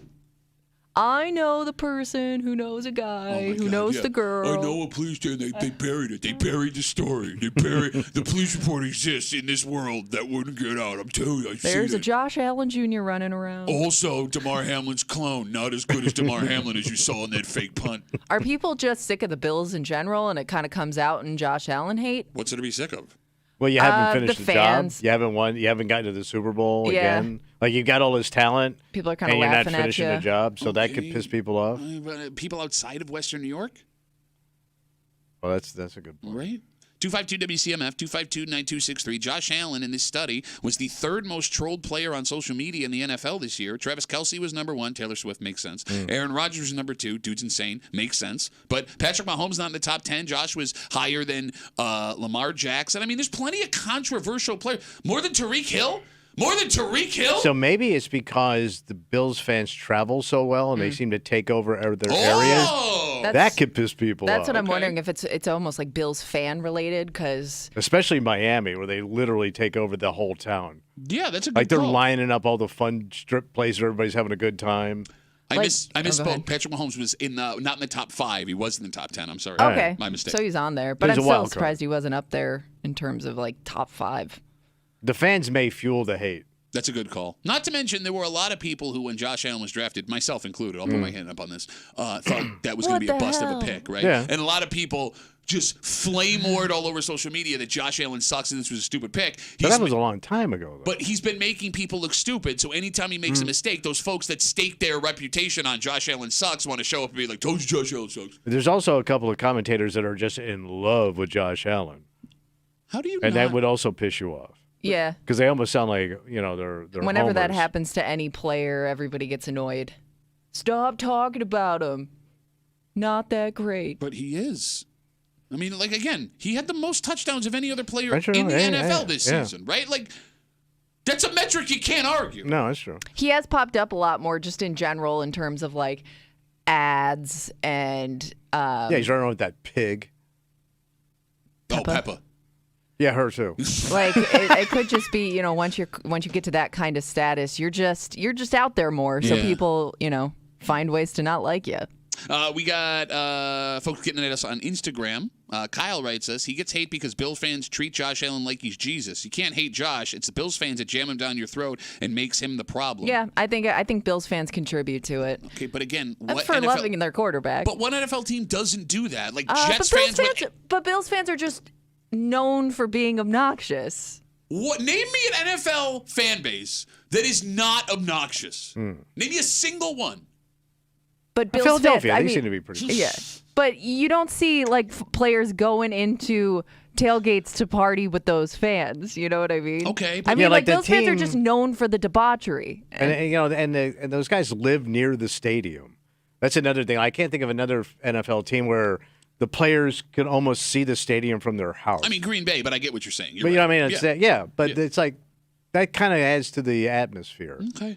I know the person who knows a guy who knows the girl. I know a police station. They buried it. They buried the story. They buried the police report exists in this world that wouldn't get out. I'm telling you, There's a Josh Allen Jr. running around. Also, Damar Hamlin's clone, not as good as Damar Hamlin as you saw in that fake punt. Are people just sick of the Bills in general, and it kind of comes out in Josh Allen hate? What's there to be sick of? Well, you haven't finished the fans. job. You haven't won. You haven't gotten to the Super Bowl again. Like, you've got all this talent. People are kind of laughing laughing and you're not finishing the job, so that could Okay. piss people off. People outside of Western New York? Well, that's a good point. Right. 252-WCMF, 252-9263. Josh Allen in this study was the third most trolled player on social media in the NFL this year. Travis Kelce was number 1. Taylor Swift makes sense. Aaron Rodgers was number 2. Dude's insane. Makes sense. But Patrick Mahomes not in the top 10. Josh was higher than Lamar Jackson. I mean, there's plenty of controversial players. More than Tyreek Hill? More than Tyreek Hill? So maybe it's because the Bills fans travel so well and they seem to take over their areas. That could piss people off. That's what I'm wondering, if it's almost like Bills fan related, because especially Miami, where they literally take over the whole town. Yeah, that's a good Like, they're call. lining up all the fun strip places where everybody's having a good time. I Go misspoke. ahead. Patrick Mahomes was not in the top 5. He was in the top 10. I'm sorry. okay, My mistake. so he's on there, but He's I'm a still wild card. surprised he wasn't up there in terms of like top 5. The fans may fuel the hate. That's a good call. Not to mention, there were a lot of people who, when Josh Allen was drafted, myself included, I'll put my hand up on this, thought that was going to be a bust of a pick, right? Yeah. And a lot of people just flame-warred all over social media that Josh Allen sucks and this was a stupid pick. But that was a long time ago, though. But he's been making people look stupid, so anytime he makes a mistake, those folks that stake their reputation on Josh Allen sucks want to show up and be like, told you Josh Allen sucks. There's also a couple of commentators that are just in love with Josh Allen. How do you And not? that would also piss you off. Yeah. Because they almost sound like, they're Whenever that homers. happens to any player, everybody gets annoyed. Stop talking about him. Not that great. But he is. I mean, like, again, he had the most touchdowns of any other player That's true. in the Yeah, NFL yeah, this yeah. season, right? Like, that's a metric you can't argue. No, that's true. He has popped up a lot more just in general in terms of like ads and Yeah, he's running around with that pig. Oh, Peppa. Yeah, her too. like it could just be, once you get to that kind of status, you're just out there more, so Yeah. people, find ways to not like you. We got folks getting at us on Instagram. Kyle writes us, he gets hate because Bills fans treat Josh Allen like he's Jesus. You can't hate Josh. It's the Bills fans that jam him down your throat and makes him the problem. Yeah, I think Bills fans contribute to it. Okay, but again, That's what for NFL loving their quarterback. But what NFL team doesn't do that? Like but Jets fans but Bills fans are just known for being obnoxious. What? Name me an NFL fan base that is not obnoxious. Name me a single one. But Bills Philadelphia, fans, they seem to be pretty. Yeah, but you don't see like players going into tailgates to party with those fans. You know what I mean? Okay, I but- mean, Yeah, like like the those fans are team- just known for the debauchery. And those guys live near the stadium. That's another thing. I can't think of another NFL team where the players can almost see the stadium from their house. I mean, Green Bay, but I get what you're saying. You're but you know what I right. mean? It's but Yeah. it's like that kind of adds to the atmosphere. Okay.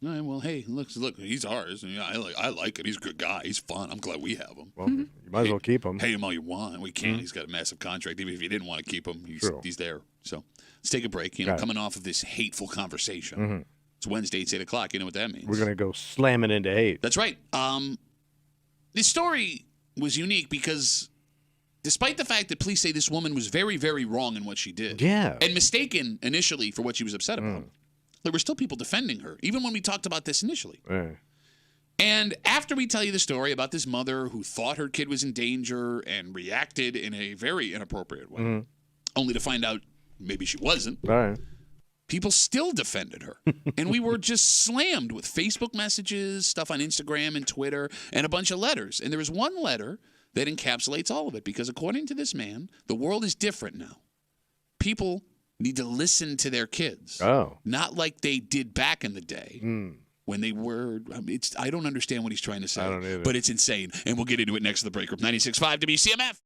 All right, well, hey, look, he's ours. And, I like it. He's a good guy. He's fun. I'm glad we have him. Well, you might as well keep them. Hate him all you want. We can't. He's got a massive contract. Even if you didn't want to keep him, True. he's there. So let's take a break. Got it. Coming off of this hateful conversation. It's Wednesday, it's 8 o'clock. You know what that means. We're gonna go slamming into hate. That's right. This story was unique because despite the fact that police say this woman was very, very wrong in what she did. Yeah. And mistaken initially for what she was upset about. There were still people defending her, even when we talked about this initially. Yeah. And after we tell you the story about this mother who thought her kid was in danger and reacted in a very inappropriate way, only to find out maybe she wasn't, All right. people still defended her. And we were just slammed with Facebook messages, stuff on Instagram and Twitter, and a bunch of letters. And there was one letter that encapsulates all of it because according to this man, the world is different now. People need to listen to their kids. Oh. Not like they did back in the day when they were. I don't understand what he's trying to say. I don't either. But it's insane. And we'll get into it next to the break. 96.5 WCMF.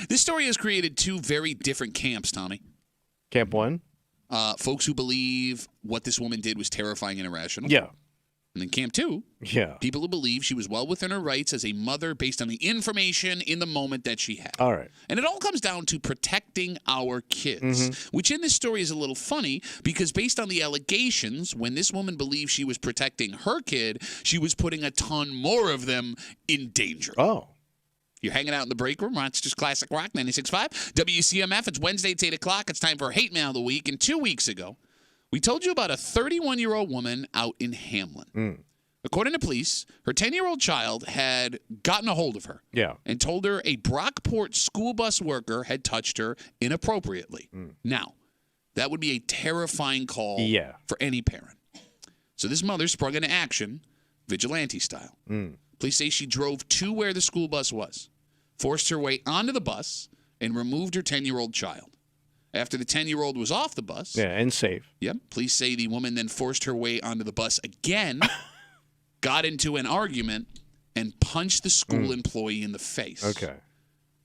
This story has created two very different camps, Tommy. Camp one? Folks who believe what this woman did was terrifying and irrational. Yeah. And then camp two, people who believe she was well within her rights as a mother based on the information in the moment that she had. All right. And it all comes down to protecting our kids, which in this story is a little funny because based on the allegations, when this woman believed she was protecting her kid, she was putting a ton more of them in danger. Oh. You're hanging out in the break room, Rochester's Classic Rock 96.5, WCMF. It's Wednesday, it's 8 o'clock. It's time for Hate Mail of the Week. And 2 weeks ago, we told you about a 31-year-old woman out in Hamlin. According to police, her 10-year-old child had gotten a hold of her and told her a Brockport school bus worker had touched her inappropriately. Now, that would be a terrifying call for any parent. So this mother sprung into action, vigilante style. Police say she drove to where the school bus was, forced her way onto the bus, and removed her 10-year-old child. After the 10-year-old was off the bus. Yeah, and safe. Yep. Police say the woman then forced her way onto the bus again, got into an argument, and punched the school employee in the face. Okay.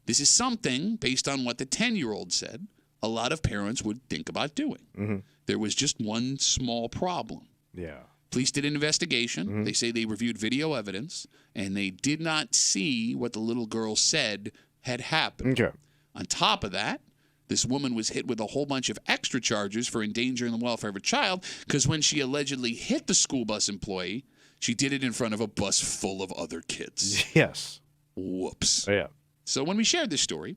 This is something, based on what the 10-year-old said, a lot of parents would think about doing. There was just one small problem. Yeah. Police did an investigation. They say they reviewed video evidence, and they did not see what the little girl said had happened. Okay. On top of that, this woman was hit with a whole bunch of extra charges for endangering the welfare of a child because when she allegedly hit the school bus employee, she did it in front of a bus full of other kids. Yes. Whoops. Yeah. So when we shared this story,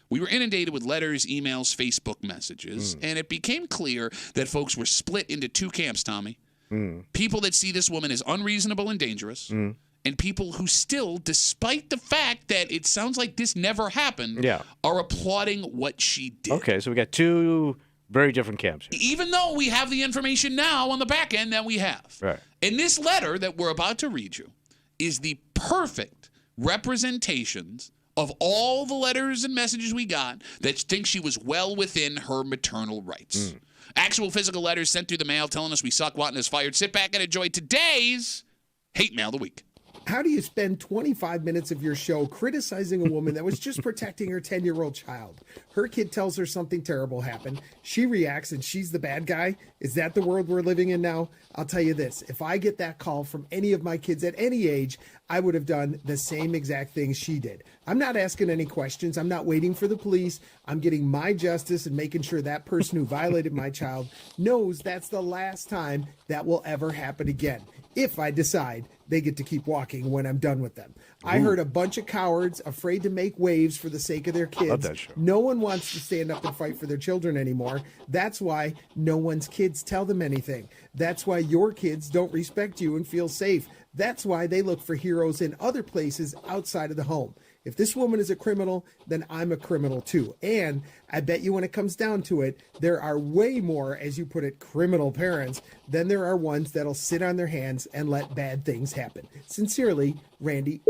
we were inundated with letters, emails, Facebook messages, and it became clear that folks were split into two camps, Tommy. People that see this woman as unreasonable and dangerous, and people who still, despite the fact that it sounds like this never happened, are applauding what she did. Okay, so we got two very different camps here. Even though we have the information now on the back end that we have. Right. And this letter that we're about to read you is the perfect representations of all the letters and messages we got that think she was well within her maternal rights. Actual physical letters sent through the mail telling us we suck, wanting us fired. Sit back and enjoy today's Hate Mail of the Week. How do you spend 25 minutes of your show criticizing a woman that was just protecting her 10-year-old child? Her kid tells her something terrible happened. She reacts and she's the bad guy. Is that the world we're living in now? I'll tell you this. If I get that call from any of my kids at any age, I would have done the same exact thing she did. I'm not asking any questions. I'm not waiting for the police. I'm getting my justice and making sure that person who violated my child knows that's the last time that will ever happen again. If I decide they get to keep walking when I'm done with them. I heard a bunch of cowards afraid to make waves for the sake of their kids. Love that show. No one wants to stand up and fight for their children anymore. That's why no one's kids tell them anything. That's why your kids don't respect you and feel safe. That's why they look for heroes in other places outside of the home. If this woman is a criminal, then I'm a criminal too. And I bet you when it comes down to it, there are way more, as you put it, criminal parents than there are ones that'll sit on their hands and let bad things happen. Sincerely, Randy.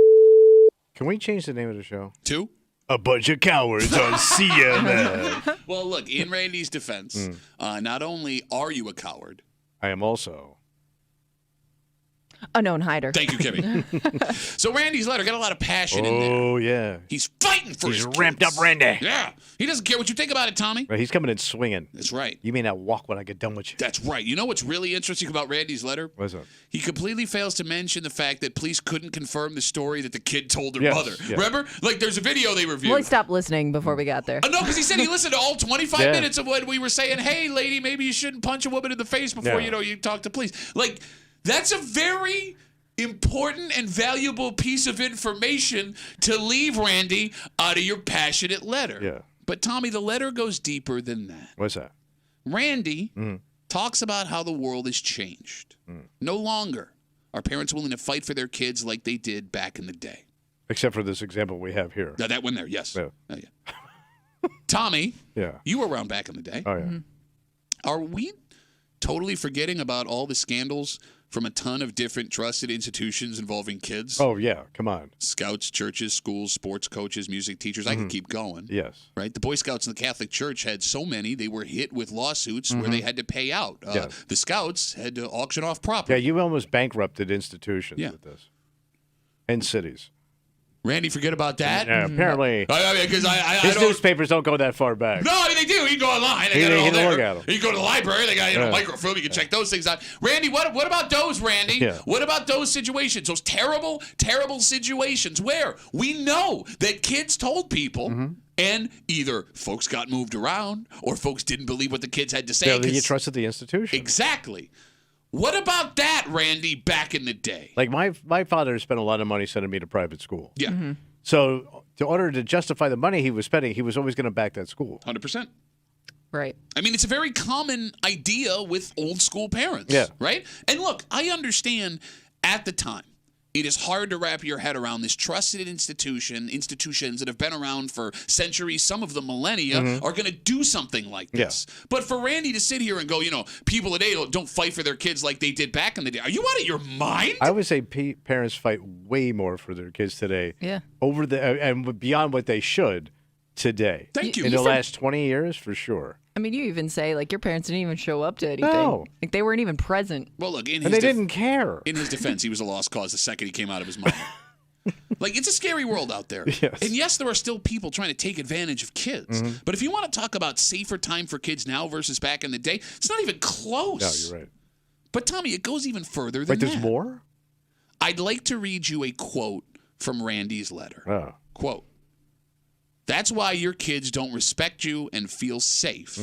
Can we change the name of the show? To? A bunch of cowards on CMF. Well, look, in Randy's defense, not only are you a coward, I am also a known hider. Thank you, Kimmy. So Randy's letter got a lot of passion in there. Oh, yeah. He's fighting for his He's ramped kids. up Randy. Yeah. He doesn't care what you think about it, Tommy. Right, he's coming in swinging. That's right. You may not walk when I get done with you. That's right. You know what's really interesting about Randy's letter? What's up? He completely fails to mention the fact that police couldn't confirm the story that the kid told her Yes, mother. yes. Remember? Like, there's a video they reviewed. Well, he stopped listening before we got there. No, because he said he listened to all 25 Yeah. minutes of what we were saying. Hey, lady, maybe you shouldn't punch a woman in the face before, Yeah. you talk to police. Like, that's a very important and valuable piece of information to leave, Randy, out of your passionate letter. Yeah. But, Tommy, the letter goes deeper than that. What's that? Randy talks about how the world has changed. No longer are parents willing to fight for their kids like they did back in the day. Except for this example we have here. Now, that one there, yes. Yeah. Oh, yeah. Tommy, Yeah. you were around back in the day. Oh, yeah. Are we totally forgetting about all the scandals from a ton of different trusted institutions involving kids? Oh, yeah. Come on. Scouts, churches, schools, sports coaches, music teachers. I could keep going. Yes. Right? The Boy Scouts and the Catholic Church had so many, they were hit with lawsuits where they had to pay out. Yes. The Scouts had to auction off Yeah, property. you almost bankrupted institutions Yeah. with this. And cities. Randy, forget about that. Yeah, apparently. Because his newspapers don't go that far back. No, they do. You can go online. They got it all there. You can go to the library. They got microfilm. You can check those things out. Randy, what about those, Randy? Yeah. What about those situations? Those terrible, terrible situations where we know that kids told people and either folks got moved around or folks didn't believe what the kids had to say. Yeah, you trusted the institution. Exactly. What about that, Randy, back in the day? Like my father spent a lot of money sending me to private school. Yeah. So in order to justify the money he was spending, he was always going to back that school. 100%. Right. I mean, it's a very common idea with old school parents. Yeah. Right? And look, I understand at the time, it is hard to wrap your head around this trusted institutions that have been around for centuries, some of them millennia, are going to do something like this. Yeah. But for Randy to sit here and go, people today don't fight for their kids like they did back in the day. Are you out of your mind? I would say parents fight way more for their kids today. Yeah. And beyond what they should today. Thank you. In the last 20 years, for sure. I mean, you even say, your parents didn't even show up to anything. No. They weren't even present. Well, look, and they didn't care. In his defense, he was a lost cause the second he came out of his mom. It's a scary world out there. Yes. And yes, there are still people trying to take advantage of kids. But if you want to talk about safer time for kids now versus back in the day, it's not even close. No, you're right. But, Tommy, it goes even further than that. Wait, there's more? I'd like to read you a quote from Randy's letter. Oh. Quote, "That's why your kids don't respect you and feel safe.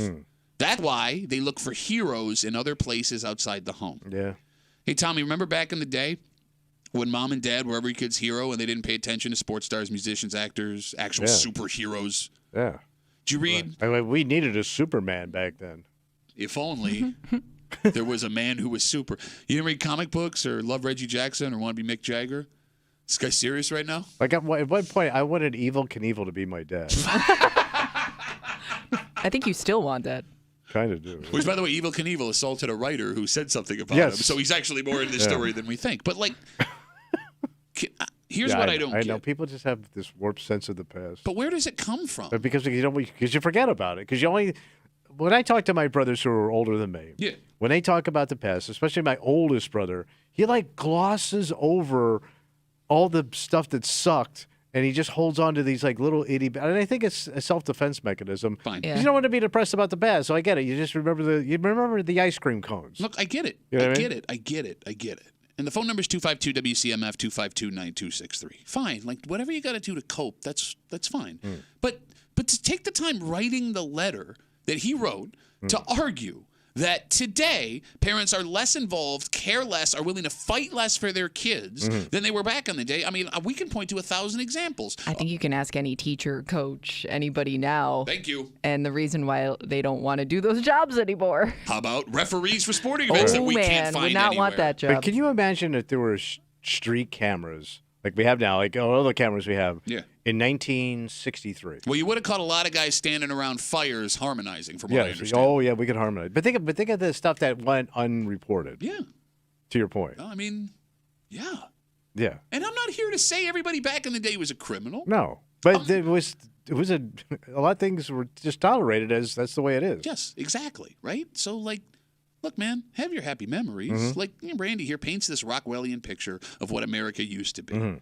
That's why they look for heroes in other places outside the home." Yeah. Hey, Tommy, remember back in the day when mom and dad were every kid's hero and they didn't pay attention to sports stars, musicians, actors, actual superheroes? Yeah. Did you read? I mean, we needed a Superman back then. If only there was a man who was super. You didn't read comic books or love Reggie Jackson or want to be Mick Jagger? This guy's serious right now? At one point, I wanted Evel Knievel to be my dad. I think you still want that. Kind of do. Which, by the way, Evel Knievel assaulted a writer who said something about him. So he's actually more in this story than we think. But, here's what I don't get. I know. People just have this warped sense of the past. But where does it come from? Because you forget about it. Because when I talk to my brothers who are older than me, when they talk about the past, especially my oldest brother, he glosses over all the stuff that sucked, and he just holds on to these little itty. And I think it's a self-defense mechanism. Fine. Yeah. You don't want to be depressed about the past, so I get it. You just remember the ice cream cones. Look, I get it. You know I get it. And the phone number is 252-WCMF, 252-9263. Fine. Whatever you got to do to cope, that's fine. But to take the time writing the letter that he wrote to argue that today parents are less involved, care less, are willing to fight less for their kids than they were back in the day. I mean, we can point to 1,000 examples. I think you can ask any teacher, coach, anybody now. Thank you. And the reason why they don't want to do those jobs anymore. How about referees for sporting events that we can't find would not anywhere? want that job. But can you imagine if there were street cameras like we have now, all the cameras we have, in 1963? Well, you would have caught a lot of guys standing around fires harmonizing, from what I understand. Oh, yeah, we could harmonize. But think of the stuff that went unreported. Yeah. To your point. I mean, yeah. Yeah. And I'm not here to say everybody back in the day was a criminal. No. But it was a lot of things were just tolerated as that's the way it is. Yes, exactly. Right? So, look, man, have your happy memories. Randy here paints this Rockwellian picture of what America used to be.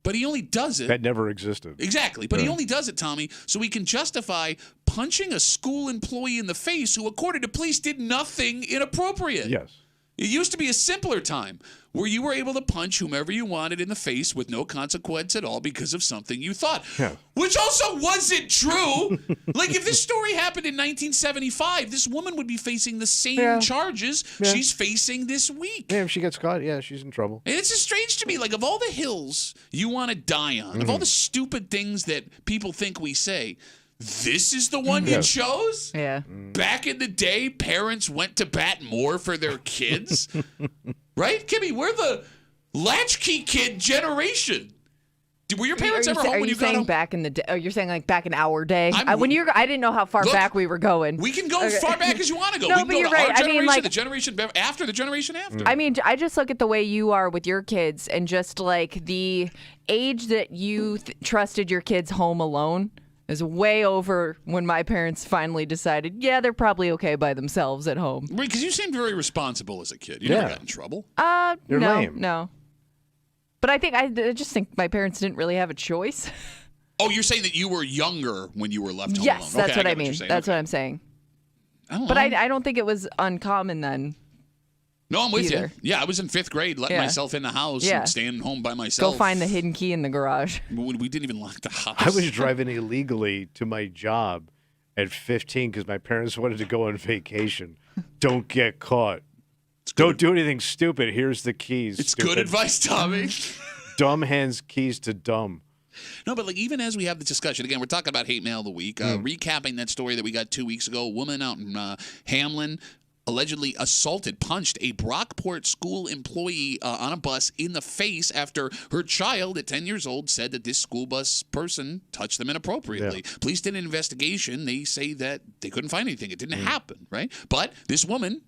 But he only does it. That never existed. Exactly. But he only does it, Tommy, so he can justify punching a school employee in the face who, according to police, did nothing inappropriate. Yes. It used to be a simpler time where you were able to punch whomever you wanted in the face with no consequence at all because of something you thought. Yeah. Which also wasn't true. If this story happened in 1975, this woman would be facing the same charges she's facing this week. Yeah, if she gets caught, she's in trouble. And it's just strange to me, of all the hills you want to die on, of all the stupid things that people think we say, this is the one you chose? Yeah. Back in the day, parents went to bat more for their kids. Right, Kimmy? We're the latchkey kid generation. Were your parents ever home when you got home? Are you saying back in the day? Oh, you're saying back in our day? I didn't know how far Look, back we were going. We can go as far back as you want to go. No, we can but go you're to right. our generation, the generation after, the generation after. I mean, I just look at the way you are with your kids and just the age that you trusted your kids home alone is way over when my parents finally decided, they're probably okay by themselves at home. Right, because you seemed very responsible as a kid. You never got in trouble. You're lame. No. But I just think my parents didn't really have a choice. Oh, you're saying that you were younger when you were left home Yes, alone. that's Okay, what I I get what mean. you're saying. That's Okay. what I'm saying. I But I don't think it was uncommon then. No, I'm with either. you. Yeah, I was in 5th grade, letting myself in the house and staying home by myself. Go find the hidden key in the garage. We didn't even lock the house. I was driving illegally to my job at 15 because my parents wanted to go on vacation. Don't get caught. Don't do anything stupid. Here's the keys. It's stupid. good advice, Tommy. Dumb hands keys to dumb. No, but like even as we have the discussion, again, we're talking about hate mail of the week. Recapping that story that we got 2 weeks ago, a woman out in Hamlin allegedly punched a Brockport school employee on a bus in the face after her child at 10 years old said that this school bus person touched them inappropriately. Yeah. Police did an investigation. They say that they couldn't find anything. It didn't happen, right? But this woman,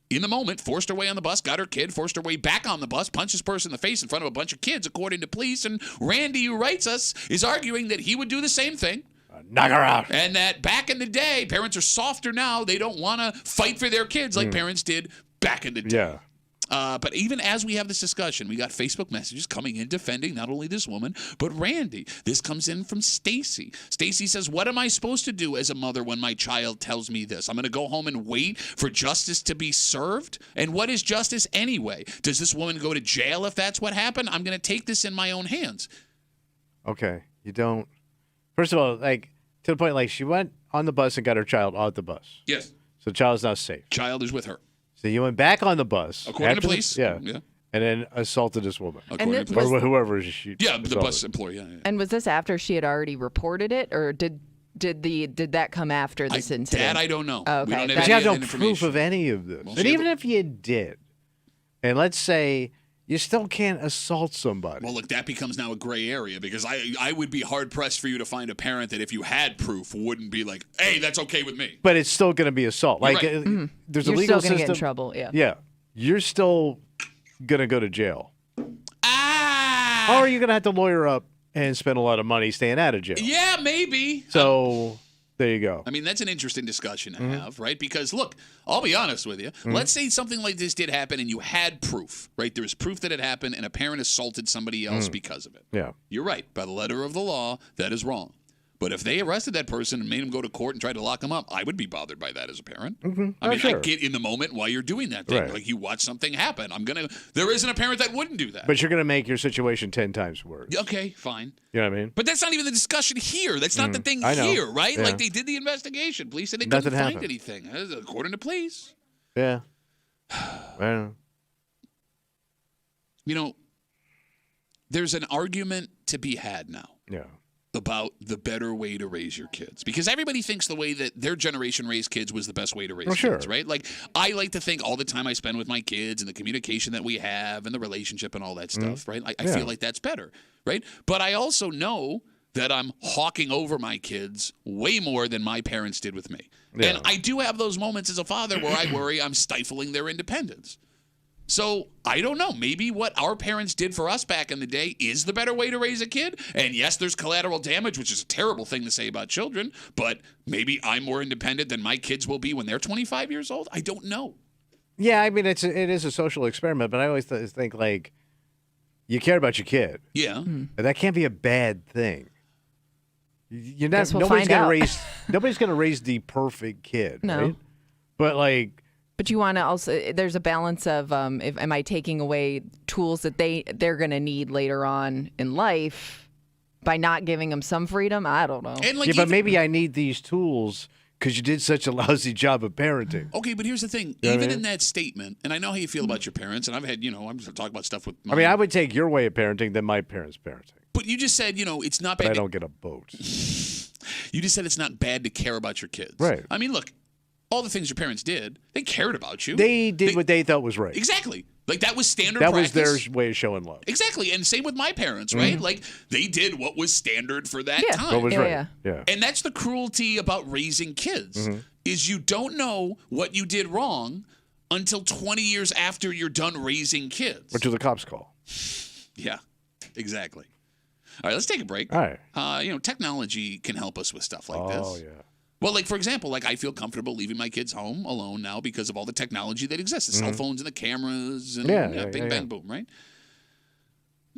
in the moment, forced her way on the bus, got her kid, forced her way back on the bus, punched this person in the face in front of a bunch of kids, according to police. And Randy, who writes us, is arguing that he would do the same thing. Knock her out. And that back in the day, parents are softer now. They don't want to fight for their kids like parents did back in the day. Yeah. But even as we have this discussion, we got Facebook messages coming in defending not only this woman, but Randy. This comes in from Stacy. Stacy says, what am I supposed to do as a mother when my child tells me this? I'm going to go home and wait for justice to be served? And what is justice anyway? Does this woman go to jail if that's what happened? I'm going to take this in my own hands. Okay. You don't. First of all, like, to the point, like, she went on the bus and got her child off the bus. Yes. So the child's now safe. Child is with her. So you went back on the bus. According to police. Yeah. And then assaulted this woman. According to or whoever she Yeah, the assaulted. bus employee. Yeah. And was this after she had already reported it, or did that come after this incident? That I don't know. Oh, okay. We don't have But you have any no information. proof of any of this. Well, And even if you did, and let's say you still can't assault somebody. Well, look, that becomes now a gray area because I would be hard-pressed for you to find a parent that if you had proof wouldn't be like, hey, that's okay with me. But it's still going to be assault. You're Like, right. there's You're a legal still gonna system. get in trouble, yeah. Yeah. You're still going to go to jail. Ah! Or you're going to have to lawyer up and spend a lot of money staying out of jail. Yeah, maybe. So there you go. I mean, that's an interesting discussion to have, right? Because, look, I'll be honest with you. Let's say something like this did happen and you had proof, right? There was proof that it happened and a parent assaulted somebody else because of it. Yeah. You're right. By the letter of the law, that is wrong. But if they arrested that person and made him go to court and tried to lock him up, I would be bothered by that as a parent. I mean, I get in the moment why you're doing that thing. Right. Like, you watch something happen. There isn't a parent that wouldn't do that. But you're going to make your situation 10 times worse. Okay, fine. You know what I mean? But that's not even the discussion here. That's not the thing I know. here, right? Yeah. Like, they did the investigation. Police said they Nothing couldn't find happened. anything, according to police. Yeah. Well, You know, there's an argument to be had now yeah. about the better way to raise your kids. Because everybody thinks the way that their generation raised kids was the best way to raise kids, right? Like, I like to think all the time I spend with my kids and the communication that we have and the relationship and all that stuff, right? I feel like that's better, right? But I also know that I'm hawking over my kids way more than my parents did with me. Yeah. And I do have those moments as a father where I worry I'm stifling their independence. So I don't know. Maybe what our parents did for us back in the day is the better way to raise a kid. And yes, there's collateral damage, which is a terrible thing to say about children. But maybe I'm more independent than my kids will be when they're 25 years old. I don't know. Yeah, I mean, it is a social experiment, but I always think, like, you care about your kid. Yeah. And that can't be a bad thing. You're not. Guess we'll nobody's find gonna out. raise. Nobody's gonna raise the perfect kid. No. Right? But like. But you want to also, there's a balance of, am I taking away tools that they're going to need later on in life by not giving them some freedom? I don't know. And like Yeah, but maybe I need these tools because you did such a lousy job of parenting. Okay, but here's the thing. You know what Even I mean? in that statement, and I know how you feel about your parents, and I've had, I'm talking about stuff with I mean, I would take your way of parenting than my parents' parenting. But you just said, it's not But bad. I don't get a boat. You just said it's not bad to care about your kids. Right. I mean, look, all the things your parents did, they cared about you. They did what they thought was right. Exactly. Like, that was standard That practice. was their way of showing love. Exactly. And same with my parents, right? Like, they did what was standard for that time. What was right. Yeah. And that's the cruelty about raising kids, is you don't know what you did wrong until 20 years after you're done raising kids. What do the cops call? Yeah, exactly. All right, let's take a break. All right. Technology can help us with stuff like this. Oh, yeah. Well, like, for example, I feel comfortable leaving my kids home alone now because of all the technology that exists, the cell phones and the cameras and bing, bang, boom, right?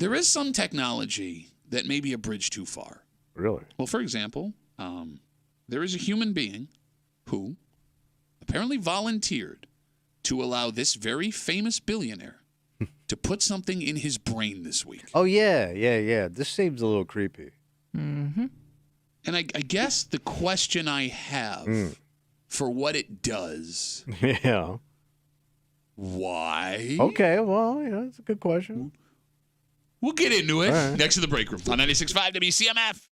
There is some technology that may be a bridge too far. Really? Well, for example, there is a human being who apparently volunteered to allow this very famous billionaire to put something in his brain this week. Oh, yeah. This seems a little creepy. Mm-hmm. And I guess the question I have for what it does, Yeah. why? Okay, well, yeah, that's a good question. We'll get into it All right. next to the break room on 96.5 WCMF.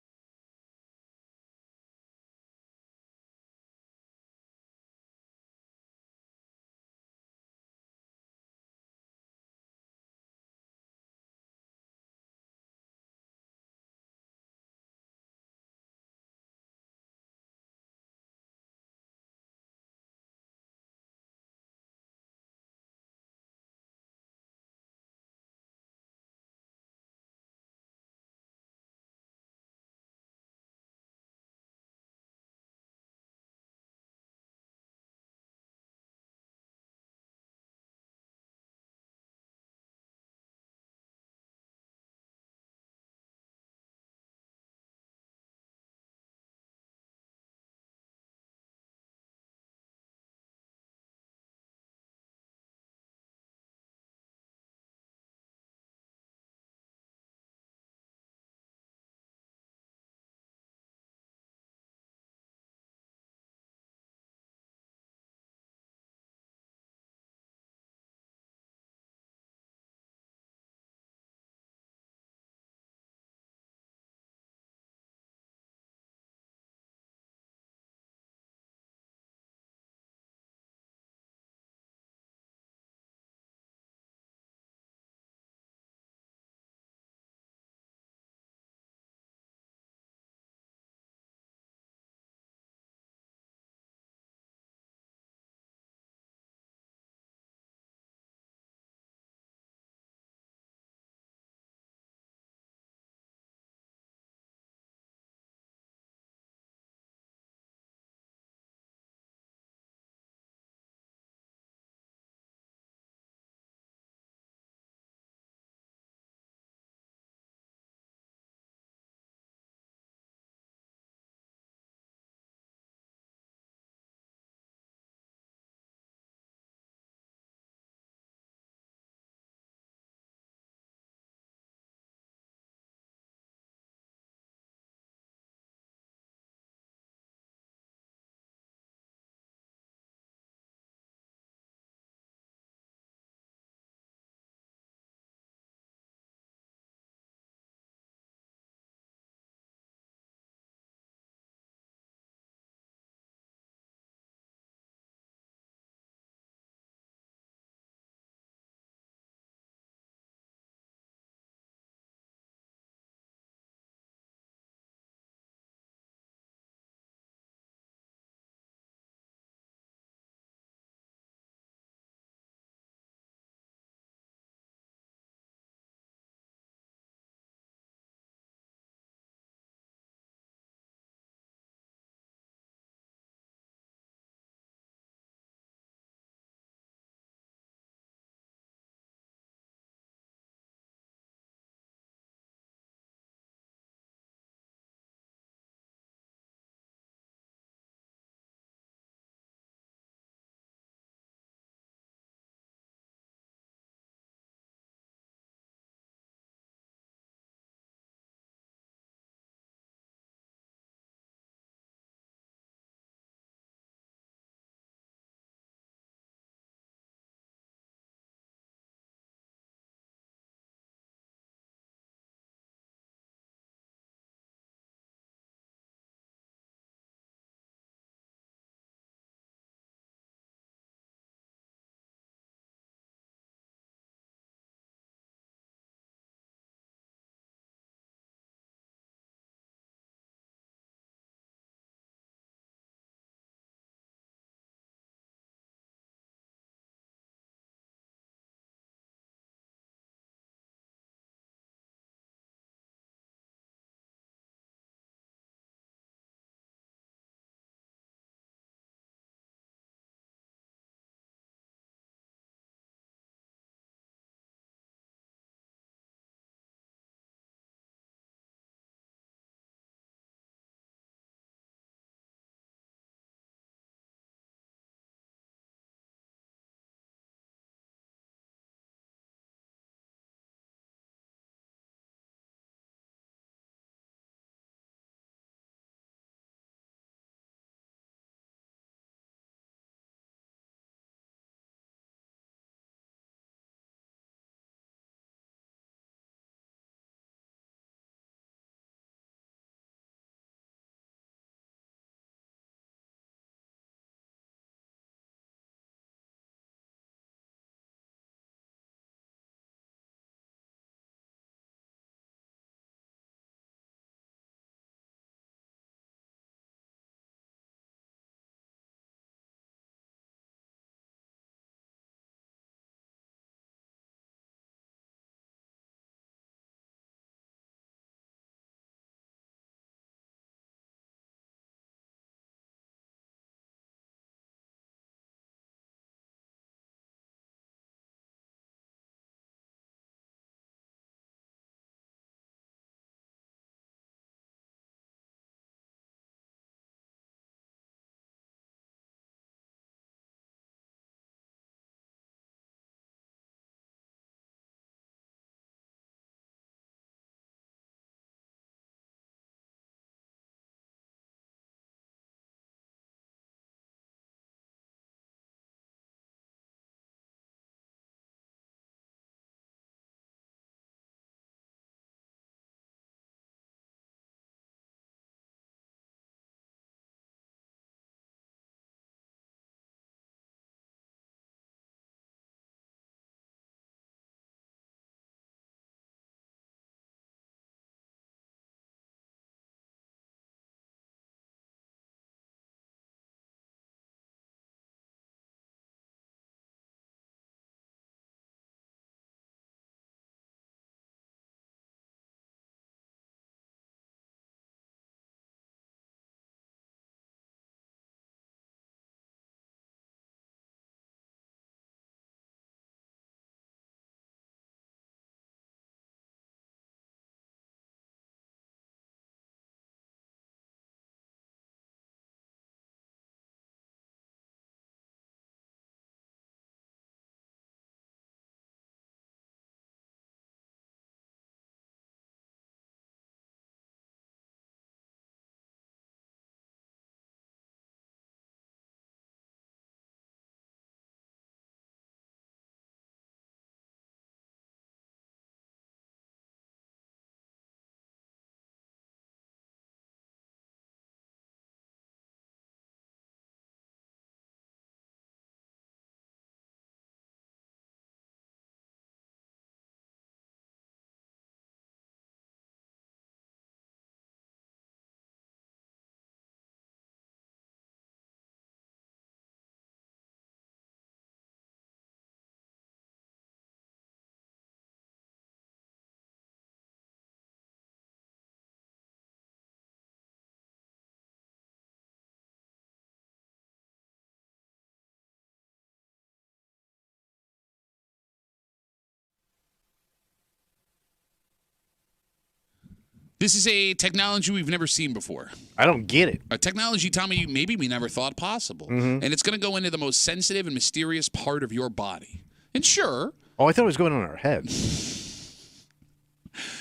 This is a technology we've never seen before. I don't get it. A technology, Tommy, maybe we never thought possible. And it's going to go into the most sensitive and mysterious part of your body. And sure. Oh, I thought it was going on our head.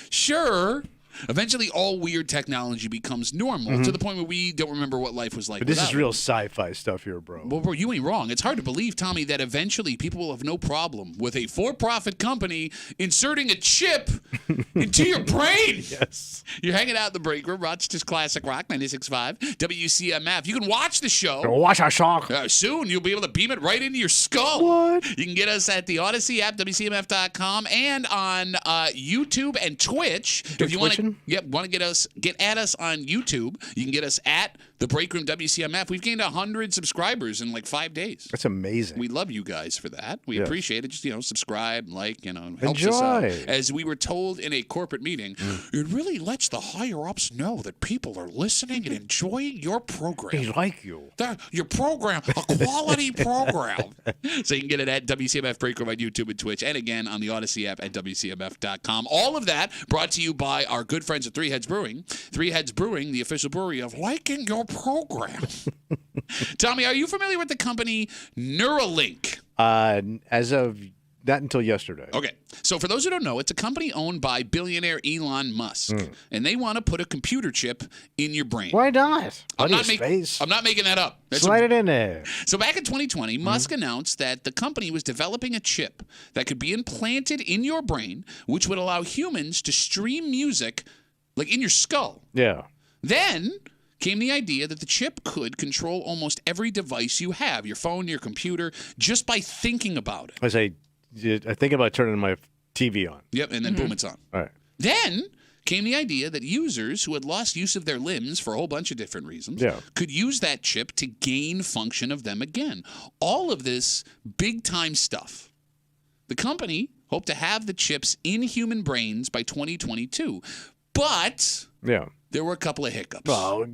Sure. Eventually, all weird technology becomes normal to the point where we don't remember what life was like. But this without is real it. sci-fi stuff here, bro. Well, bro, you ain't wrong. It's hard to believe, Tommy, that eventually people will have no problem with a for-profit company inserting a chip into your brain. Yes. You're hanging out in the break room, Rochester's Classic Rock 96.5, WCMF. You can watch the show. Watch our shock. Soon, you'll be able to beam it right into your skull. What? You can get us at the Odyssey app, WCMF.com, and on YouTube and Twitch. If you want to get at us on YouTube, you can get us at the Break Room WCMF. We've gained 100 subscribers in like 5 days. That's amazing. We love you guys for that. We Yes. appreciate it. Just, subscribe, like, helps Enjoy. us out. As we were told in a corporate meeting, it really lets the higher-ups know that people are listening and enjoying your program. They like you. Your program, a quality program. So you can get it at WCMF Break Room on YouTube and Twitch, and again on the Odyssey app at WCMF.com. All of that brought to you by our good friends at Three Heads Brewing. Three Heads Brewing, the official brewery of liking your program. Tommy, are you familiar with the company Neuralink? As of not until yesterday. Okay. So for those who don't know, it's a company owned by billionaire Elon Musk, and they want to put a computer chip in your brain. Why not? I'm not space. making that up. Slide it in there. So back in 2020, Musk announced that the company was developing a chip that could be implanted in your brain, which would allow humans to stream music like in your skull. Yeah. Then came the idea that the chip could control almost every device you have, your phone, your computer, just by thinking about it. I think about turning my TV on. Yep, and then boom, it's on. All right. Then came the idea that users who had lost use of their limbs for a whole bunch of different reasons could use that chip to gain function of them again. All of this big-time stuff. The company hoped to have the chips in human brains by 2022, but there were a couple of hiccups. Well,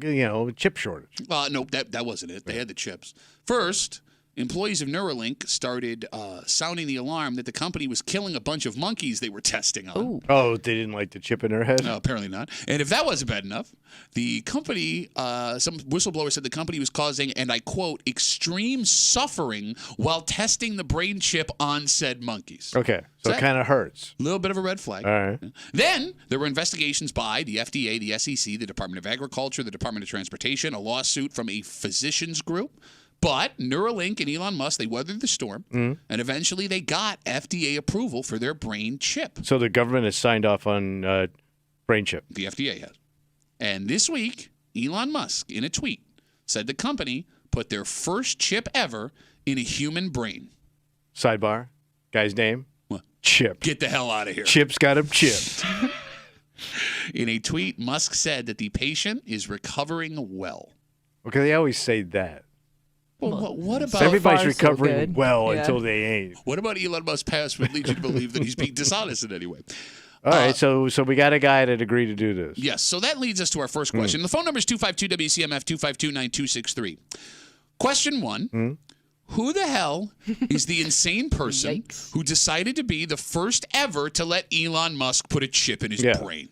chip shortage. Nope, that wasn't it. They had the chips. First, employees of Neuralink started sounding the alarm that the company was killing a bunch of monkeys they were testing on. Ooh. Oh, they didn't like the chip in their head? No, apparently not. And if that wasn't bad enough, the company, some whistleblower said the company was causing, and I quote, extreme suffering while testing the brain chip on said monkeys. Okay, so it kind of hurts. A little bit of a red flag. All right. Then there were investigations by the FDA, the SEC, the Department of Agriculture, the Department of Transportation, a lawsuit from a physicians group. But Neuralink and Elon Musk, they weathered the storm, and eventually they got FDA approval for their brain chip. So the government has signed off on brain chip. The FDA has. And this week, Elon Musk, in a tweet, said the company put their first chip ever in a human brain. Sidebar. Guy's name? What? Chip. Get the hell out of here. Chip's got him chipped. In a tweet, Musk said that the patient is recovering well. Okay, they always say that. Well, what about everybody's so recovering good. well Yeah. until they ain't? What about Elon Musk's past would lead you to believe that he's being dishonest in any way? All right, so we got a guy that agreed to do this. Yes, so that leads us to our first question. The phone number is 252-WCMF, 252-9263. Question 1, who the hell is the insane person who decided to be the first ever to let Elon Musk put a chip in his brain?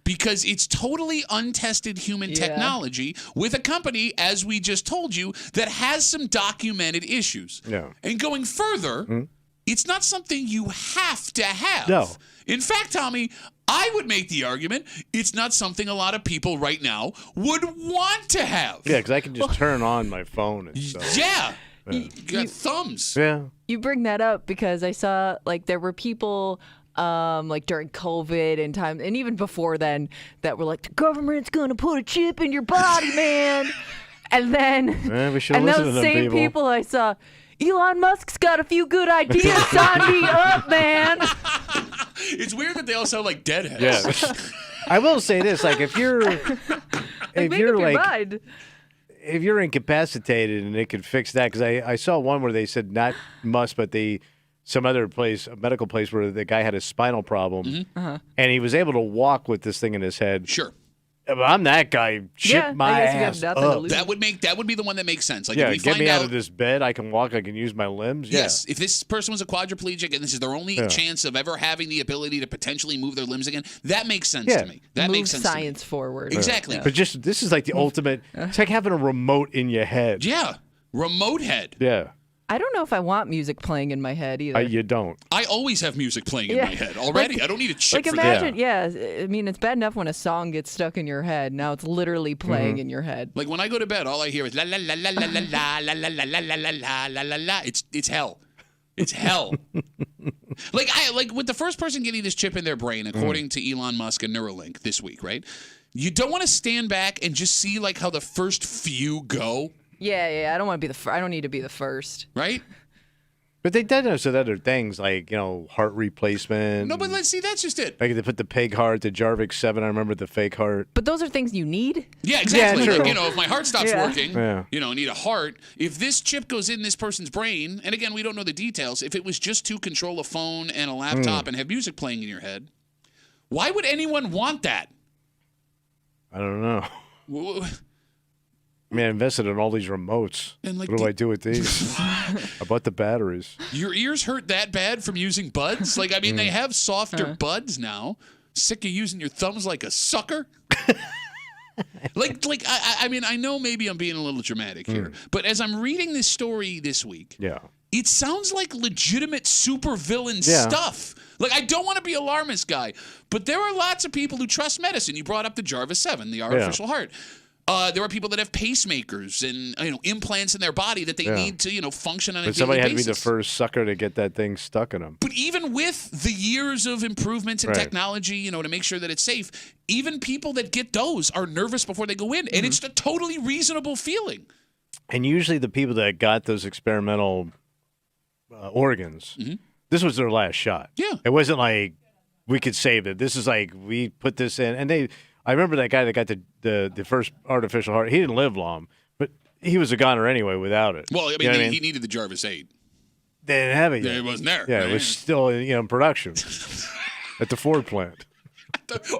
Because it's totally untested human technology with a company, as we just told you, that has some documented issues. Yeah. And going further, it's not something you have to have. No. In fact, Tommy, I would make the argument it's not something a lot of people right now would want to have. Yeah, because I can just turn on my phone and stuff. Yeah. You got thumbs. Yeah. You bring that up because I saw there were people during COVID and time, and even before then, that were like, the government's gonna put a chip in your body, man. And then, we should and listen those to them same people I saw, Elon Musk's got a few good ideas. Sign me up, man. It's weird that they all sound like deadheads. Yeah. I will say this: if you're, if you're incapacitated and it could fix that, because I saw one where they said not Musk, but some other place, a medical place where the guy had a spinal problem, and he was able to walk with this thing in his head. Sure. If I'm that guy. Chip my I guess you have ass nothing to up. lose. That would be the one that makes sense. Like Yeah, if we get find me out out of this bed. I can walk. I can use my limbs. Yes, if this person was a quadriplegic and this is their only Yeah. chance of ever having the ability to potentially move their limbs again, that makes sense Yeah. to me. That Move makes sense science to me. forward. Exactly. But this is like the ultimate. It's like having a remote in your head. Yeah, remote head. Yeah. I don't know if I want music playing in my head either. You don't. I always have music playing in Yeah. my head already. I don't need a chip Like for that. imagine, I mean, it's bad enough when a song gets stuck in your head. Now it's literally playing in your head. Like when I go to bed, all I hear is la la la la la la la la la la la la la la la la. It's hell. It's hell. like with the first person getting this chip in their brain, according to Elon Musk and Neuralink this week, right? You don't want to stand back and just see like how the first few go, Yeah. I don't want to be I don't need to be the first. right? But they did us with other things like heart replacement. No, but let's see. That's just it. Like they put the peg heart, the Jarvik 7. I remember the fake heart. But those are things you need. Yeah, exactly. Yeah, Like, true. if my heart stops Yeah. working, Yeah. I need a heart. If this chip goes in this person's brain, and again, we don't know the details, if it was just to control a phone and a laptop and have music playing in your head, why would anyone want that? I don't know. W- I mean, I invested in all these remotes. And, like, what do I do with these? I bought the batteries. Your ears hurt that bad from using buds? Like, I mean, they have softer buds now. Sick of using your thumbs like a sucker? I mean, I know maybe I'm being a little dramatic here, but as I'm reading this story this week, Yeah. it sounds like legitimate supervillain Yeah. stuff. Like, I don't want to be alarmist guy, but there are lots of people who trust medicine. You brought up the Jarvis 7, the artificial heart. There are people that have pacemakers and implants in their body that they need to function on a But somebody daily had to be the basis. first sucker to get that thing stuck in them. But even with the years of improvements in Right. technology, to make sure that it's safe, even people that get those are nervous before they go in, and it's a totally reasonable feeling. And usually the people that got those experimental organs, this was their last shot. Yeah. It wasn't like we could save it. This is like we put this in. And I remember that guy that got the first artificial heart. He didn't live long, but he was a goner anyway without it. Well, I mean, You know what he needed the Jarvis 8. They didn't have it yet. It wasn't there. Yeah, right? it was still in production at the Ford plant.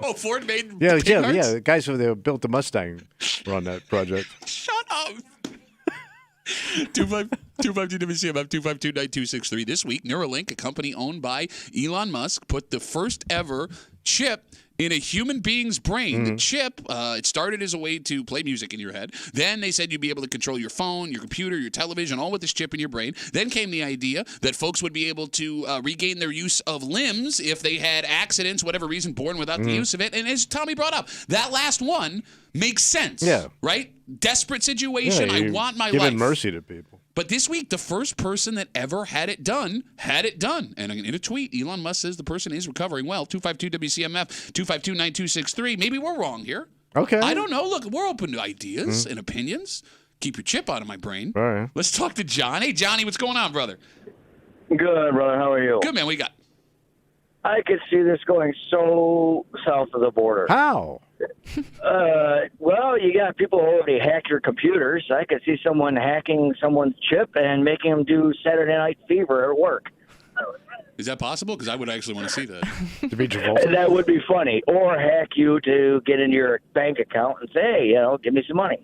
Oh, Ford made Yeah, pig yeah, hearts? yeah. The guys who they built the Mustang were on that project. Shut up. 252 WCMF 252-9263. This week, Neuralink, a company owned by Elon Musk, put the first ever chip in a human being's brain. The chip, it started as a way to play music in your head. Then they said you'd be able to control your phone, your computer, your television, all with this chip in your brain. Then came the idea that folks would be able to regain their use of limbs if they had accidents, whatever reason, born without the use of it. And as Tommy brought up, that last one makes sense. Yeah. Right? Desperate situation. I you're want my giving life. mercy to people. But this week, the first person that ever had it done. And in a tweet, Elon Musk says the person is recovering well. 252-WCMF, 252-9263. Maybe we're wrong here. Okay. I don't know. Look, we're open to ideas and opinions. Keep your chip out of my brain. All right. Let's talk to John. Hey, Johnny, what's going on, brother? Good, brother. How are you? Good, man. What you got? I could see this going so south of the border. How? Well, you got people who already hack your computers. I could see someone hacking someone's chip and making them do Saturday Night Fever at work. Is that possible? Because I would actually want to see that. To be Travolta. That would be funny. Or hack you to get into your bank account and say, hey, give me some money.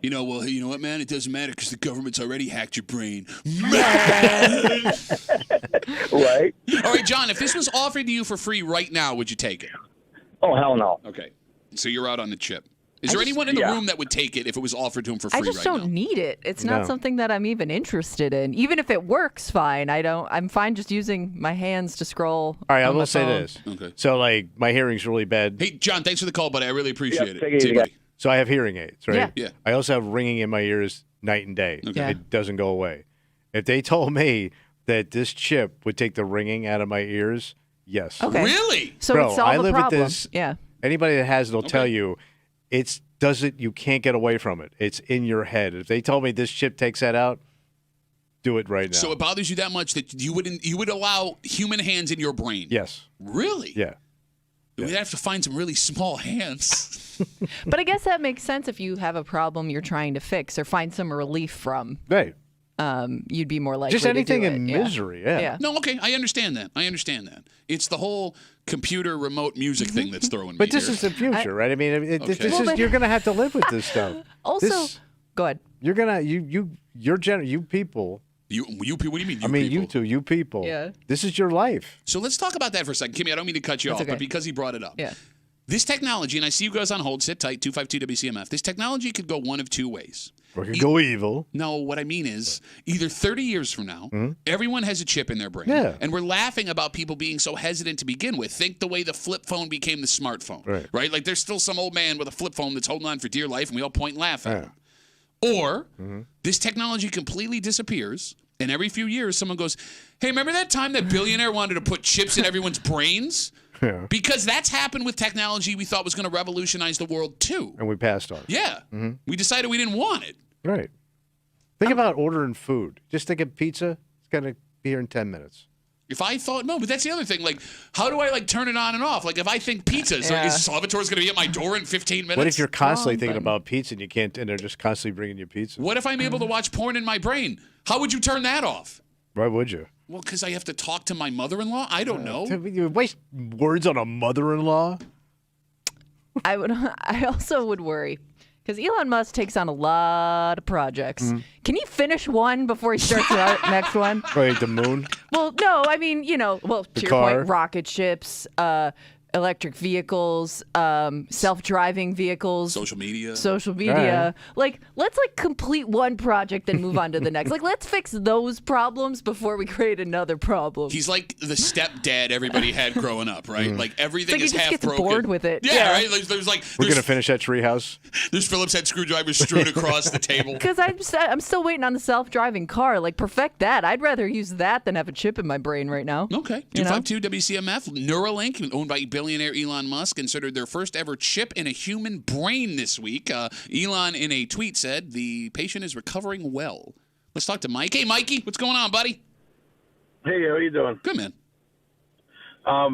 You know what, man? It doesn't matter because the government's already hacked your brain. Right? All right, John, if this was offered to you for free right now, would you take it? Oh, hell no. Okay. So you're out on the chip. Is there anyone in the room that would take it if it was offered to him for free I just right don't now? need it. It's not No. something that I'm even interested in. Even if it works fine, I'm fine just using my hands to scroll. All right, I on my will say phone. this. Okay. So, like, my hearing's really bad. Hey, John, thanks for the call, buddy. I really appreciate Yep, it. take it See easy, you, buddy. So I have hearing aids, right? Yeah. Yeah. I also have ringing in my ears night and day. Okay. Yeah. It doesn't go away. If they told me that this chip would take the ringing out of my ears, yes. Okay. Really? So Bro, it solved I the live with problem. this- Yeah. Anybody that has it will tell you you can't get away from it. It's in your head. If they told me this chip takes that out, do it right now. So it bothers you that much that you would allow human hands in your brain? yes. Really? Yeah. We'd have to find some really small hands. But I guess that makes sense if you have a problem you're trying to fix or find some relief from. Right. you'd be more likely Just anything to do in it. misery. Yeah. No, okay, I understand that. It's the whole computer remote music thing that's throwing me. But this here. is the future, right? I mean, this Okay. is you're gonna have to live with this stuff. Also, go ahead. You're gonna you people. You people. What do you mean? I mean, you people. Yeah. This is your life. So let's talk about that for a second, Kimmy. I don't mean to cut you off, okay. but because he brought it up. Yeah. This technology, and I see you guys on hold. Sit tight. 252 WCMF. This technology could go one of two ways. Or it could go evil. No, what I mean is either 30 years from now, everyone has a chip in their brain. Yeah. And we're laughing about people being so hesitant to begin with. Think the way the flip phone became the smartphone. Right? Like there's still some old man with a flip phone that's holding on for dear life, and we all point and laugh at him. Or this technology completely disappears, and every few years someone goes, hey, remember that time that billionaire wanted to put chips in everyone's brains? Yeah. Because that's happened with technology we thought was going to revolutionize the world too. And we passed on it. Yeah. We decided we didn't want it. Right. Think about ordering food. Just think of pizza. It's going to be here in 10 minutes. If I thought, no, but that's the other thing. Like, how do I, like, turn it on and off? Like, if I think pizza, so is Salvatore's going to be at my door in 15 minutes? What if you're constantly thinking about pizza and you can't, and they're just constantly bringing you pizza? What if I'm able to watch porn in my brain? How would you turn that off? Why would you? Well, because I have to talk to my mother-in-law? I don't know. You waste words on a mother-in-law? I also would worry because Elon Musk takes on a lot of projects. Can he finish one before he starts the next one? Wait, the moon? Well, no, I mean, to your car. point, rocket ships, electric vehicles, self-driving vehicles, Social media. Right. Like, let's complete one project and move on to the next. Like, let's fix those problems before we create another problem. He's like the stepdad everybody had growing up, right? Like everything It's like is he just half gets broken. bored with it. Yeah, right. There's We're going to finish that treehouse? There's Phillips head screwdrivers strewn across the table. Because I'm still waiting on the self-driving car. Like, perfect that. I'd rather use that than have a chip in my brain right now. Okay. 252 WCMF, Neuralink, owned by billionaire Elon Musk, considered their first ever chip in a human brain this week. Elon, in a tweet, said the patient is recovering well. Let's talk to Mike. Hey, Mikey, what's going on, buddy? Hey, how you doing? Good, man. I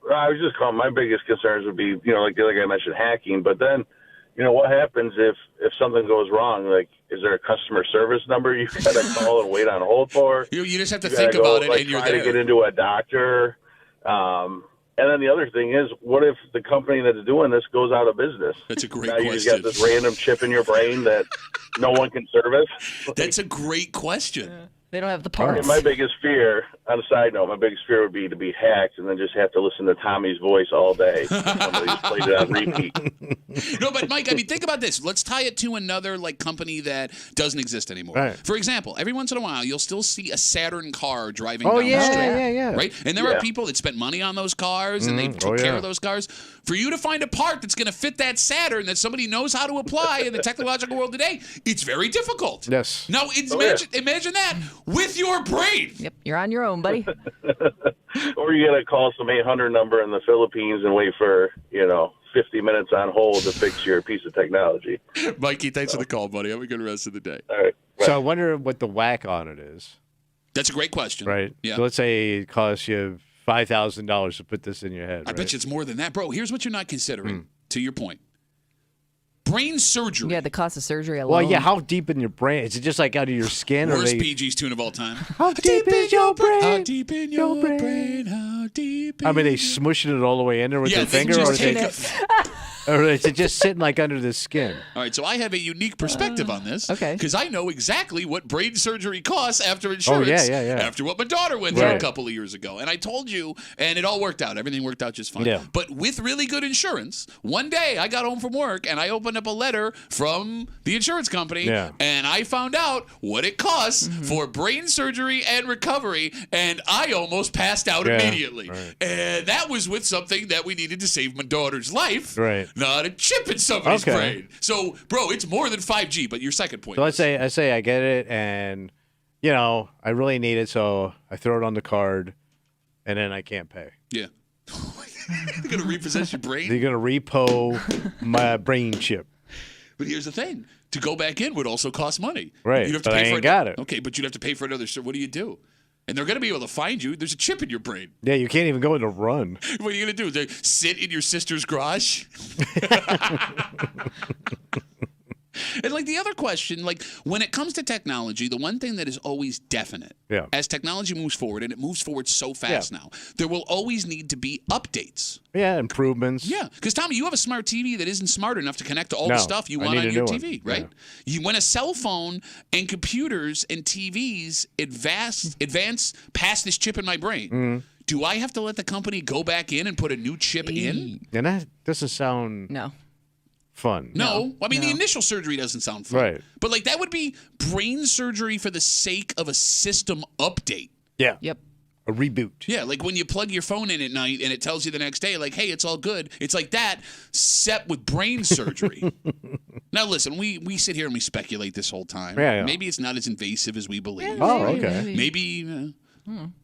was just calling. My biggest concerns would be, like I mentioned, hacking. But then, what happens if something goes wrong? Like, is there a customer service number you got to call and wait on hold for? You just have to think about it, and you're try there. to get into a doctor. And then the other thing is, what if the company that's doing this goes out of business? That's a great now question. You just got this random chip in your brain that no one can service. That's a great question. They don't have the parts. My biggest fear, on a side note, would be to be hacked and then just have to listen to Tommy's voice all day. Somebody's played it on repeat. No, but Mike, think about this. Let's tie it to another company that doesn't exist anymore. Right. For example, every once in a while, you'll still see a Saturn car driving down the street. Yeah. Right? And there are people that spent money on those cars and they took care of those cars. For you to find a part that's going to fit that Saturn that somebody knows how to apply in the technological world today, it's very difficult. Yes. Now, imagine that with your brain. Yep, you're on your own, buddy. Or you got to call some 800 number in the Philippines and wait for, 50 minutes on hold to fix your piece of technology. Mikey, thanks for the call, buddy. Have a good rest of the day. All right. Bye. So I wonder what the whack on it is. That's a great question. Right. Yeah. So let's say it costs you $5,000 to put this in your head. I bet you it's more than that. Bro, here's what you're not considering, to your point. Brain surgery. Yeah, the cost of surgery alone. Well, yeah, how deep in your brain? Is it just like out of your skin? Worst PG's tune of all time. How deep is your brain? How deep in your brain? How deep I mean, they smushing it all the way in there with their finger? Or is it just sitting under the skin? All right, so I have a unique perspective on this. Okay. Because I know exactly what brain surgery costs after insurance. Yeah. After what my daughter went through a couple of years ago. And I told you, and it all worked out. Everything worked out just fine. Yeah. But with really good insurance, one day I got home from work and I opened up a letter from the insurance company. And I found out what it costs for brain surgery and recovery. And I almost passed out immediately. Right. And that was with something that we needed to save my daughter's life. Right. Not a chip in somebody's brain. So, bro, it's more than 5G, but your second point. So let's say I get it and, I really need it, so I throw it on the card and then I can't pay. Yeah. They're going to repossess your brain? They're going to repo my brain chip. But here's the thing. To go back in would also cost money. Right, You'd have to but pay I for ain't got it. Okay, but you'd have to pay for another. So what do you do? And they're going to be able to find you. There's a chip in your brain. Yeah, you can't even go in a run. What are you going to do? They sit in your sister's garage? And like the other question, like when it comes to technology, the one thing that is always definite, as technology moves forward, and it moves forward so fast now, there will always need to be updates. Yeah, improvements. Yeah, because Tommy, you have a smart TV that isn't smart enough to connect to all the stuff you want on your TV, right? Yeah. When a cell phone and computers and TVs advance past this chip in my brain, do I have to let the company go back in and put a new chip in? And that doesn't sound fun. No. I mean, the initial surgery doesn't sound fun. Right. But, like, that would be brain surgery for the sake of a system update. Yeah. Yep. A reboot. Yeah, like when you plug your phone in at night and it tells you the next day, like, hey, it's all good. It's like that, set with brain surgery. Now, listen, we sit here and we speculate this whole time. Yeah. Maybe it's not as invasive as we believe. Oh, okay. Maybe.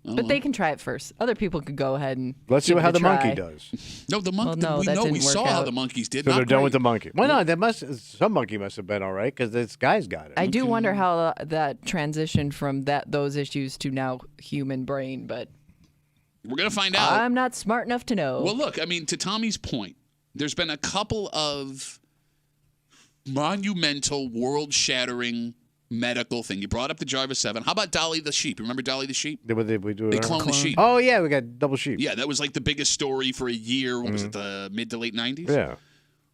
But they can try it first. Other people could go ahead and let's see give it how a the try. monkey does. No, the monkey. Well, no, we saw how the monkeys did. So Not they're done great. with the monkey. Well, no, some monkey must have been all right because this guy's got it. I do wonder how that transitioned from those issues to now human brain, but we're gonna find out. I'm not smart enough to know. Well, look, I mean, to Tommy's point, there's been a couple of monumental, world-shattering medical thing. You brought up the Jarvis 7. How about Dolly the sheep? Remember Dolly the sheep? They cloned the sheep. Oh, yeah, we got double sheep. Yeah, that was like the biggest story for a year. What was it, the mid to late 90s? Yeah.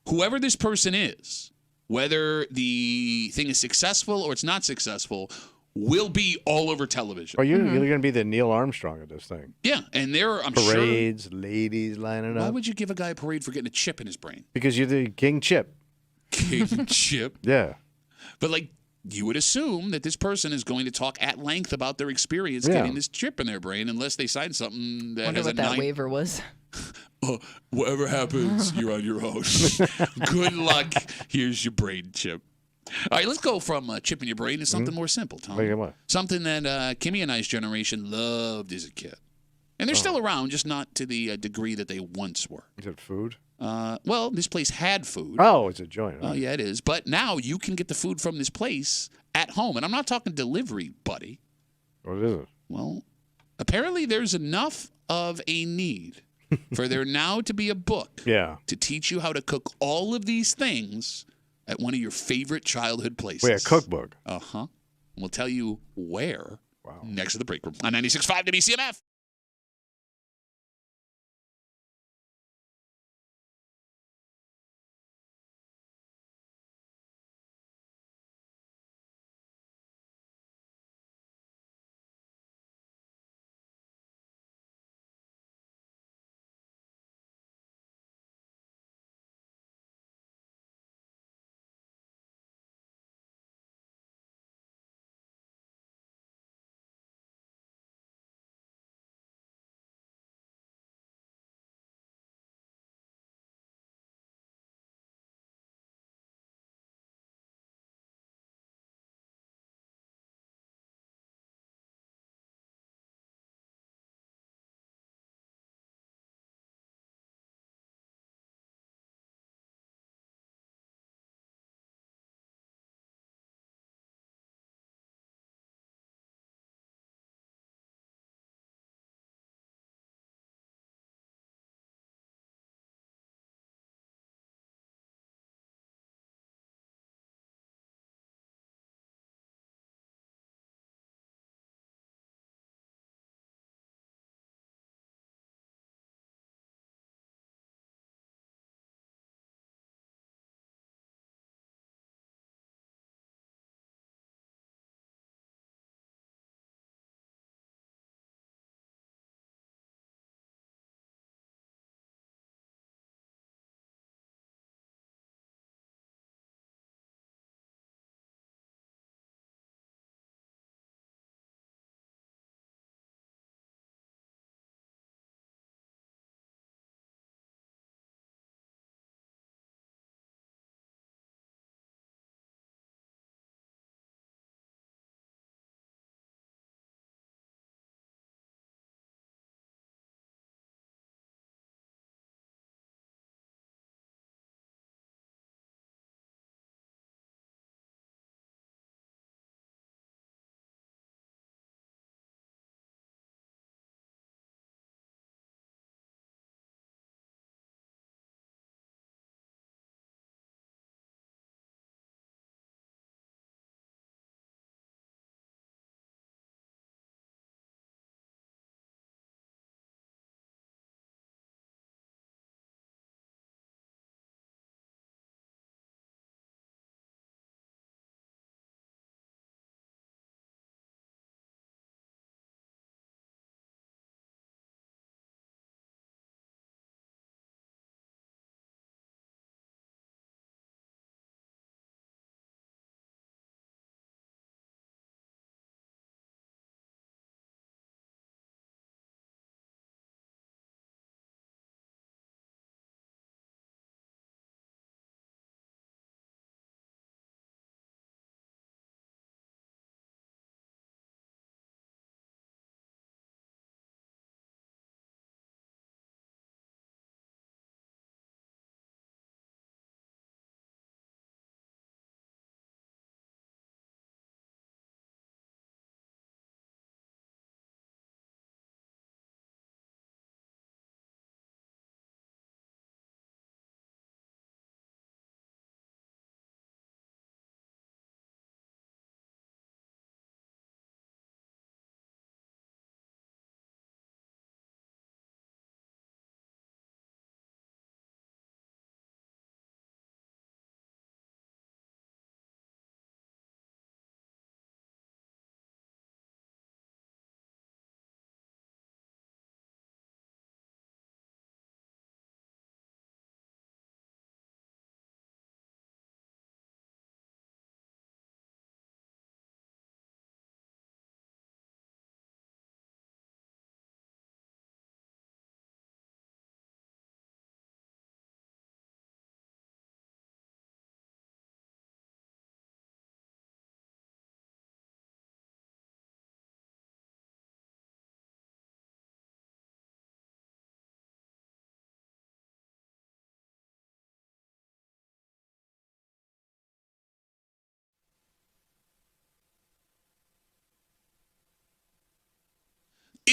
Whoever this person is, whether the thing is successful or it's not successful, will be all over television. Oh, you're going to be the Neil Armstrong of this thing. Yeah, and there, I'm sure. Parades, ladies lining up. Why would you give a guy a parade for getting a chip in his brain? Because you're the King Chip. King Chip? Yeah. But, like, you would assume that this person is going to talk at length about their experience getting this chip in their brain unless they sign something that wonder has what that waiver was. Whatever happens, you're on your own. Good luck. Here's your brain chip. All right, let's go from chip in your brain to something more simple, Tom. What? Something that Kimmy and I's generation loved as a kid. And they're still around, just not to the degree that they once were. Is it food? Well, this place had food. Oh, it's a joint. Oh, Right. yeah, it is. But now you can get the food from this place at home. And I'm not talking delivery, buddy. What is it? Well, apparently there's enough of a need for there now to be a book to teach you how to cook all of these things at one of your favorite childhood places. Wait, a cookbook? Uh-huh. We'll tell you where next to the break room on 96.5 WCMF.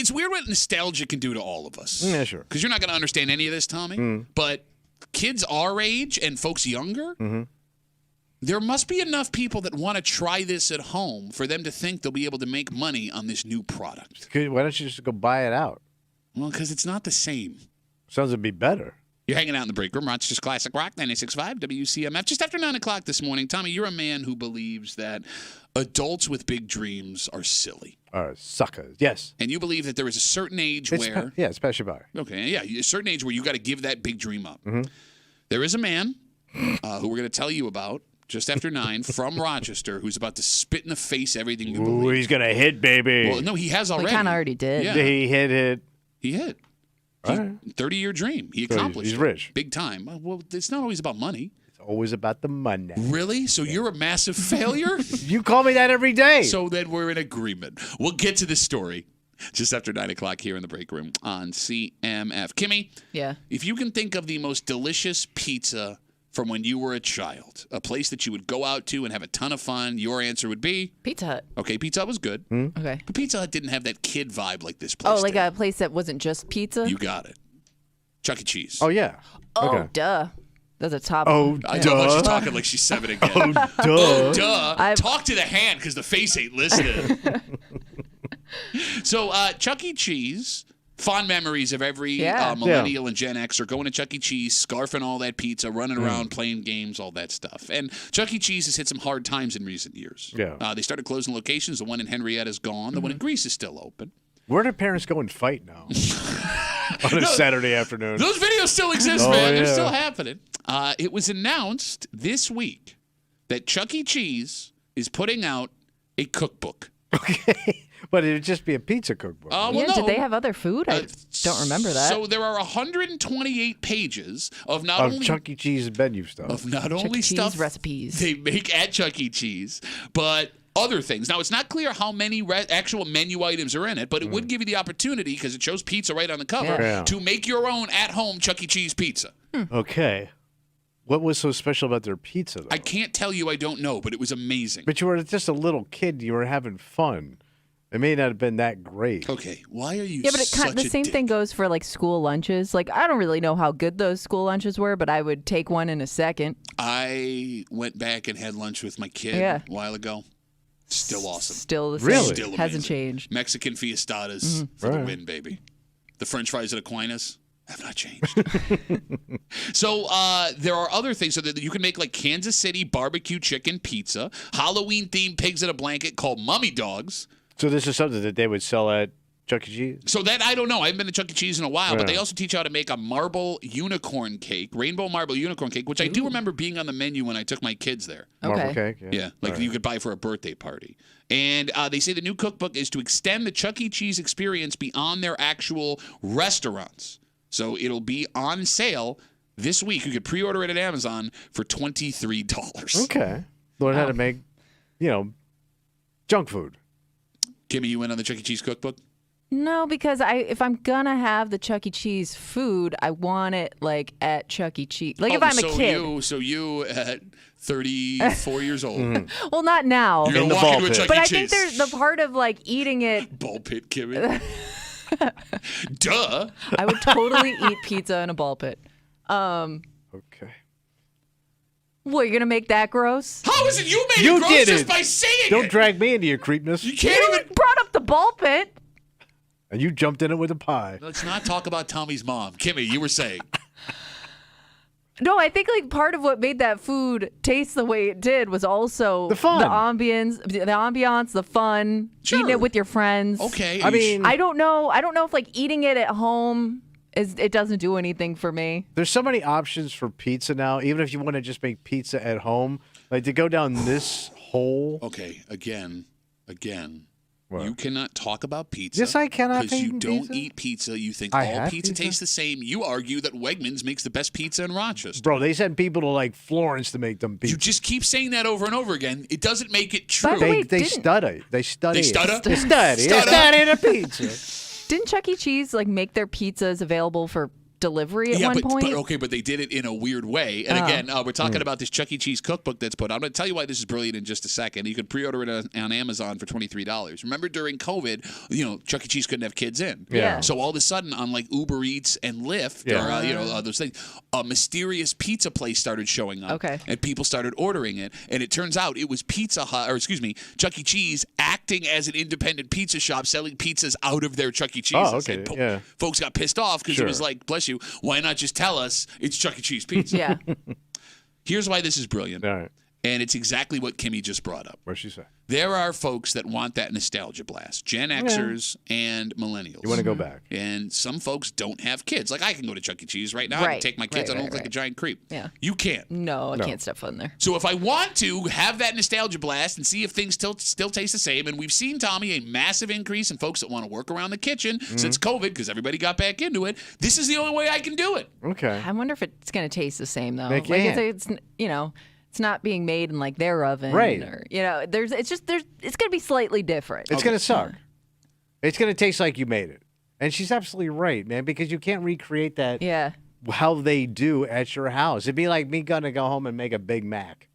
It's weird what nostalgia can do to all of us. Yeah, sure. Because you're not going to understand any of this, Tommy. But kids our age and folks younger, there must be enough people that want to try this at home for them to think they'll be able to make money on this new product. Why don't you just go buy it out? Well, because it's not the same. Sounds to be better. You're hanging out in the break room. Rochester's Classic Rock, 96.5 WCMF. Just after 9 o'clock this morning. Tommy, you're a man who believes that adults with big dreams are silly. Are suckers, yes. And you believe that there is a certain age where... it's pass you by. Okay, yeah, a certain age where you got to give that big dream up. There is a man who we're going to tell you about just after 9 from Rochester who's about to spit in the face everything you believe. Ooh, he's going to hit, baby. Well, no, he has already. He kind of already did. Yeah. He hit. He hit. 30-year dream. He So accomplished he's it. rich. Big time. Well, it's not always about money. It's always about the money. Really? So you're a massive failure? You call me that every day. So then we're in agreement. We'll get to this story just after 9 o'clock here in the break room on CMF. Kimmy, Yeah. if you can think of the most delicious pizza from when you were a child, a place that you would go out to and have a ton of fun, your answer would be? Pizza Hut. Okay, Pizza Hut was good. Okay. But Pizza Hut didn't have that kid vibe like this place Oh, like did. a place that wasn't just pizza? You got it. Chuck E. Cheese. Oh, yeah. Oh, Okay. duh. That's a top. Oh, I don't know. She's talking like she's 7 again. Oh, duh. Talk to the hand because the face ain't listening. So, Chuck E. Cheese, fond memories of every millennial and Gen X are going to Chuck E. Cheese, scarfing all that pizza, running around, playing games, all that stuff. And Chuck E. Cheese has hit some hard times in recent years. Yeah. They started closing locations. The one in Henrietta's gone. The one in Greece is still open. Where do parents go and fight now? On a Saturday afternoon. Those videos still exist, man. Yeah. They're still happening. It was announced this week that Chuck E. Cheese is putting out a cookbook. Okay. But it would just be a pizza cookbook. Well, Yeah, no. did they have other food? I don't remember that. So there are 128 pages of not only Chuck E. Cheese menu stuff. of not Chuck only E. Cheese stuff recipes. they make at Chuck E. Cheese, but other things. Now, it's not clear how many actual menu items are in it, but it would give you the opportunity, because it shows pizza right on the cover, Yeah. to make your own at-home Chuck E. Cheese pizza. Okay. What was so special about their pizza, though? I can't tell you, I don't know, but it was amazing. But you were just a little kid. You were having fun. It may not have been that great. Okay, why are you Yeah, but the same thing goes for like school lunches. Like, I don't really know how good those school lunches were, but I would take one in a second. I went back and had lunch with my kid a while ago. Still awesome. Still the same. Really? Still Hasn't amazing. changed. Mexican fiestadas for the win, baby. The French fries at Aquinas have not changed. So there are other things so that you can make like Kansas City barbecue chicken pizza, Halloween-themed pigs in a blanket called mummy dogs. So this is something that they would sell at Chuck E. Cheese? So that, I don't know. I haven't been to Chuck E. Cheese in a while, but Yeah. they also teach you how to make a marble unicorn cake, rainbow marble unicorn cake, which I do remember being on the menu when I took my kids there. Marble Okay. cake? Yeah, like you could buy for a birthday party. And they say the new cookbook is to extend the Chuck E. Cheese experience beyond their actual restaurants. So it'll be on sale this week. You could pre-order it at Amazon for $23. Okay. Learn how to make, junk food. Kimmy, you went on the Chuck E. Cheese cookbook? No, because if I'm gonna have the Chuck E. Cheese food, I want it like at Chuck E. Cheese. Like if I'm a kid. So you at 34 years old. Well, not now. You're In going to the walk ball into a pit. Chuck E. But I Cheese. think there's the part of like eating it. Ball pit, Kimmy. Duh. I would totally eat pizza in a ball pit. Okay. What, you're gonna make that gross? How is it you made You it gross did just it. by saying Don't it? drag me into your creepness. You can't even... Brought up the ball pit. And you jumped in it with a pie. Let's not talk about Tommy's mom. Kimmy, you were saying. No, I think like part of what made that food taste the way it did was also The fun. the ambiance, the fun, Sure. eating it with your friends. Okay. I mean, I don't know if like eating it at home it doesn't do anything for me. there's so many options for pizza now. Even if you want to just make pizza at home, like to go down this hole. Okay, again. What? You cannot talk about pizza. Yes, I cannot Because you eat don't pizza. eat pizza. You think I all have pizza pizza? tastes the same. You argue that Wegmans makes the best pizza in Rochester. Bro, they send people to like Florence to make them pizza. You just keep saying that over and over again. It doesn't make it true. By the way, They study. They study. They stutter? They study. They Stutter? study the pizza. Didn't Chuck E. Cheese like make their pizzas available for delivery at one point. But they did it in a weird way. And again, we're talking about this Chuck E. Cheese cookbook that's put out. I'm going to tell you why this is brilliant in just a second. You could pre-order it on Amazon for $23. Remember during COVID, Chuck E. Cheese couldn't have kids in. Yeah. So all of a sudden, on like Uber Eats and Lyft, or those things, a mysterious pizza place started showing up. Okay. And people started ordering it. And it turns out it was Chuck E. Cheese acting as an independent pizza shop selling pizzas out of their Chuck E. Cheese's. Oh, okay. And folks got pissed off because it was like, bless you, why not just tell us it's Chuck E. Cheese pizza? Yeah. Here's why this is brilliant. All right. And it's exactly what Kimmy just brought up. What'd she say? There are folks that want that nostalgia blast, Gen Xers and millennials. You want to go back. And some folks don't have kids. Like I can go to Chuck E. Cheese right now. I can take my kids. I don't look like a giant creep. Yeah. You can't. No, I can't step foot in there. So if I want to have that nostalgia blast and see if things still taste the same, and we've seen, Tommy, a massive increase in folks that want to work around the kitchen since COVID because everybody got back into it, this is the only way I can do it. Okay. I wonder if it's going to taste the same, though. They Like, can't. it's it's not being made in like their oven. Right. Or, it's going to be slightly different. It's going to suck. It's going to taste like you made it. And she's absolutely right, man, because you can't recreate that how they do at your house. It'd be like me going to go home and make a Big Mac.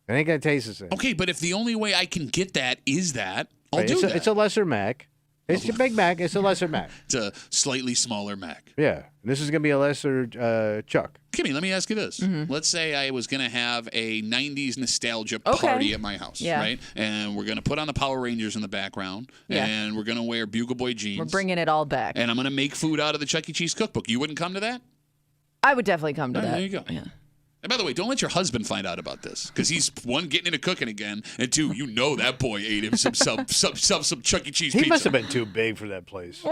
It ain't going to taste the same. Okay, but if the only way I can get that is that, I'll do that. It's a lesser Mac. It's a Big Mac. It's a lesser Mac. It's a slightly smaller Mac. Yeah. And this is going to be a lesser Chuck. Kimmy, let me ask you this. Let's say I was going to have a 90s nostalgia party at my house, right? And we're going to put on the Power Rangers in the background, and we're going to wear Bugle Boy jeans. We're bringing it all back. And I'm going to make food out of the Chuck E. Cheese cookbook. You wouldn't come to that? I would definitely come to that. There you go. Yeah. And by the way, don't let your husband find out about this, because he's, one, getting into cooking again, and two, that boy ate him some Chuck E. Cheese pizza. He must have been too big for that place.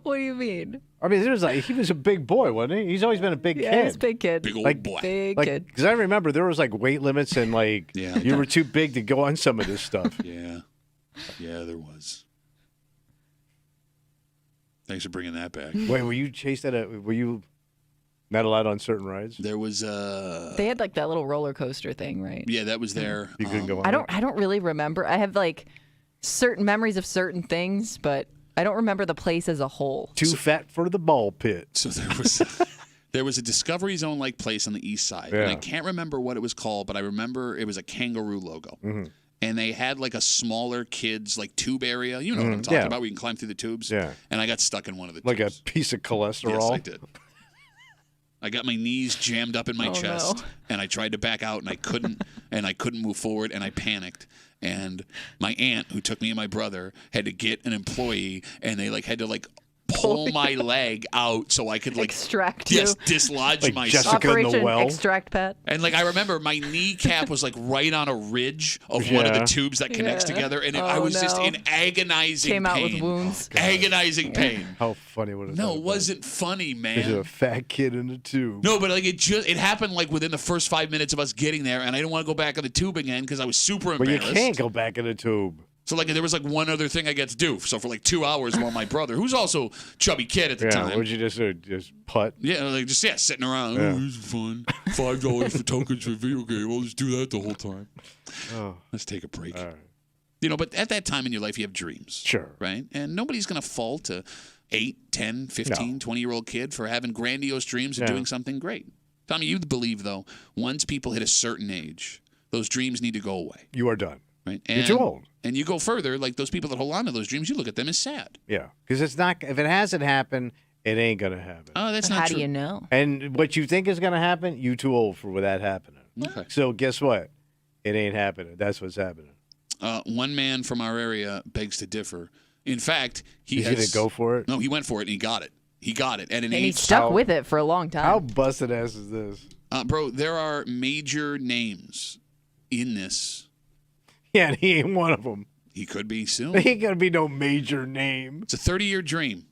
What do you mean? I mean, he was a big boy, wasn't he? He's always been a big kid. Yeah, he's a big kid. Big old boy. Big kid. Because I remember there was like weight limits and like you were too big to go on some of this stuff. Yeah, there was. Thanks for bringing that back. Wait, were you chased were you not allowed on certain rides? There was They had like that little roller coaster thing, right? Yeah, that was there. You couldn't go on. I don't really remember. I have like certain memories of certain things, but I don't remember the place as a whole. Too fat for the ball pit. So there was a Discovery Zone like place on the east side, and I can't remember what it was called, but I remember it was a kangaroo logo. Mm-hmm. And they had like a smaller kids like tube area. You know what I'm talking about? Where you can climb through the tubes. Yeah. And I got stuck in one of the like tubes. a piece of cholesterol. Yes, I did. I got my knees jammed up in my chest, and I tried to back out, and I couldn't move forward, and I panicked. And my aunt, who took me and my brother, had to get an employee, and they had to pull my leg out so I could extract you. Yes, dislodge like myself. Jessica in the well. Extract Pat. And I remember my kneecap was right on a ridge of one of the tubes that connects together, and I was just in agonizing pain. Came out with wounds. Agonizing pain. How funny would it? No, it wasn't funny, man. There's a fat kid in the tube. No, but it happened within the first 5 minutes of us getting there, and I didn't want to go back in the tube again because I was super embarrassed. But you can't go back in the tube. So there was one other thing I got to do. So for 2 hours while my brother, who's also chubby kid at the time. What'd you just do? Just putt? Yeah, sitting around. Yeah. Oh, this is fun. $5 for tokens for a video game. I'll just do that the whole time. Oh. Let's take a break. All right. But at that time in your life, you have dreams. Sure. Right? And nobody's going to fault a 8, 10, 15, 20-year-old kid for having grandiose dreams and doing something great. Tommy, you believe, though, once people hit a certain age, those dreams need to go away. You are done. Right? You're too old. And you go further, those people that hold on to those dreams, you look at them as sad. Yeah. Because it's not, if it hasn't happened, it ain't going to happen. Oh, that's not true. How do you know? And what you think is going to happen, you too old for that happening. Okay. So guess what? It ain't happening. That's what's happening. One man from our area begs to differ. In fact, He's going to go for it? No, he went for it, and he got it. He got it. At an And age. he stuck with it for a long time. How busted ass is this? Bro, there are major names in this. Yeah, and he ain't one of them. He could be soon. He ain't going to be no major name. It's a 30-year dream.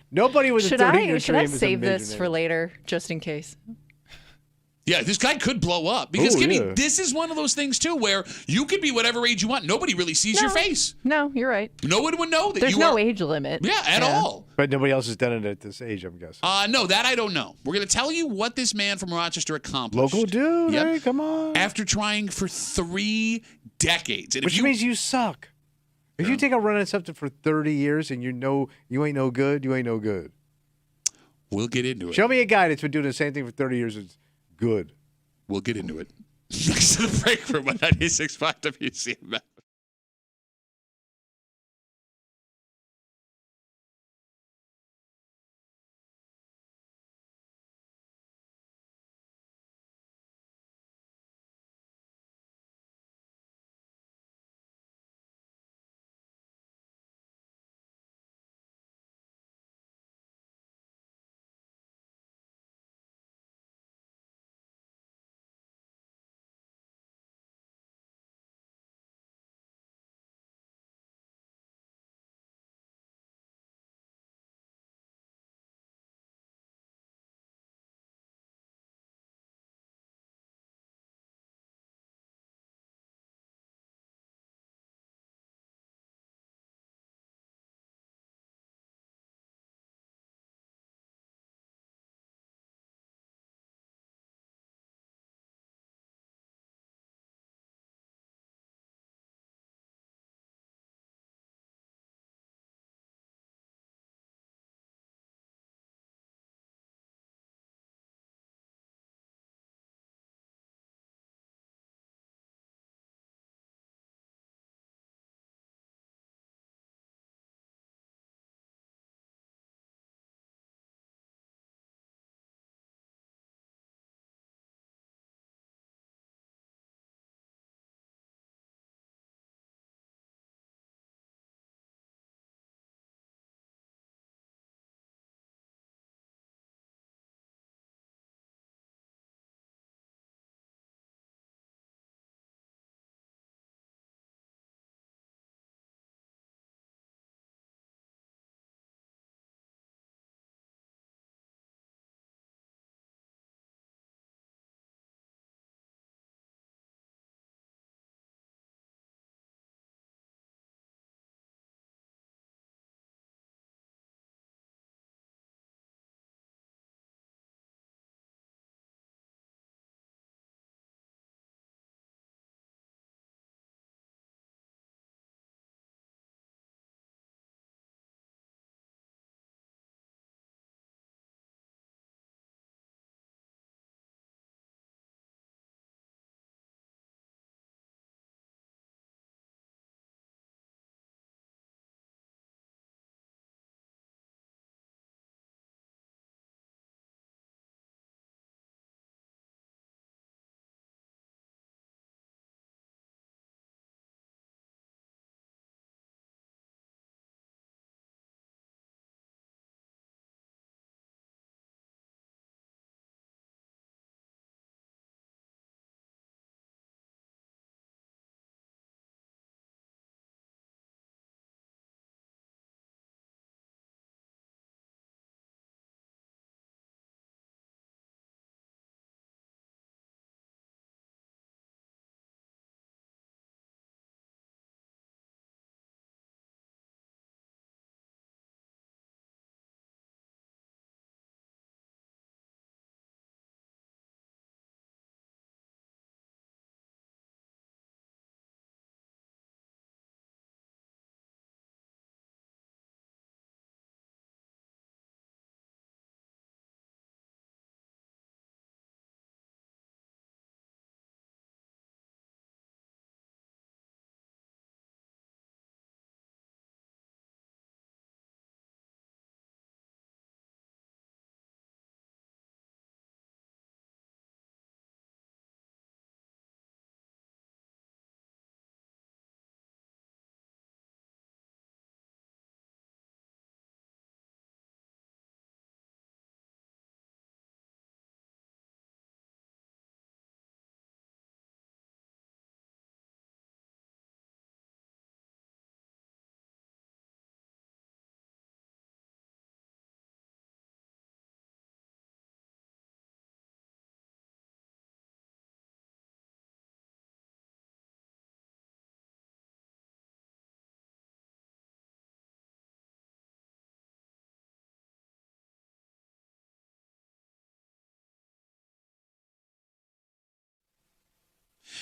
Nobody with a 30-year dream Should I is a save major this name. for later, just in case? Yeah, this guy could blow up. Because, Ooh, Kimmy, this is one of those things, too, where you could be whatever age you want. Nobody really sees your face. No, you're right. No one would know that There's you no are. age limit. Yeah, at all. But nobody else has done it at this age, I'm guessing. No, that I don't know. We're going to tell you what this man from Rochester accomplished. Local dude? Yep. Hey, come on. After trying for 3 decades. And Which means you suck. If you take a run at something for 30 years and you ain't no good, you ain't no good. We'll get into it. Show me a guy that's been doing the same thing for 30 years. It's good. We'll get into it. Next to the break room on 96.5 WCMF.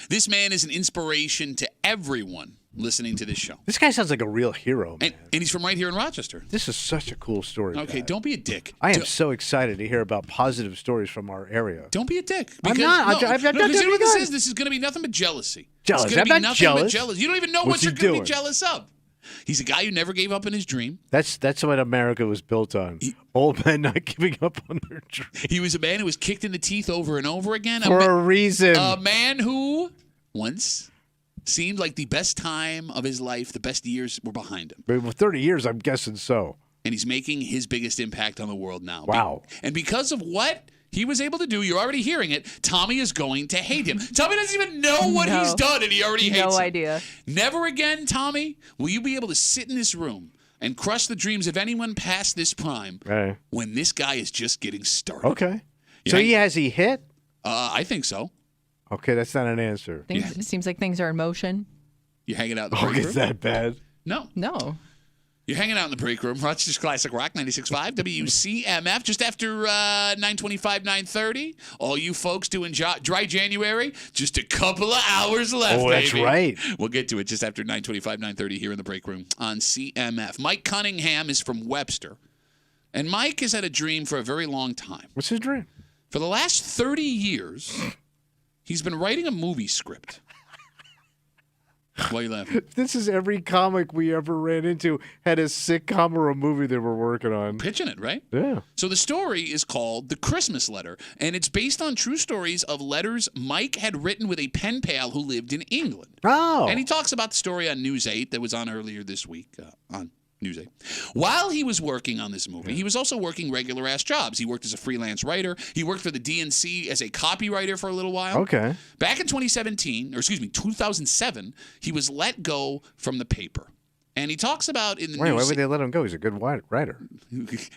This man is an inspiration to everyone listening to this show. This guy sounds like a real hero, man. And he's from right here in Rochester. This is such a cool story. Okay, Pat. don't be a dick. I am so excited to hear about positive stories from our area. Don't be a dick. I'm not. I'm not because you know what this good. is? This is going to be nothing but jealousy. Jealous. It's going to I'm be not nothing but jealous. jealous. You don't even know What's what you're he going to doing? be jealous of. He's a guy who never gave up in his dream. That's what America was built on. Old men not giving up on their dream. He was a man who was kicked in the teeth over and over again. For a reason. A man who once seemed like the best time of his life, the best years were behind him. But with 30 years, I'm guessing so. And he's making his biggest impact on the world now. Wow. And because of what he was able to do, you're already hearing it, Tommy is going to hate him. Tommy doesn't even know what he's done, and he already hates him. No idea. Never again, Tommy, will you be able to sit in this room and crush the dreams of anyone past this prime when this guy is just getting started. Okay. So has he hit? I think so. Okay, that's not an answer. It seems like things are in motion. You're hanging out in the break room? Is that bad? No. You're hanging out in the break room. Rochester's Classic Rock 96.5 WCMF. Just after 9:25, 9:30. All you folks doing dry January. Just a couple of hours left, Oh, that's baby. right. We'll get to it just after 9:25, 9:30 here in the break room on CMF. Mike Cunningham is from Webster. And Mike has had a dream for a very long time. What's his dream? For the last 30 years, he's been writing a movie script. Why are you laughing? This is every comic we ever ran into had a sitcom or a movie they were working on. Pitching it, right? Yeah. So the story is called The Christmas Letter, and it's based on true stories of letters Mike had written with a pen pal who lived in England. Oh. And he talks about the story on News 8 that was on earlier this week on News 8. While he was working on this movie, he was also working regular-ass jobs. He worked as a freelance writer. He worked for the DNC as a copywriter for a little while. Okay. Back in 2007, he was let go from the paper. And he talks about in the Why news. would they let him go? He's a good writer.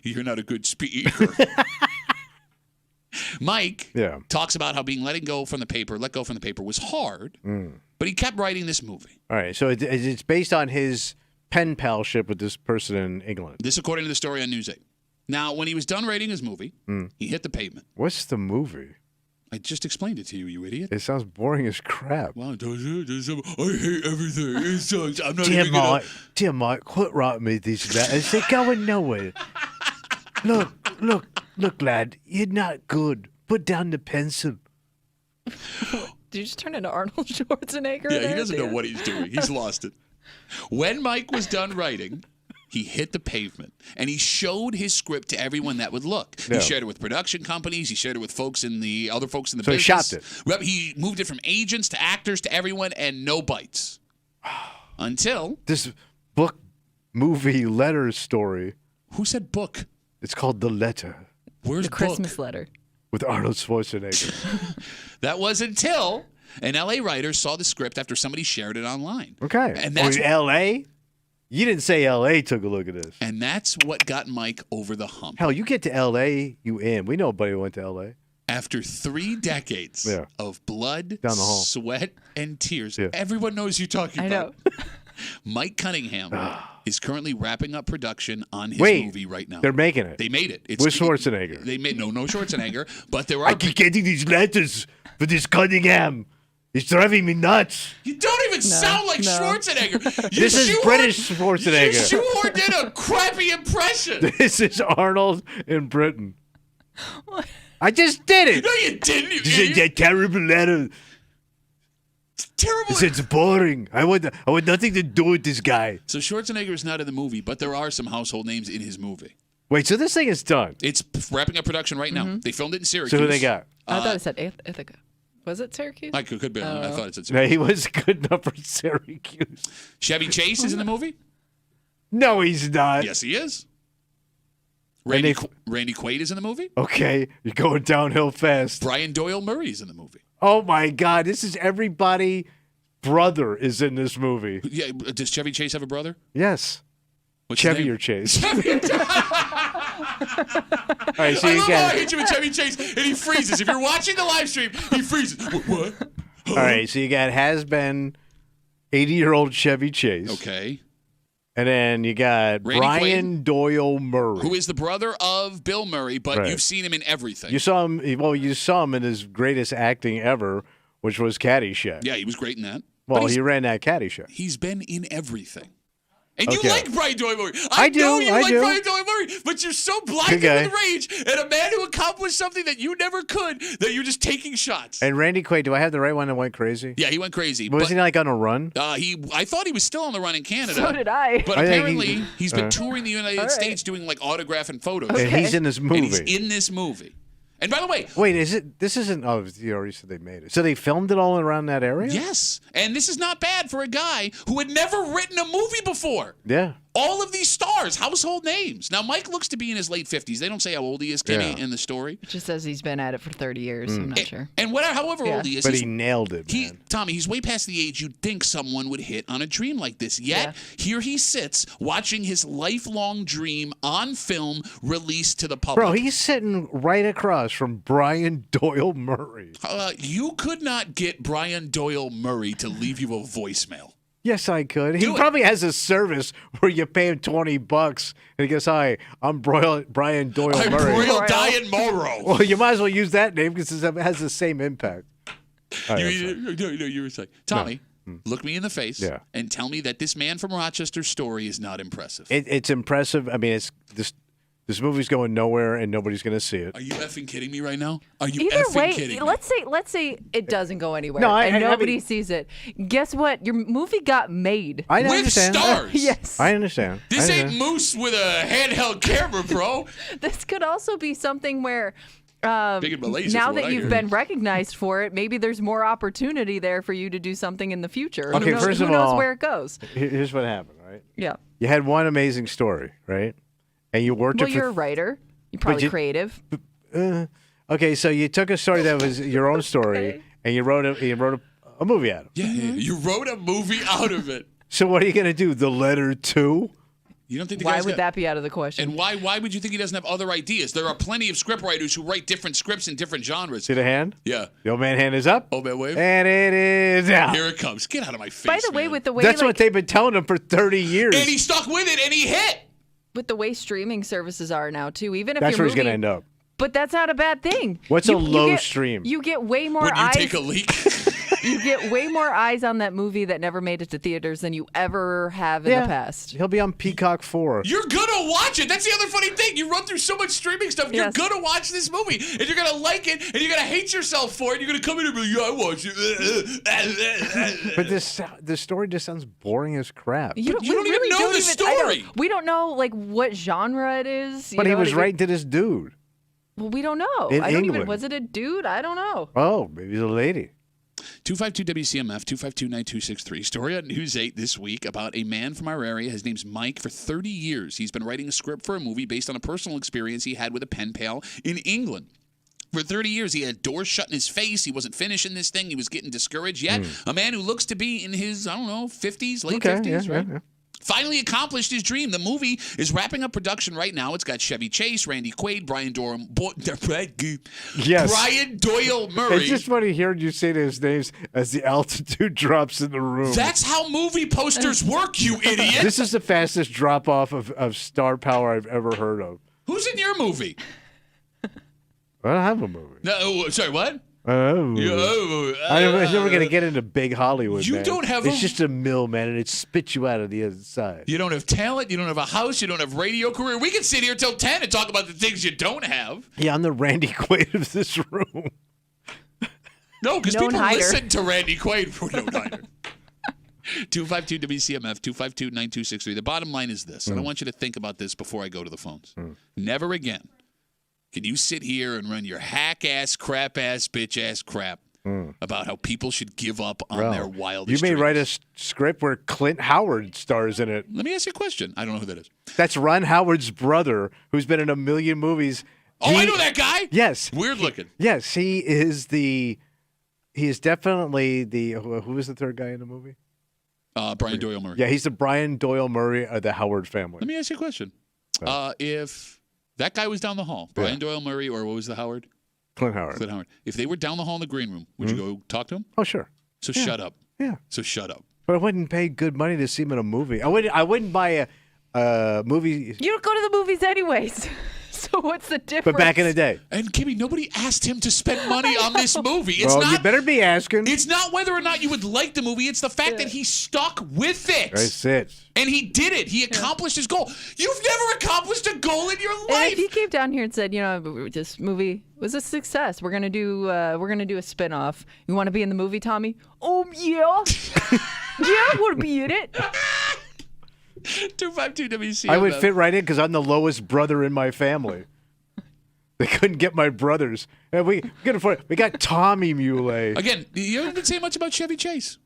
You're not a good speaker. Mike talks about how being let go from the paper was hard, but he kept writing this movie. All right, so it's based on his pen palship with this person in England. This according to the story on News 8. Now, when he was done writing his movie, he hit the pavement. What's the movie? I just explained it to you, you idiot. It sounds boring as crap. Well, does it? I hate everything. It sucks. I'm not Dear even gonna... Dear Mike, quit writing me these letters. They're going nowhere. Look, lad, you're not good. Put down the pencil. Did you just turn into Arnold Schwarzenegger? Yeah, he doesn't know what he's doing. He's lost it. When Mike was done writing, he hit the pavement, and he showed his script to everyone that would look. Yeah. He shared it with production companies. He shared it with other folks in the So business. he shopped it. He moved it from agents to actors to everyone, and no bites. Until... This book, movie, letter story. Who said book? It's called The Letter. Where's The Christmas Letter. With Arnold Schwarzenegger. That was until an L.A. writer saw the script after somebody shared it online. Okay. And that's L.A.? You didn't say L.A. took a look at this. And that's what got Mike over the hump. Hell, you get to L.A., you in. We know a buddy who went to L.A. After 3 decades of blood, down the hall, sweat, and tears, everyone knows you're talking about. I know. Mike Cunningham is currently wrapping up production on his movie right now. They're making it. They made it. With Schwarzenegger. They made no Schwarzenegger, but there are. I keep getting these letters for this Cunningham. It's driving me nuts. You don't even sound like Schwarzenegger. This is British Schwarzenegger. You shoehorned in a crappy impression. This is Arnold in Britain. What? I just did it. No, you didn't. You this is a terrible letter. It's terrible. It's boring. I want nothing to do with this guy. So Schwarzenegger is not in the movie, but there are some household names in his movie. Wait, so this thing is done? It's wrapping up production right now. They filmed it in Syracuse. So who they got? I thought it said Ithaca. Was it Syracuse? I could be. I thought it said Syracuse. No, he was good enough for Syracuse. Chevy Chase is in the movie? No, he's not. Yes, he is. Randy Quaid is in the movie? Okay, you're going downhill fast. Brian Doyle Murray's in the movie. Oh, my God. This is everybody. Brother is in this movie. Yeah, does Chevy Chase have a brother? Yes. What's his Chevy name? or Chase? All right, so I love how I hit you with Chevy Chase, and he freezes. If you're watching the live stream, he freezes. What? All right, so you got has-been 80-year-old Chevy Chase. Okay. And then you got Randy Brian Doyle Murray. Who is the brother of Bill Murray, but you've seen him in everything. You saw him in his greatest acting ever which was Caddyshack. Yeah, he was great in that. Well, he ran that Caddyshack. He's been in everything. And Okay. you like Brian Doyle Murray. I do, know you I like do. Brian Doyle Murray, but you're so blinded with rage at a man who accomplished something that you never could that you're just taking shots. And Randy Quaid, do I have the right one that went crazy? Yeah, he went crazy. Was he like on a run? I thought he was still on the run in Canada. So did I. But I think apparently, he's been touring the United States doing like autograph and photos. And he's in this movie. And he's in this movie. And by the way, wait, this isn't? Oh, you already said they made it. So they filmed it all around that area. yes. And this is not bad for a guy who had never written a movie before. Yeah. All of these stars, household names. Now, Mike looks to be in his late 50s. They don't say how old he is, Kenny, in the story. It just says he's been at it for 30 years. I'm not sure. And however old he is. But he nailed it, man. Tommy, he's way past the age you'd think someone would hit on a dream like this. Yet, here he sits watching his lifelong dream on film released to the public. Bro, he's sitting right across from Brian Doyle Murray. You could not get Brian Doyle Murray to leave you a voicemail. Yes, I could. He probably has a service where you pay him $20 and he goes, "Hi, I'm Brian Doyle I'm Murray." Royal Diane Morrow. Well, you might as well use that name because it has the same impact. You were saying, Tommy, look me in the face and tell me that this man from Rochester's story is not impressive. It's impressive. I mean, it's this movie's going nowhere and nobody's going to see it. Are you effing kidding me right now? Are you Either effing way, kidding me? let's say it doesn't go anywhere No, and I nobody mean- sees it. Guess what? Your movie got made. I With understand. stars. Yes. I understand. This I ain't understand. Moose with a handheld camera, bro. This could also be something where Big in Malaysia, now from what that I you've hear. been recognized for it, maybe there's more opportunity there for you to do something in the future. Okay, who knows, first who of knows all- where it goes? Here's what happened, right? Yeah. You had one amazing story, right? And you worked Well, it for you're a writer. You're probably you- creative. Okay, so you took a story that was your own story, and you wrote a movie out of it. Yeah, you wrote a movie out of it. So what are you going to do? The letter 2? You don't think the Why guy's would got- that be out of the question? And why would you think he doesn't have other ideas? There are plenty of scriptwriters who write different scripts in different genres. See the hand? Yeah. The old man hand is up. Old man wave. And it is out. Here it comes. Get out of my face. By the way, man. with the way That's like, what they've been telling him for 30 years. And he stuck with it and he hit. with the way streaming services are now too, even if That's your where he's movie, going to end up. But that's not a bad thing. What's You- a you low get- stream? You get way more When you eyes. take a leak. You get way more eyes on that movie that never made it to theaters than you ever have in the past. He'll be on Peacock 4. You're gonna watch it. That's the other funny thing. You run through so much streaming stuff. You're Yes. gonna watch this movie, and you're gonna like it, and you're gonna hate yourself for it. You're gonna come in and be like, "Yeah, I watched it." But this story just sounds boring as crap. you we don't even really know don't the even- I story. don't- We don't know like what genre it is. you But he know, was to right to this dude. Well, we don't know. In I don't England. even. Was it a dude? I don't know. Oh, maybe he's a lady. 252 WCMF 252-9263. Story on News 8 this week about a man from our area. His name's Mike. For 30 years, he's been writing a script for a movie based on a personal experience he had with a pen pal in England. For 30 years, he had doors shut in his face. He wasn't finishing this thing. He was getting discouraged. Yet, a man who looks to be in his, 50s, late 50s, right? Yeah. Finally accomplished his dream. The movie is wrapping up production right now. It's got Chevy Chase, Randy Quaid, Brian Doyle Murray. It's just funny hearing you say his names as the altitude drops in the room. That's how movie posters work, you idiot. This is the fastest drop off of star power I've ever heard of. Who's in your movie? I don't have a movie. No, sorry, what? I'm never going to get into big Hollywood, You man. don't have It's a- just a mill, man, and it spits you out of the other side. You don't have talent. You don't have a house. You don't have radio career. We can sit here till 10 and talk about the things you don't have. Yeah, I'm the Randy Quaid of this room. No, because Known people hider. listen to Randy Quaid for no hider. 252 WCMF 252-9263. The bottom line is this, and I want you to think about this before I go to the phones. Never again can you sit here and run your hack-ass, crap-ass, bitch-ass crap about how people should give up on their wildest You may dreams. write a script where Clint Howard stars in it. Let me ask you a question. I don't know who that is. That's Ron Howard's brother, who's been in a million movies. Oh, I know that guy. Yes. Weird looking. Yes, he is definitely the, who was the third guy in the movie? Brian Doyle Murray. Yeah, he's the Brian Doyle Murray of the Howard family. Let me ask you a question. If that guy was down the hall, Brian Doyle Murray, or what was the Howard? Clint Howard. Clint Howard. If they were down the hall in the green room, would you go talk to him? Oh, sure. So shut up. Yeah. So shut up. But I wouldn't pay good money to see him in a movie. I wouldn't buy a movie. You don't go to the movies anyways. So What's the difference? But back in the day. And Kimmy, nobody asked him to spend money on this movie. It's Well, not. you better be asking. It's not whether or not you would like the movie. It's the fact that he stuck with it. That's it. And he did it. He accomplished his goal. You've never accomplished a goal in your And life. if he came down here and said, this movie was a success. We're gonna do a spin-off. You want to be in the movie, Tommy? Oh yeah, yeah, I want to be in it. 252 WCMF. I would fit right in because I'm the lowest brother in my family. They couldn't get my brothers. And we got Tommy Muley. Again, you haven't been saying much about Chevy Chase.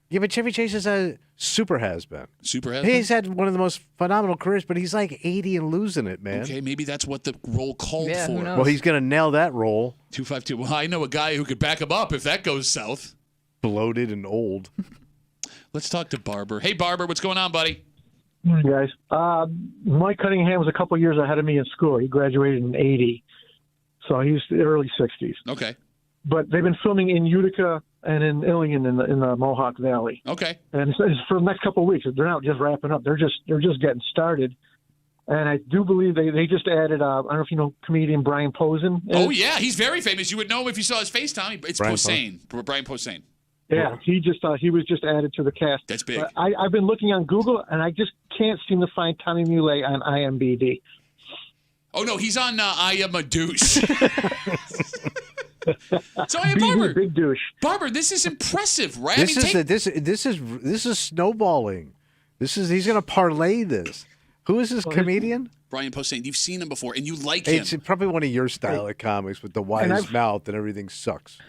Yeah, but Chevy Chase is a super has-been. Super has-been? He's had one of the most phenomenal careers, but he's like 80 and losing it, man. Okay, maybe that's what the role called Yeah, for. who knows? Well, he's going to nail that role. 252. Well, I know a guy who could back him up if that goes south. Bloated and old. Let's talk to Barber. Hey, Barber, what's going on, buddy? Morning, guys. Mike Cunningham was a couple years ahead of me in school. He graduated in 80, so he's the early 60s. Okay. But they've been filming in Utica and in Illingen in the Mohawk Valley. Okay. And it's for the next couple of weeks. They're not just wrapping up. They're just getting started. And I do believe they just added, I don't know if you know comedian Brian Posen. Oh, yeah. He's very famous. You would know him if you saw his face, Tommy. It's Brian Posehn. Brian Posehn. Yeah, he was just added to the cast. That's big. I've been looking on Google, and I just can't seem to find Tommy Muley on IMDb. Oh, no, he's on I Am a Douche. So, hey, Barber. Big douche. Barber, this is impressive, right? This is snowballing. He's going to parlay this. Who is this comedian? Brian Posehn. You've seen him before, and you like him. It's probably one of your style of comics with the wide mouth and everything sucks.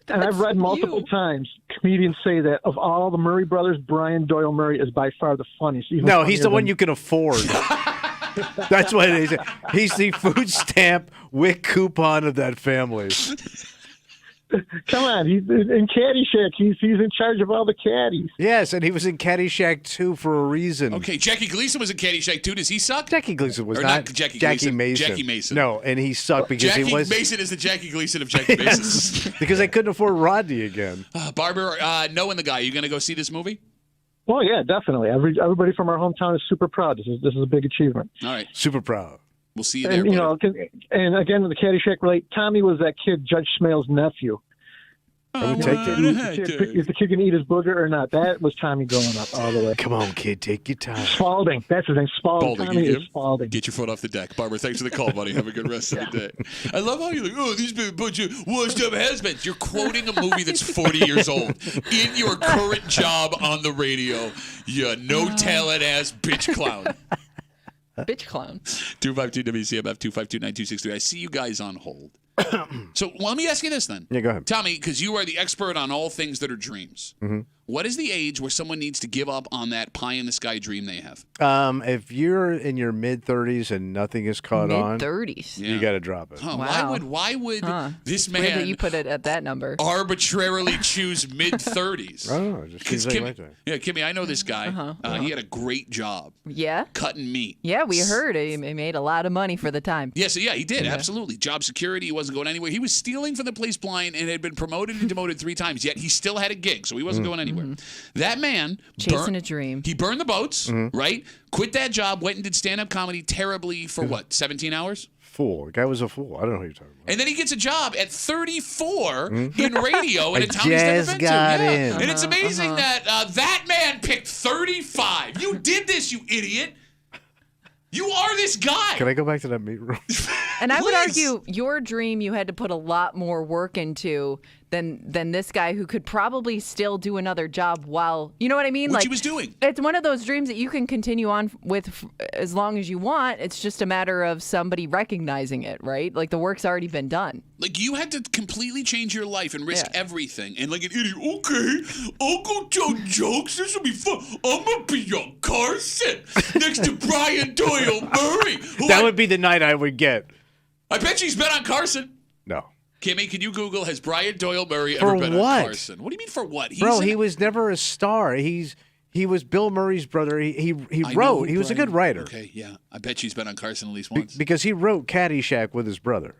And I've read multiple times comedians say that of all the Murray brothers, Brian Doyle Murray is by far the funniest. No, he's the one you can afford. That's what it is. He's the food stamp WIC coupon of that family. Come on, he's in Caddyshack. He's in charge of all the caddies. Yes, and he was in Caddyshack 2 for a reason. Okay, Jackie Gleason was in Caddyshack 2. Does he suck? Jackie Gleason was Or not Jackie Mason. Jackie Mason. No, and he sucked because Jackie he was Mason is the Jackie Gleason of Jackie Mason. because they couldn't afford Rodney again. Barber, knowing the guy, you going to go see this movie? Oh yeah, definitely. Everybody from our hometown is super proud. This is a big achievement. All right, super proud. We'll see you there. And and again, the Caddyshack relate. Tommy was that kid Judge Smale's nephew. I would take it. Is the kid going to eat his booger or not? That was Tommy growing up all the way. Come on, kid, take your time. Spalding. That's his name. Spalding. Tommy is Spalding. Get your foot off the deck. Barber, thanks for the call, buddy. Have a good rest of the day. I love how you're like, oh, these been a bunch of washed-up has-beens. You're quoting a movie that's 40 years old in your current job on the radio. You no-talent-ass bitch clown. Bitch clown. 252 WCMF 252-9263. I see you guys on hold. So let me ask you this then. Yeah, go ahead. Tommy, because you are the expert on all things that are dreams. Mm-hmm. What is the age where someone needs to give up on that pie-in-the-sky dream they have? If you're in your mid-30s and nothing is caught on, mid-30s, you got to drop it. Huh, Wow. Why would this Weird that man you put it at that number. arbitrarily choose mid-30s? Oh, it just seems like my time. Yeah, Kimmy, I know this guy. He had a great job Yeah. cutting meat. Yeah, we heard he made a lot of money for the time. Yeah, so he did, absolutely. Job security, he wasn't going anywhere. He was stealing from the police blind and had been promoted and demoted 3 times, yet he still had a gig, so he wasn't going anywhere. That man Chasing a dream. He burned the boats, right? Quit that job, went and did stand-up comedy terribly for what, 17 hours? Fool. The guy was a fool. I don't know who you're talking about. And then he gets a job at 34 in radio in a town he's just never been got to. in. And it's amazing that that man picked 35. You did this, you idiot. You are this guy. Can I go back to that meat room? And I would argue your dream you had to put a lot more work into than this guy who could probably still do another job while, you know what I mean? What he was doing. It's one of those dreams that you can continue on with as long as you want. It's just a matter of somebody recognizing it, right? Like the work's already been done. Like you had to completely change your life and risk everything. And like an idiot, okay, I'll go tell jokes. This will be fun. I'm going to be on Carson next to Brian Doyle Murray. That would be the night I would get. I bet she's been on Carson. No. Kimmy, can you Google, has Brian Doyle Murray For ever been what? on Carson? What do you mean for what? Bro, he was never a star. He was Bill Murray's brother. He wrote. He was a good writer. Okay, yeah. I bet she's been on Carson at least once. Because he wrote Caddyshack with his brother.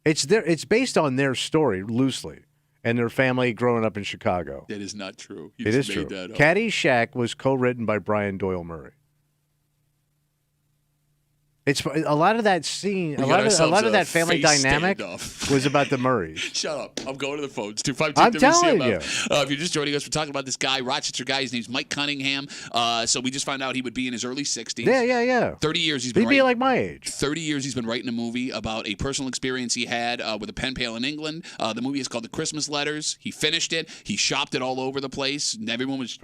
It's based on their story loosely and their family growing up in Chicago. That is not true. You It is just true. made that up. Caddyshack was co-written by Brian Doyle Murray. It's a lot of that scene, a We got lot ourselves of a that family face dynamic standoff. was about the Murrays. Shut up. I'm going to the phones. 252 I'm telling you. If you're just joining us, we're talking about this guy, Rochester guy. His name's Mike Cunningham. So we just found out he would be in his early 60s. Yeah. 30 years he's been He'd be writing. like my age. 30 years he's been writing a movie about a personal experience he had with a pen pal in England. The movie is called The Christmas Letters. He finished it. He shopped it all over the place. And everyone was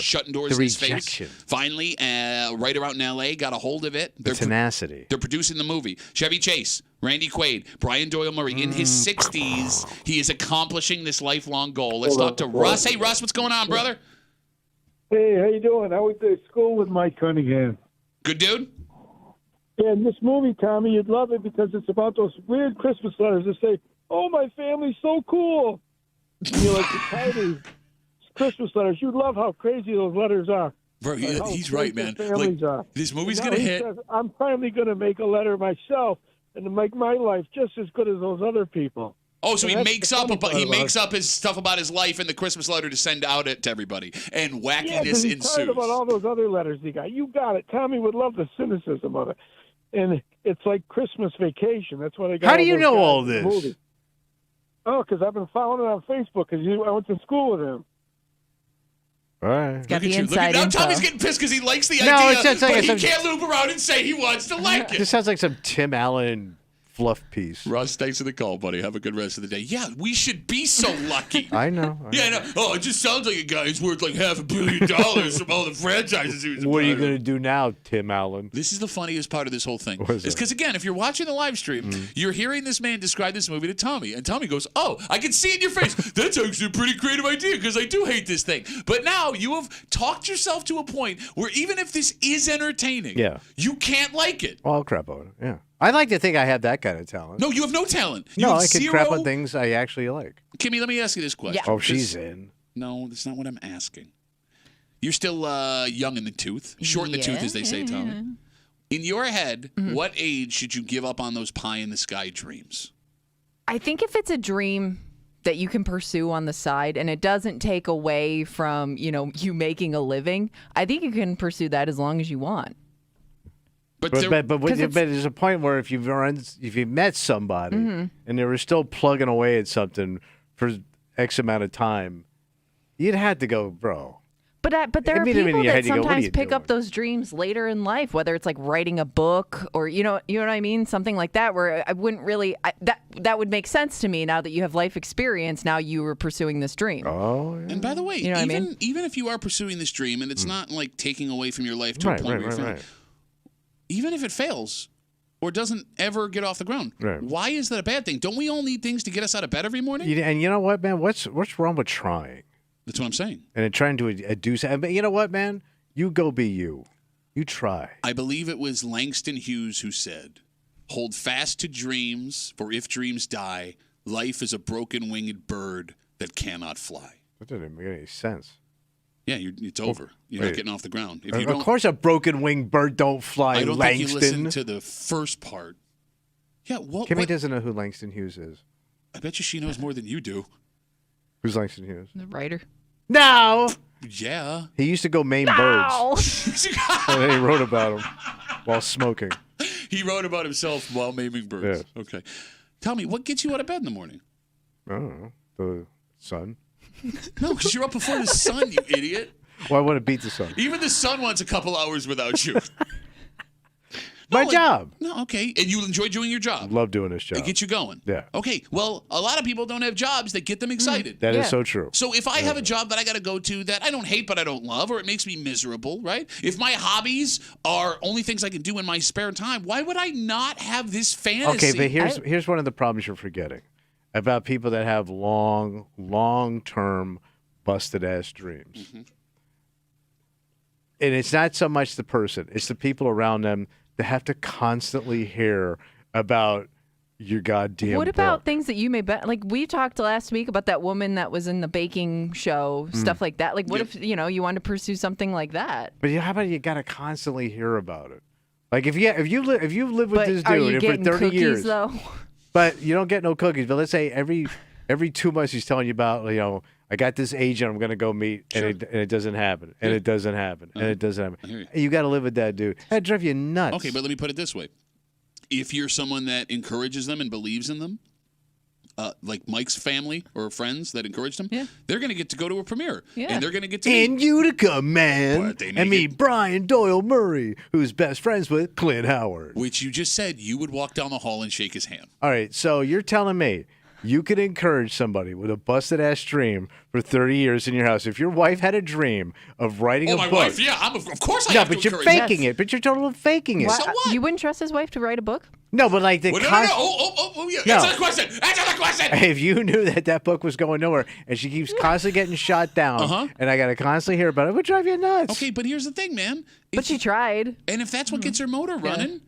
shutting doors in his face. Finally, right around in L.A., got a hold of it. The tenacity. They're producing the movie. Chevy Chase, Randy Quaid, Brian Doyle Murray. In his 60s, he is accomplishing this lifelong goal. Let's talk to Russ. Hey, Russ, what's going on, brother? Hey, how you doing? I went to school with Mike Cunningham. Good dude? Yeah, in this movie, Tommy, you'd love it because it's about those weird Christmas letters that say, "Oh, my family's so cool." And you're like the tiny Christmas letters. You'd love how crazy those letters are. Bro, he's right, man. Like, this movie's going to hit. Says, I'm finally going to make a letter myself and to make my life just as good as those other people. Oh, so and he makes up his stuff about his life in the Christmas letter to send out it to everybody, and wackiness he's ensues. tired about all those other letters he got. You got it. Tommy would love the cynicism of it, and it's like Christmas Vacation. That's what I got. How do you know all this? Movie. Oh, because I've been following it on Facebook. Because I went to school with him. All right. It's got the Look inside now info. Tommy's getting pissed because he likes the No, idea, it sounds like but he some- can't loop around and say he wants to like it. This sounds like some Tim Allen fluff piece. Russ, thanks for the call, buddy. Have a good rest of the day. Yeah, we should be so lucky. I know. Yeah, I know. Oh, it just sounds like a guy who's worth like $500 million from all the franchises he was a What are you part of. going to do now, Tim Allen? This is the funniest part of this whole thing. What is It's it? because, again, if you're watching the live stream, you're hearing this man describe this movie to Tommy. And Tommy goes, "Oh, I can see it in your face. That's actually a pretty creative idea because I do hate this thing." But now you have talked yourself to a point where even if this is entertaining, you can't like it. Well, I'll crap on it. Yeah. I like to think I have that kind of talent. No, you have no talent. You No, have I can zero... crap on things I actually like. Kimmy, let me ask you this question. Oh, she's in. No, that's not what I'm asking. You're still young in the tooth, short in the tooth, as they say, Tommy. In your head, what age should you give up on those pie-in-the-sky dreams? I think if it's a dream that you can pursue on the side and it doesn't take away from, you making a living, I think you can pursue that as long as you want. But there's a point where if you've met somebody and they were still plugging away at something for X amount of time, you'd have to go, bro. But there are people that sometimes pick up those dreams later in life, whether it's like writing a book or you know what I mean, something like that. Where I wouldn't really that would make sense to me now that you have life experience. Now you were pursuing this dream. Oh, yeah. And by the way, You know what I mean? even if you are pursuing this dream and it's not like taking away from your life to a point where you're feeling, even if it fails or doesn't ever get off the ground, why is that a bad thing? Don't we all need things to get us out of bed every morning? And you know what, man? What's wrong with trying? That's what I'm saying. And trying to do something. But you know what, man? You go be you. You try. I believe it was Langston Hughes who said, "Hold fast to dreams, for if dreams die, life is a broken winged bird that cannot fly." That doesn't make any sense. Yeah, it's over. You're not getting off the ground. If you Of course a broken winged bird don't fly, I don't Langston. think you listened to the first part. Yeah, Kimmy doesn't know who Langston Hughes is. I bet you she knows more than you do. Who's Langston Hughes? The writer. No. Yeah. He used to go maim birds. And then he wrote about him while smoking. He wrote about himself while maiming birds. Yeah. Okay. Tell me, what gets you out of bed in the morning? I don't know. The sun. No, because you're up before the sun, you idiot. Well, I want to beat the sun. Even the sun wants a couple hours without you. My job. No, okay. And you enjoy doing your job. Love doing this job. It gets you going. Yeah. Okay. Well, a lot of people don't have jobs that get them excited. That is so true. So if I have a job that I got to go to that I don't hate but I don't love, or it makes me miserable, right? If my hobbies are only things I can do in my spare time, why would I not have this fantasy? Okay, but here's one of the problems you're forgetting about people that have long-term busted-ass dreams. Mm-hmm. And it's not so much the person. It's the people around them that have to constantly hear about your goddamn What about book. things that you may bet? Like we talked last week about that woman that was in the baking show, stuff like that. Like what if, you wanted to pursue something like that? But how about you got to constantly hear about it? Like if you live with this are you dude for getting 30 cookies, years. though? But you don't get no cookies. But let's say every 2 months he's telling you about, I got this agent I'm going to go meet, and it doesn't happen, and it doesn't happen, and it doesn't happen. You got to live with that dude. That drive you nuts. Okay, but let me put it this way. if you're someone that encourages them and believes in them, like Mike's family or friends that encouraged him, they're going to get to go to a premiere. Yeah. And they're going to get to In Utica, man. But they need And to meet Brian Doyle Murray, who's best friends with Clint Howard. which you just said you would walk down the hall and shake his hand. All right, so you're telling me you could encourage somebody with a busted-ass dream for 30 years in your house. If your wife had a dream of writing a book. My wife, yeah. Of course I No, have to but you're encourage that. faking it. But you're totally faking it. So what? You wouldn't trust his wife to write a book? No, but like the Well, no, yeah. No. Answer the question. Answer the question. If you knew that book was going nowhere and she keeps constantly getting shot down and I got to constantly hear about it, it would drive you nuts. Okay, but here's the thing, man. But she tried. And if that's what gets her motor running.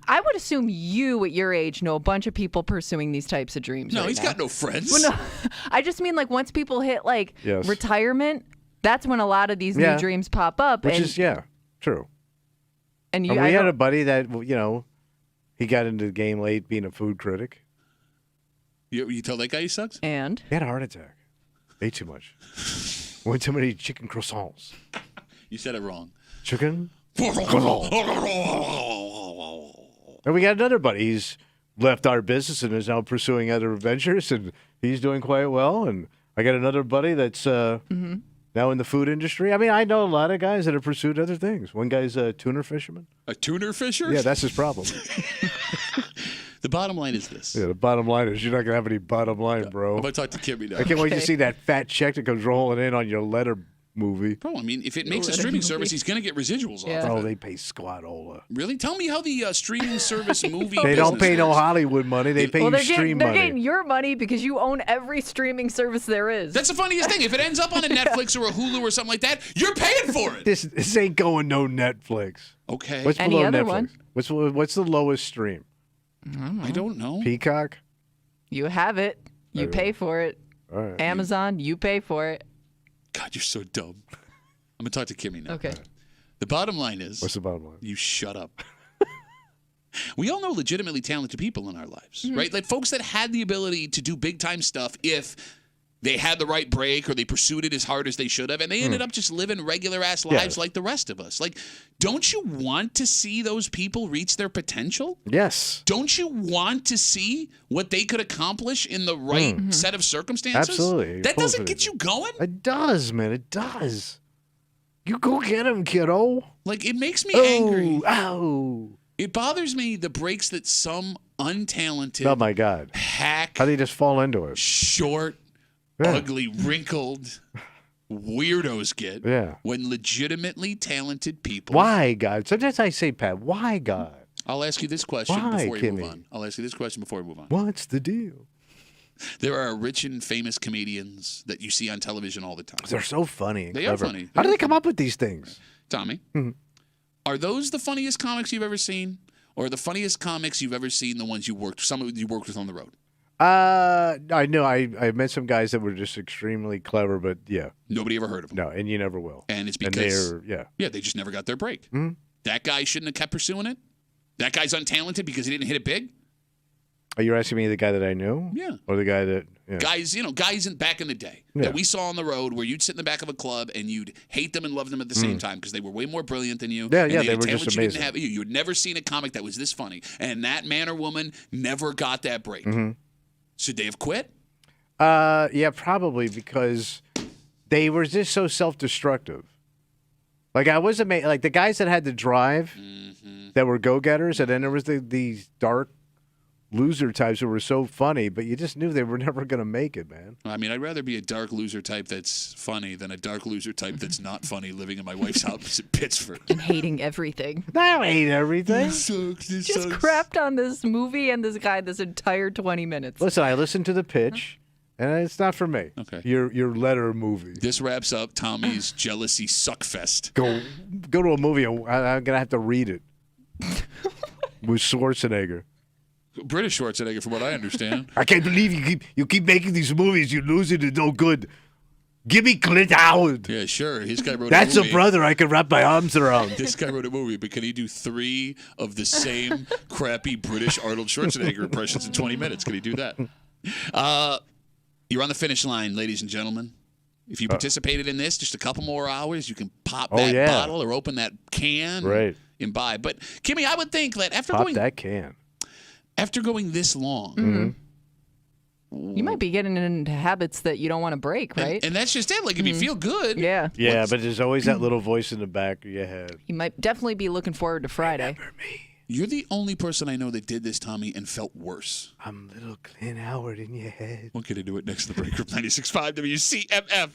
I would assume you, at your age, know a bunch of people pursuing these types of dreams. No, right he's now. got no friends. Well, no, I just mean like once people hit like retirement, that's when a lot of these new dreams pop up. Which and, is, true. And we had a buddy that, he got into the game late being a food critic. You tell that guy he sucks? And? He had a heart attack. Ate too much. Went too many chicken croissants. You said it wrong. Chicken? And we got another buddy. He's left our business and is now pursuing other adventures, and he's doing quite well. And I got another buddy that's now in the food industry. I mean, I know a lot of guys that have pursued other things. One guy's a tuner fisherman. A tuner fisher? Yeah, that's his problem. The bottom line is this. Yeah, the bottom line is you're not going to have any bottom line, bro. I'm going to talk to Kimmy now. I can't wait to see that fat check that comes rolling in on your letter movie. Bro, I mean, if it makes a streaming service, he's going to get residuals off of it. Oh, they pay squat-ola. Really? Tell me how the streaming service movie They don't business pay no works. Hollywood money. They pay you stream they're money. getting your money because you own every streaming service there is. That's the funniest thing. If it ends up on a Netflix or a Hulu or something like that, you're paying for it. This ain't going no Netflix. Okay. What's Any below other Netflix? one? What's the lowest stream? I don't know. Peacock? You have it. You Okay. pay for it. All right. Amazon, you pay for it. God, you're so dumb. I'm going to talk to Kimmy now. Okay. The bottom line is... What's the bottom line? You shut up. We all know legitimately talented people in our lives, right? Like folks that had the ability to do big time stuff if they had the right break or they pursued it as hard as they should have, and they ended up just living regular ass lives like the rest of us. Like, don't you want to see those people reach their potential? Yes. Don't you want to see what they could accomplish in the right set of circumstances? Absolutely. That doesn't get you going? It does, man. It does. You go get him, kiddo. Like, it makes me angry. Ow. It bothers me the breaks that some untalented Oh, my God. hack, How do you just fall into it? short, ugly, wrinkled weirdos get when legitimately talented people. Why, God? Sometimes I say, Pat, why, God? I'll ask you this question Why, before we move Kimmy? on. I'll ask you this question before we move on. What's the deal? There are rich and famous comedians that you see on television all the time. They're so funny and They clever. are funny. How do they come up with these things? Tommy, are those the funniest comics you've ever seen? Or are the funniest comics you've ever seen the ones some of you worked with on the road? I know. I met some guys that were just extremely clever, but yeah. Nobody ever heard of them. No, and you never will. And it's because they're, they just never got their break. That guy shouldn't have kept pursuing it. That guy's untalented because he didn't hit it big. Are you asking me the guy that I knew? Yeah. Or the guy that Guys back in the day that we saw on the road where you'd sit in the back of a club and you'd hate them and love them at the same time because they were way more brilliant than you. Yeah, and they had were talent just you didn't amazing. have. You had never seen a comic that was this funny, and that man or woman never got that break. Should they have quit? Yeah, probably because they were just so self-destructive. Like I was amazed. Like the guys that had the drive, that were go-getters, and then there was these dark loser types that were so funny, but you just knew they were never going to make it, man. I mean, I'd rather be a dark loser type that's funny than a dark loser type that's not funny living in my wife's house in Pittsburgh. And hating everything. I don't hate everything. This sucks. Just crapped on this movie and this guy this entire 20 minutes. Listen, I listened to the pitch, and it's not for me. Okay. Your letter movie. This wraps up Tommy's jealousy suckfest. Go to a movie. I'm going to have to read it. With Schwarzenegger. British Schwarzenegger, from what I understand. I can't believe you keep making these movies. You're losing it no good. Give me Clint Howard. Yeah, sure. This guy wrote That's a movie. a brother I can wrap my arms around. This guy wrote a movie, but can he do 3 of the same crappy British Arnold Schwarzenegger impressions in 20 minutes? Can he do that? You're on the finish line, ladies and gentlemen. If you participated in this, just a couple more hours, you can pop that bottle or open that can Right. and buy. But, Kimmy, I would think that after Pop going... that can. After going this long. Mm-hmm. You might be getting into habits that you don't want to break, right? And that's just it. Like, if you feel good. Yeah. Yeah, but there's always that little voice in the back of your head. You might definitely be looking forward to Friday. You're the only person I know that did this, Tommy, and felt worse. I'm little Clint Howard in your head. We'll get into it next to the break room. 96.5 WCMF.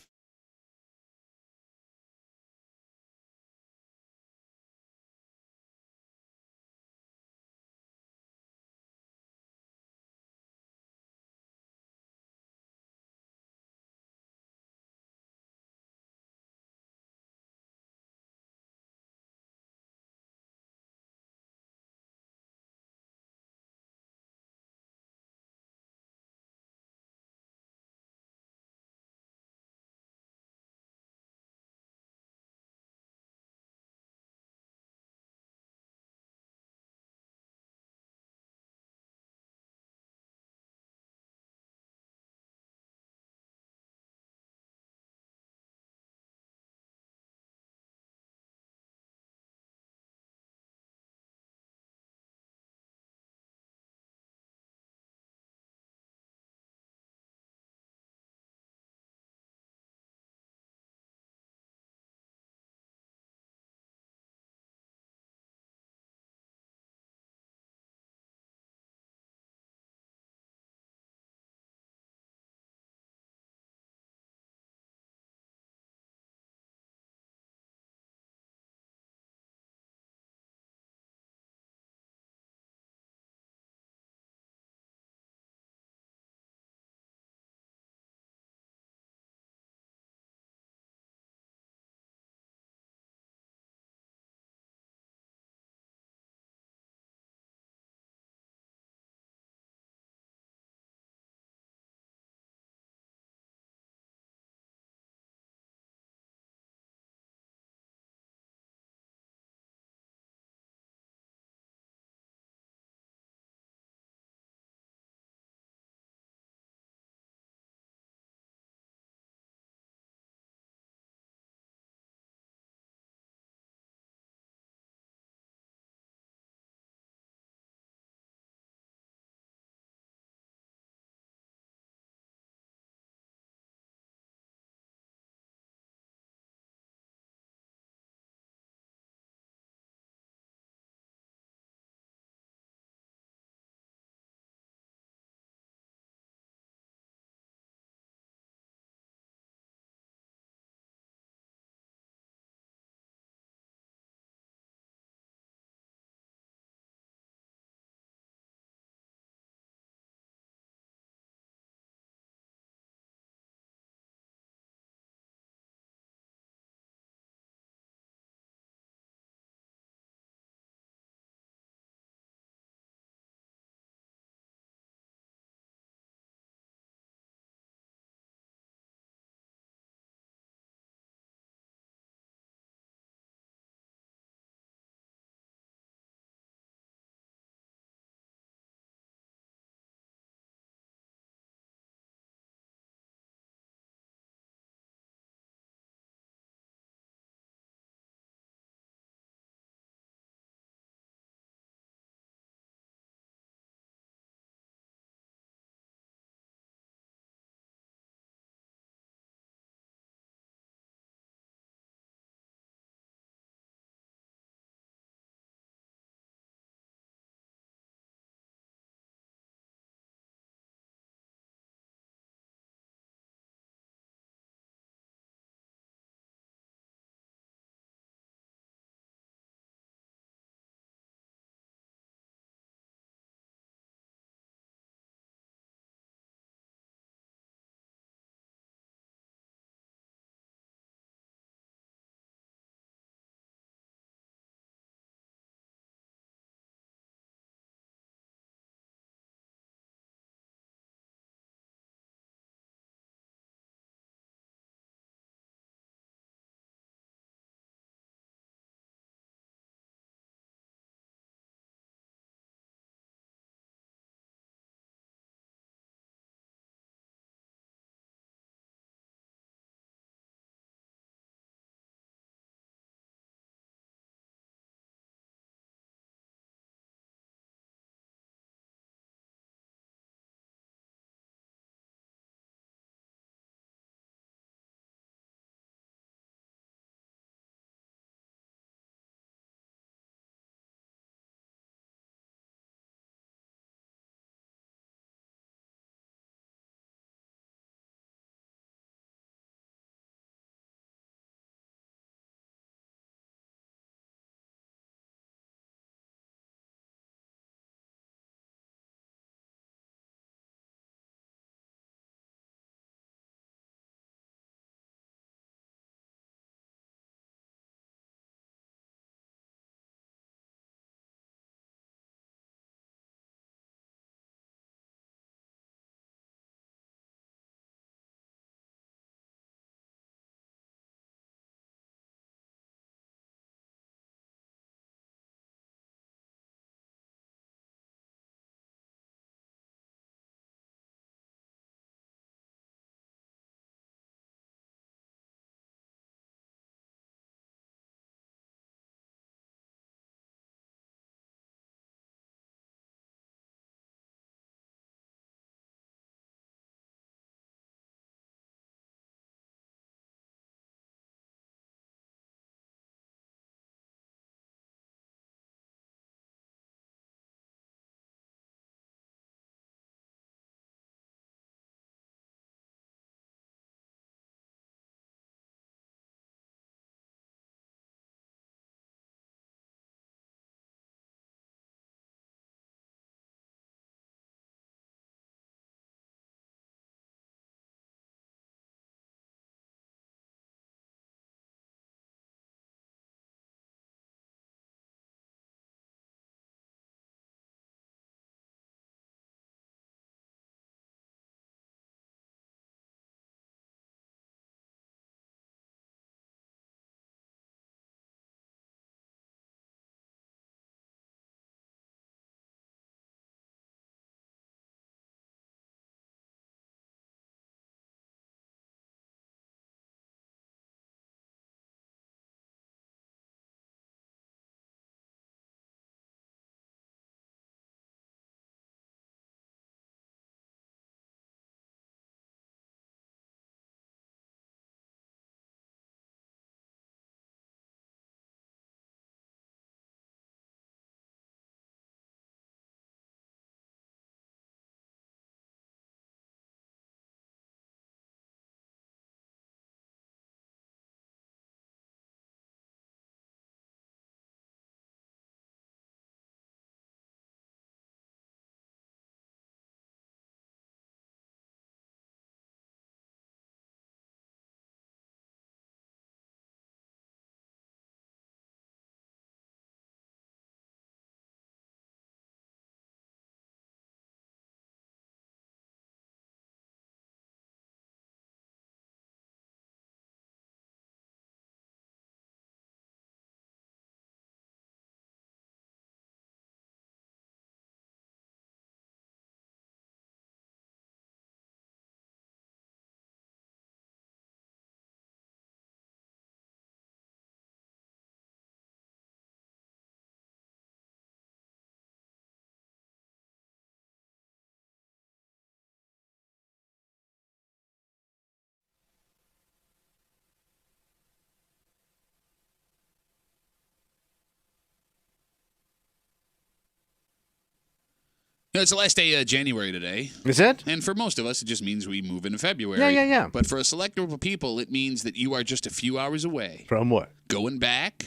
It's the last day of January today. Is it? And for most of us, it just means we move into February. Yeah. But for a select group of people, it means that you are just a few hours away. From what? Going back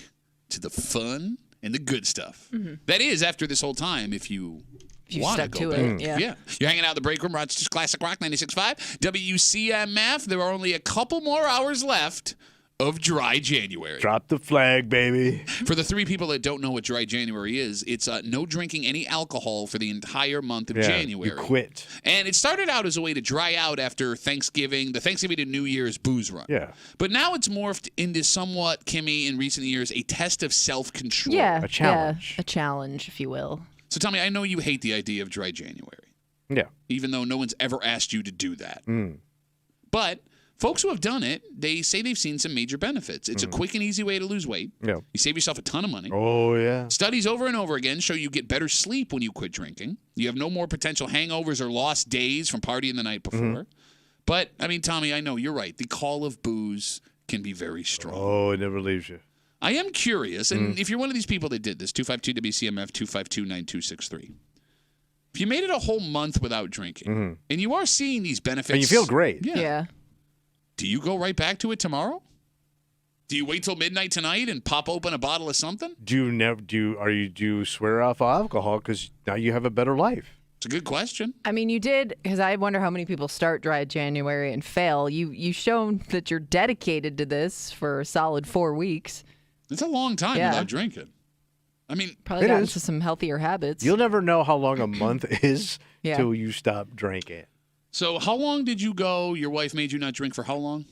to the fun and the good stuff. Mm-hmm. That is, after this whole time, if you want stuck go to back. it, yeah. You're hanging out in the break room, Rochester's Classic Rock 96.5. WCMF, there are only a couple more hours left of Dry January. Drop the flag, baby. For the 3 people that don't know what Dry January is, it's no drinking any alcohol for the entire month of January. You quit. And it started out as a way to dry out after Thanksgiving, the Thanksgiving to New Year's booze run. Yeah. But now it's morphed into somewhat, Kimmy, in recent years, a test of self-control. Yeah. A challenge. Yeah, a challenge, if you will. So tell me, I know you hate the idea of Dry January. Yeah. Even though no one's ever asked you to do that. Mm. But folks who have done it, they say they've seen some major benefits. It's a quick and easy way to lose weight. Yeah. You save yourself a ton of money. Oh, yeah. Studies over and over again show you get better sleep when you quit drinking. You have no more potential hangovers or lost days from partying the night before. But, I mean, Tommy, I know you're right. The call of booze can be very strong. Oh, it never leaves you. I am curious, and if you're one of these people that did this, 252-WCMF, 252-9263. If you made it a whole month without drinking, and you are seeing these benefits. And you feel great. Yeah. Do you go right back to it tomorrow? Do you wait till midnight tonight and pop open a bottle of something? Do you swear off alcohol because now you have a better life? It's a good question. I mean, you did, because I wonder how many people start Dry January and fail. You shown that you're dedicated to this for a solid 4 weeks. It's a long time without drinking. I mean, probably got into some healthier habits. You'll never know how long a month is Yeah. till you stop drinking. So how long did you go? Your wife made you not drink for how long?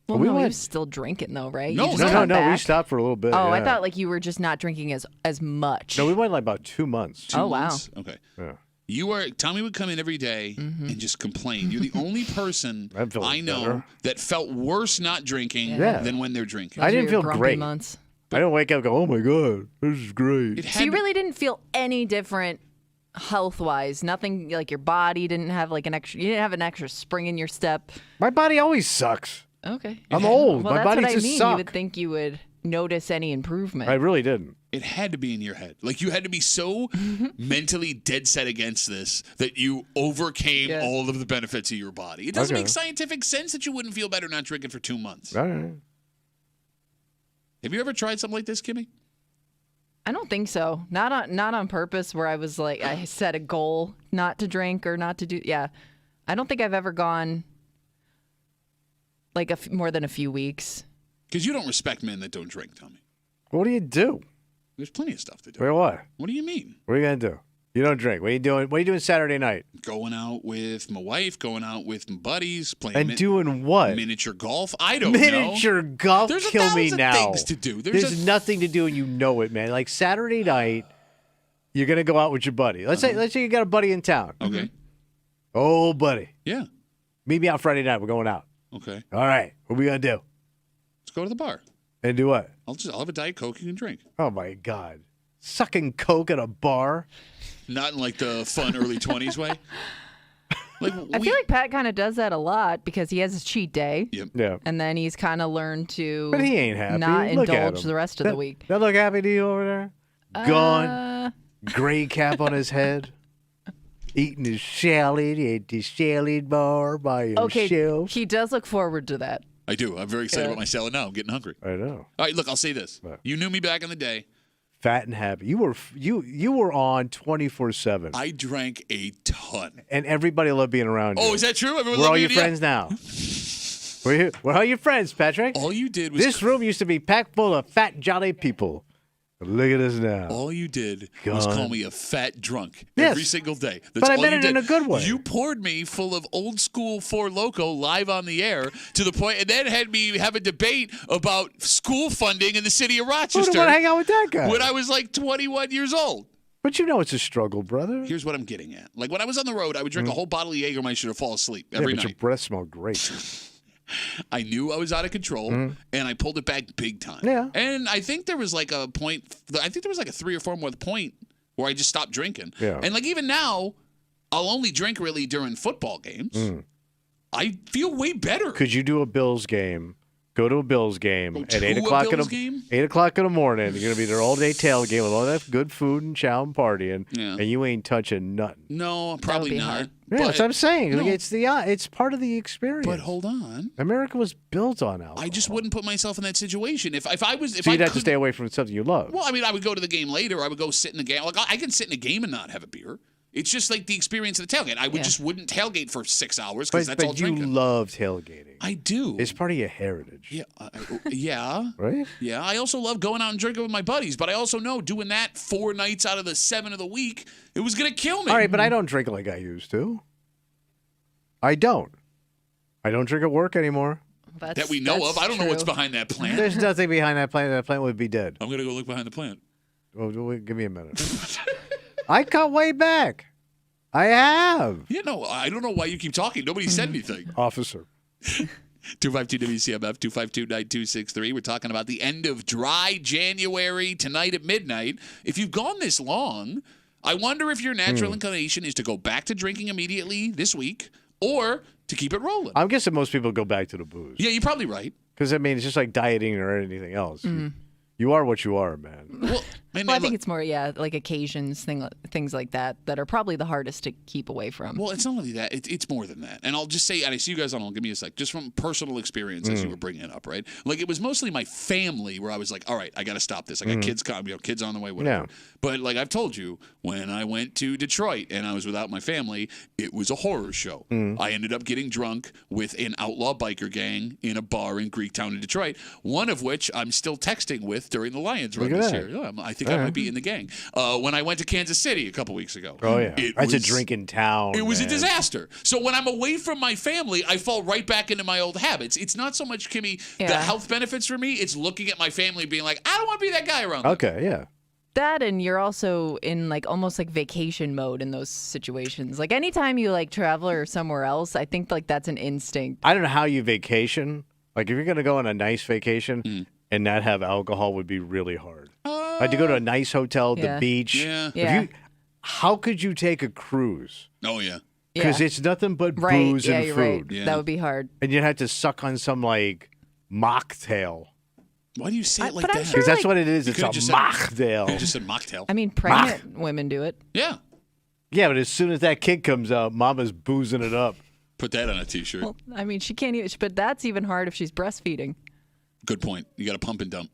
Well, We no, went- he was still drinking though, right? No, You just No. cut We back? stopped for a little bit. Oh, I yeah. thought like you were just not drinking as much. No, we went like about 2 months. Two Oh, wow. months? Okay. Yeah. Tommy would come in every day and just complain. You're the only person I'm feeling I know better. that felt worse not drinking Yeah. than when they're drinking. Those I are didn't your feel grumpy great. months. I didn't wake up and go, oh my God, this is great. It So had you to- really didn't feel any different health-wise? Nothing like your body didn't have like you didn't have an extra spring in your step? My body always sucks. Okay. I'm old. Well, My that's body what I just mean. suck. You would think you would notice any improvement. I really didn't. It had to be in your head. Like you had to be so mentally dead set against this that you overcame Yeah. all of the benefits of your body. It doesn't Okay. make scientific sense that you wouldn't feel better not drinking for 2 months. All right. Have you ever tried something like this, Kimmy? I don't think so. Not on purpose. Where I was like, I set a goal not to drink or not to do. Yeah, I don't think I've ever gone like more than a few weeks. Because you don't respect men that don't drink, Tommy. What do you do? There's plenty of stuff to do. Wait, what? What do you mean? What are you going to do? You don't drink. What are you doing? What are you doing Saturday night? Going out with my wife, going out with my buddies, playing And doing what? miniature golf. I don't Miniature know. golf? There's a Kill me thousand now. things to do. There's nothing to do and you know it, man. Like Saturday night, you're going to go out with your buddy. Let's say you got a buddy in town. Okay. Oh, buddy. Yeah. Meet me out Friday night. We're going out. Okay. All right. What we going to do? Let's go to the bar. And do what? I'll have a Diet Coke you can drink. Oh, my God. Sucking Coke at a bar? Not in like the fun early 20s way. Like I feel like Pat kind of does that a lot because he has his cheat day. Yep. Yeah. And then he's kind of learned to But he ain't happy. not Look at indulge him. the rest of the week. That look happy to you over there? Gone. Gray cap on his head. Eating his salad at the salad bar by Okay, himself. he does look forward to that. I do. I'm very excited Yeah. about my salad now. I'm getting hungry. I know. All right, look, I'll say this. What? You knew me back in the day. Fat and happy. You were on 24/7. I drank a ton. And everybody loved being around you. Oh, is that true? Everyone We're loved all me your to death? friends now. We're all your friends, Patrick. All you did was This room used to be packed full of fat, jolly people. But look at us now. all you did was Gone. call me a fat drunk Yes. every single day. That's But I all meant you it did. in a good way. You poured me full of old school Four Loko live on the air to the point, and then had me have a debate about school funding in the city of Who Rochester would want to hang out with that guy? when I was like 21 years old. But you know it's a struggle, brother. Here's what I'm getting at. Like when I was on the road, I would drink a whole bottle of Jägermeister to fall asleep every but your night. breath smelled great. I knew I was out of control, and I pulled it back big time. Yeah. And I think there was like a point. I think there was like a 3 or 4 month point where I just stopped drinking. Yeah. And like even now, I'll only drink really during football games. I feel way better. Could you do a Bills game go to a Bills game at 8 o'clock in the 8 o'clock in the morning. You're gonna be there all day tailgate with all that good food and chow and partying, and you ain't touching nothing. No, probably not. Yeah, that's what I'm saying. No. It's part of the experience. But hold on, America was built on alcohol. I just wouldn't put myself in that situation. If I was, so you'd have to stay away from something you love. Well, I mean, I would go to the game later. I would go sit in the game. Like I can sit in a game and not have a beer. It's just like the experience of the tailgate. I would just wouldn't tailgate for 6 hours because that's all drinking. But you love tailgating. I do. It's part of your heritage. Yeah. Yeah. Right? Yeah. I also love going out and drinking with my buddies, but I also know doing that 4 nights out of the 7 of the week, it was going to kill me. All right, but I don't drink like I used to. I don't drink at work anymore. That we know of. I don't know what's behind that plant. There's nothing behind that plant. That plant would be dead. I'm going to go look behind the plant. Well, give me a minute. I cut way back. I have. You know, I don't know why you keep talking. Nobody said anything. Officer. 252-WCMF, 252-9263. We're talking about the end of dry January tonight at midnight. If you've gone this long, I wonder if your natural inclination is to go back to drinking immediately this week or to keep it rolling. I'm guessing most people go back to the booze. Yeah, you're probably right. Because, I mean, it's just like dieting or anything else. You are what you are, man. Well, I think it's more, like occasions, things like that are probably the hardest to keep away from. Well, it's not only that. It's more than that. And I'll just say, and I see you guys on, give me a sec, just from personal experience as you were bringing it up, right? Like, it was mostly my family where I was like, all right, I got to stop this. I got kids on the way, whatever. Yeah. But, like I've told you, when I went to Detroit and I was without my family, it was a horror show. I ended up getting drunk with an outlaw biker gang in a bar in Greektown in Detroit, one of which I'm still texting with during the Lions run this year. Yeah, I think I might be in the gang. When I went to Kansas City a couple weeks ago. Oh, yeah. It's a drinking town. It was a disaster. So when I'm away from my family, I fall right back into my old habits. It's not so much, Kimmy, the health benefits for me. It's looking at my family being like, I don't want to be that guy around them. Okay, yeah. That, and you're also in like almost like vacation mode in those situations. Like anytime you like travel or somewhere else, I think like that's an instinct. I don't know how you vacation. Like if you're going to go on a nice vacation and not have alcohol would be really hard. Like to go to a nice hotel, the beach. Yeah. How could you take a cruise? Oh, yeah. Because it's nothing but booze and you're food. Right. Yeah. That would be hard. And you'd have to suck on some like mocktail. Why do you say it like that? Because that's what it is. It's a mocktail. You just said mocktail. I mean, pregnant women do it. Yeah. Yeah, but as soon as that kid comes out, mama's boozing it up. Put that on a T-shirt. Well, I mean, she can't even, but that's even hard if she's breastfeeding. Good point. You got to pump and dump.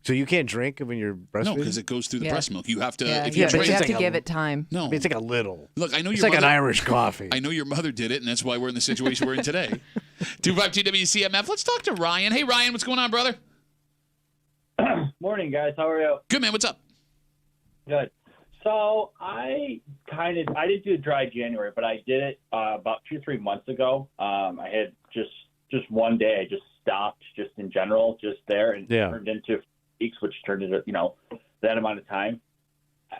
So you can't drink when you're breastfeeding? No, because it goes through the breast milk. You have to. If you drink, you have to give it time. No, I mean, it's like a little. Look, I know it's your like mother, an Irish coffee. I know your mother did it, and that's why we're in the situation we're in today. 252 WCMF. Let's talk to Ryan. Hey, Ryan, what's going on, brother? Morning, guys. How are you? Good, man. What's up? Good. So I didn't do a dry January, but I did it about 2-3 months ago. I had just one day. I just stopped, just in general, just there, and turned into weeks, which turned into that amount of time.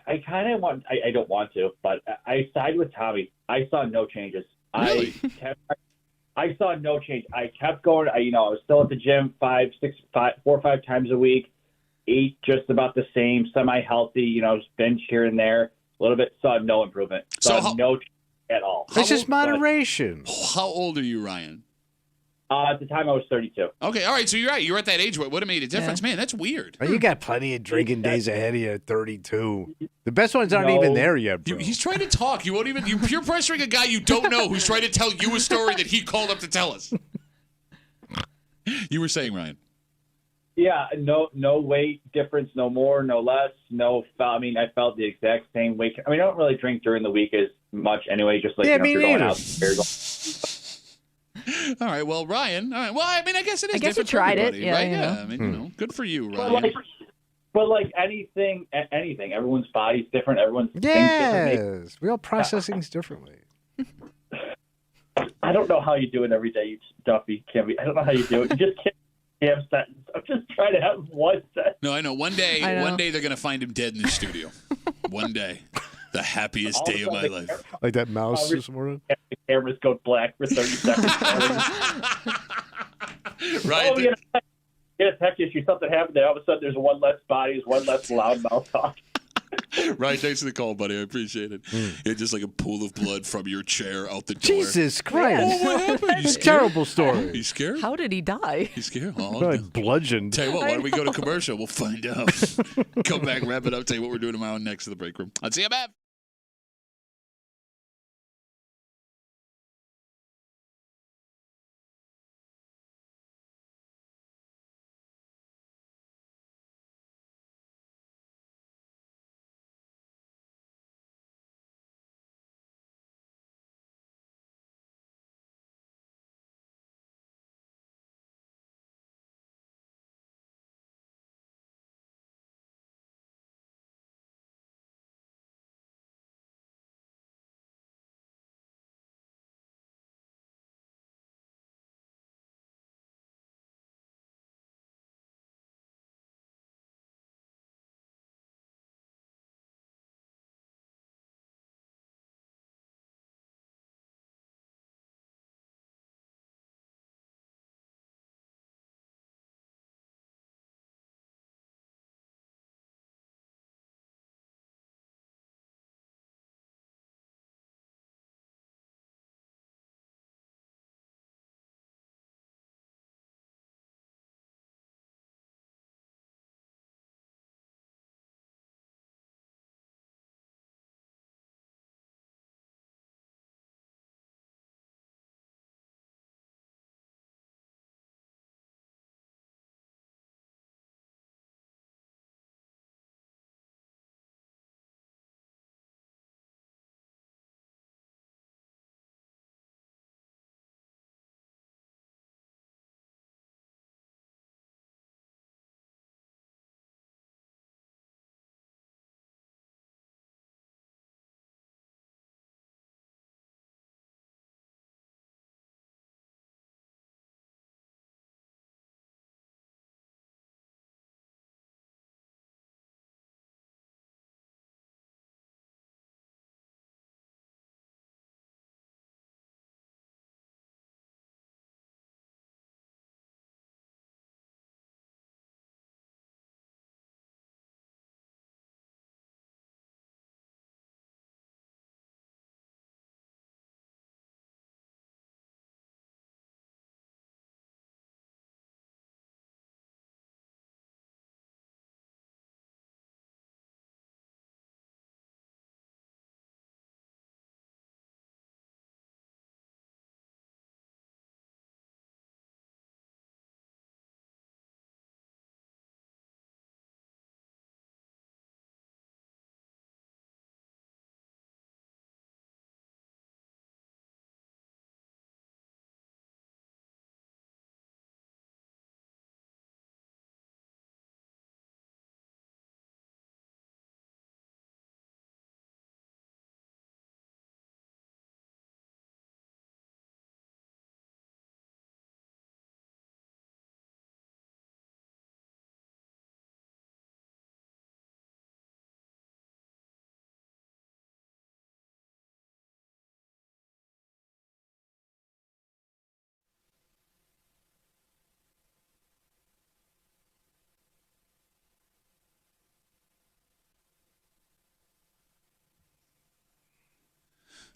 I kind of want. I don't want to, but I side with Tommy. I saw no changes. Really? I saw no change. I kept going. I was still at the gym 4 or 5 times a week. Eat just about the same, semi-healthy. Just bench here and there, a little bit. Saw no improvement. Saw no change at all. It's just moderation. How old are you, Ryan? At the time, I was 32. Okay, all right. So you're right. You're at that age where it would have made a difference. Man, that's weird. You got plenty of drinking days ahead of you at 32. The best ones aren't even there yet, bro. He's trying to talk. You won't even. You're peer pressuring a guy you don't know who's trying to tell you a story that he called up to tell us. You were saying, Ryan. Yeah, no weight difference, no more, no less, no. I mean, I felt the exact same weight. I mean, I don't really drink during the week as much anyway. Just like if you're going out. All right, well, Ryan. All right, well, I mean, I guess it is. I guess you different tried for everybody, it, right? yeah. I mean, good for you, Ryan. But like anything, everyone's body's different. Everyone's things different. We all process things differently. I don't know how you do it every day, you Duffy. I don't know how you do it. You just can't. Sentence. I'm just trying to have one sentence. No, I know. One day they're gonna find him dead in the studio. One day, the happiest day of my life. Like that mouse this morning. The cameras go black for 30 seconds. Right. Get a text issue. Something happened there. All of a sudden, there's one less body, there's one less loud mouth talk. Ryan, thanks for the call, buddy. I appreciate it. It's just like a pool of blood from your chair out the door. Jesus Christ. Oh, what happened? It's a terrible story. You scared? How did he die? You scared? Oh, Probably bludgeoned. tell you what, why don't we go to commercial? We'll find out. Come back, wrap it up, tell you what we're doing tomorrow next to the break room. On CMF.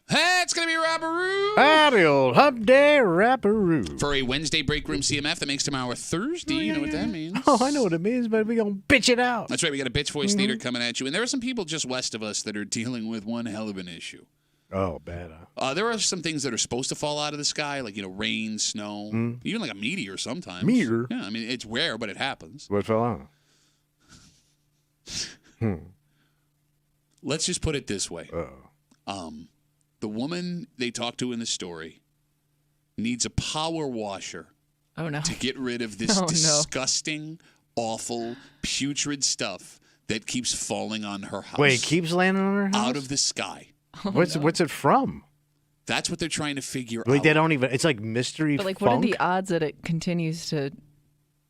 It's going to be Rapperoo. Howdy, old hump day Rapperoo. For a Wednesday break room CMF that makes tomorrow a Thursday. You know what that means. Oh, I know what it means, but we're going to bitch it out. That's right. We got a bitch voice theater coming at you. And there are some people just west of us that are dealing with one hell of an issue. Oh, bad. There are some things that are supposed to fall out of the sky, like, rain, snow, even like a meteor sometimes. Meteor? Yeah, I mean, it's rare, but it happens. What fell out? Let's just put it this way. Uh-oh. The woman they talked to in the story needs a power washer to get rid of this disgusting, awful, putrid stuff that keeps falling on her house. Wait, it keeps landing on her house? Out of the sky. What's it from? That's what they're trying to figure out. Like they don't even. It's like mystery. But like, funk? what are the odds that it continues to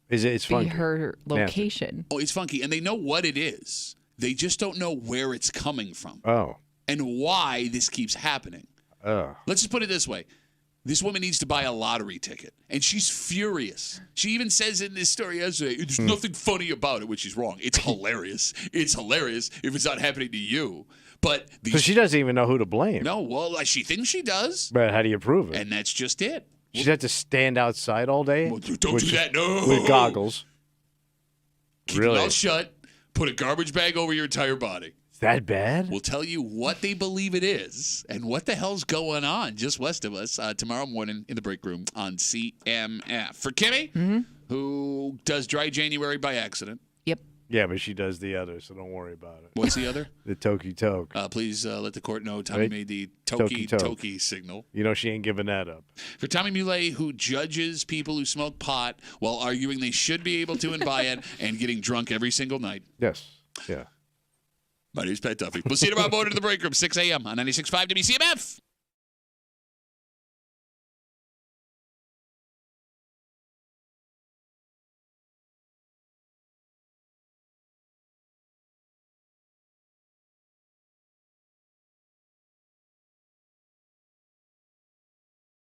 It's be funky. her location? Oh, it's funky, and they know what it is. They just don't know where it's coming from. Oh. And why this keeps happening. Let's just put it this way. This woman needs to buy a lottery ticket, and she's furious. She even says in this story yesterday, there's nothing funny about it, which is wrong. It's hilarious. It's hilarious if it's not happening to you. But so she doesn't even know who to blame. No, well, she thinks she does. But how do you prove it? And that's just it. She'd have to stand outside all day? Well, don't do that, no. With goggles. Keep your mouth shut. Put a garbage bag over your entire body. Is that bad? We'll tell you what they believe it is and what the hell's going on just west of us tomorrow morning in the break room on CMF. For Kimmy, who does Dry January by accident. Yep. Yeah, but she does the other, so don't worry about it. What's the other? The Toki Toke. Please let the court know Tommy made the Toki signal. You know she ain't giving that up. For Tommy Muley, who judges people who smoke pot while arguing they should be able to and buy it and getting drunk every single night. Yes. Yeah. My name's Pat Duffy. We'll see you tomorrow morning in the break room, 6 a.m. on 96.5 WCMF.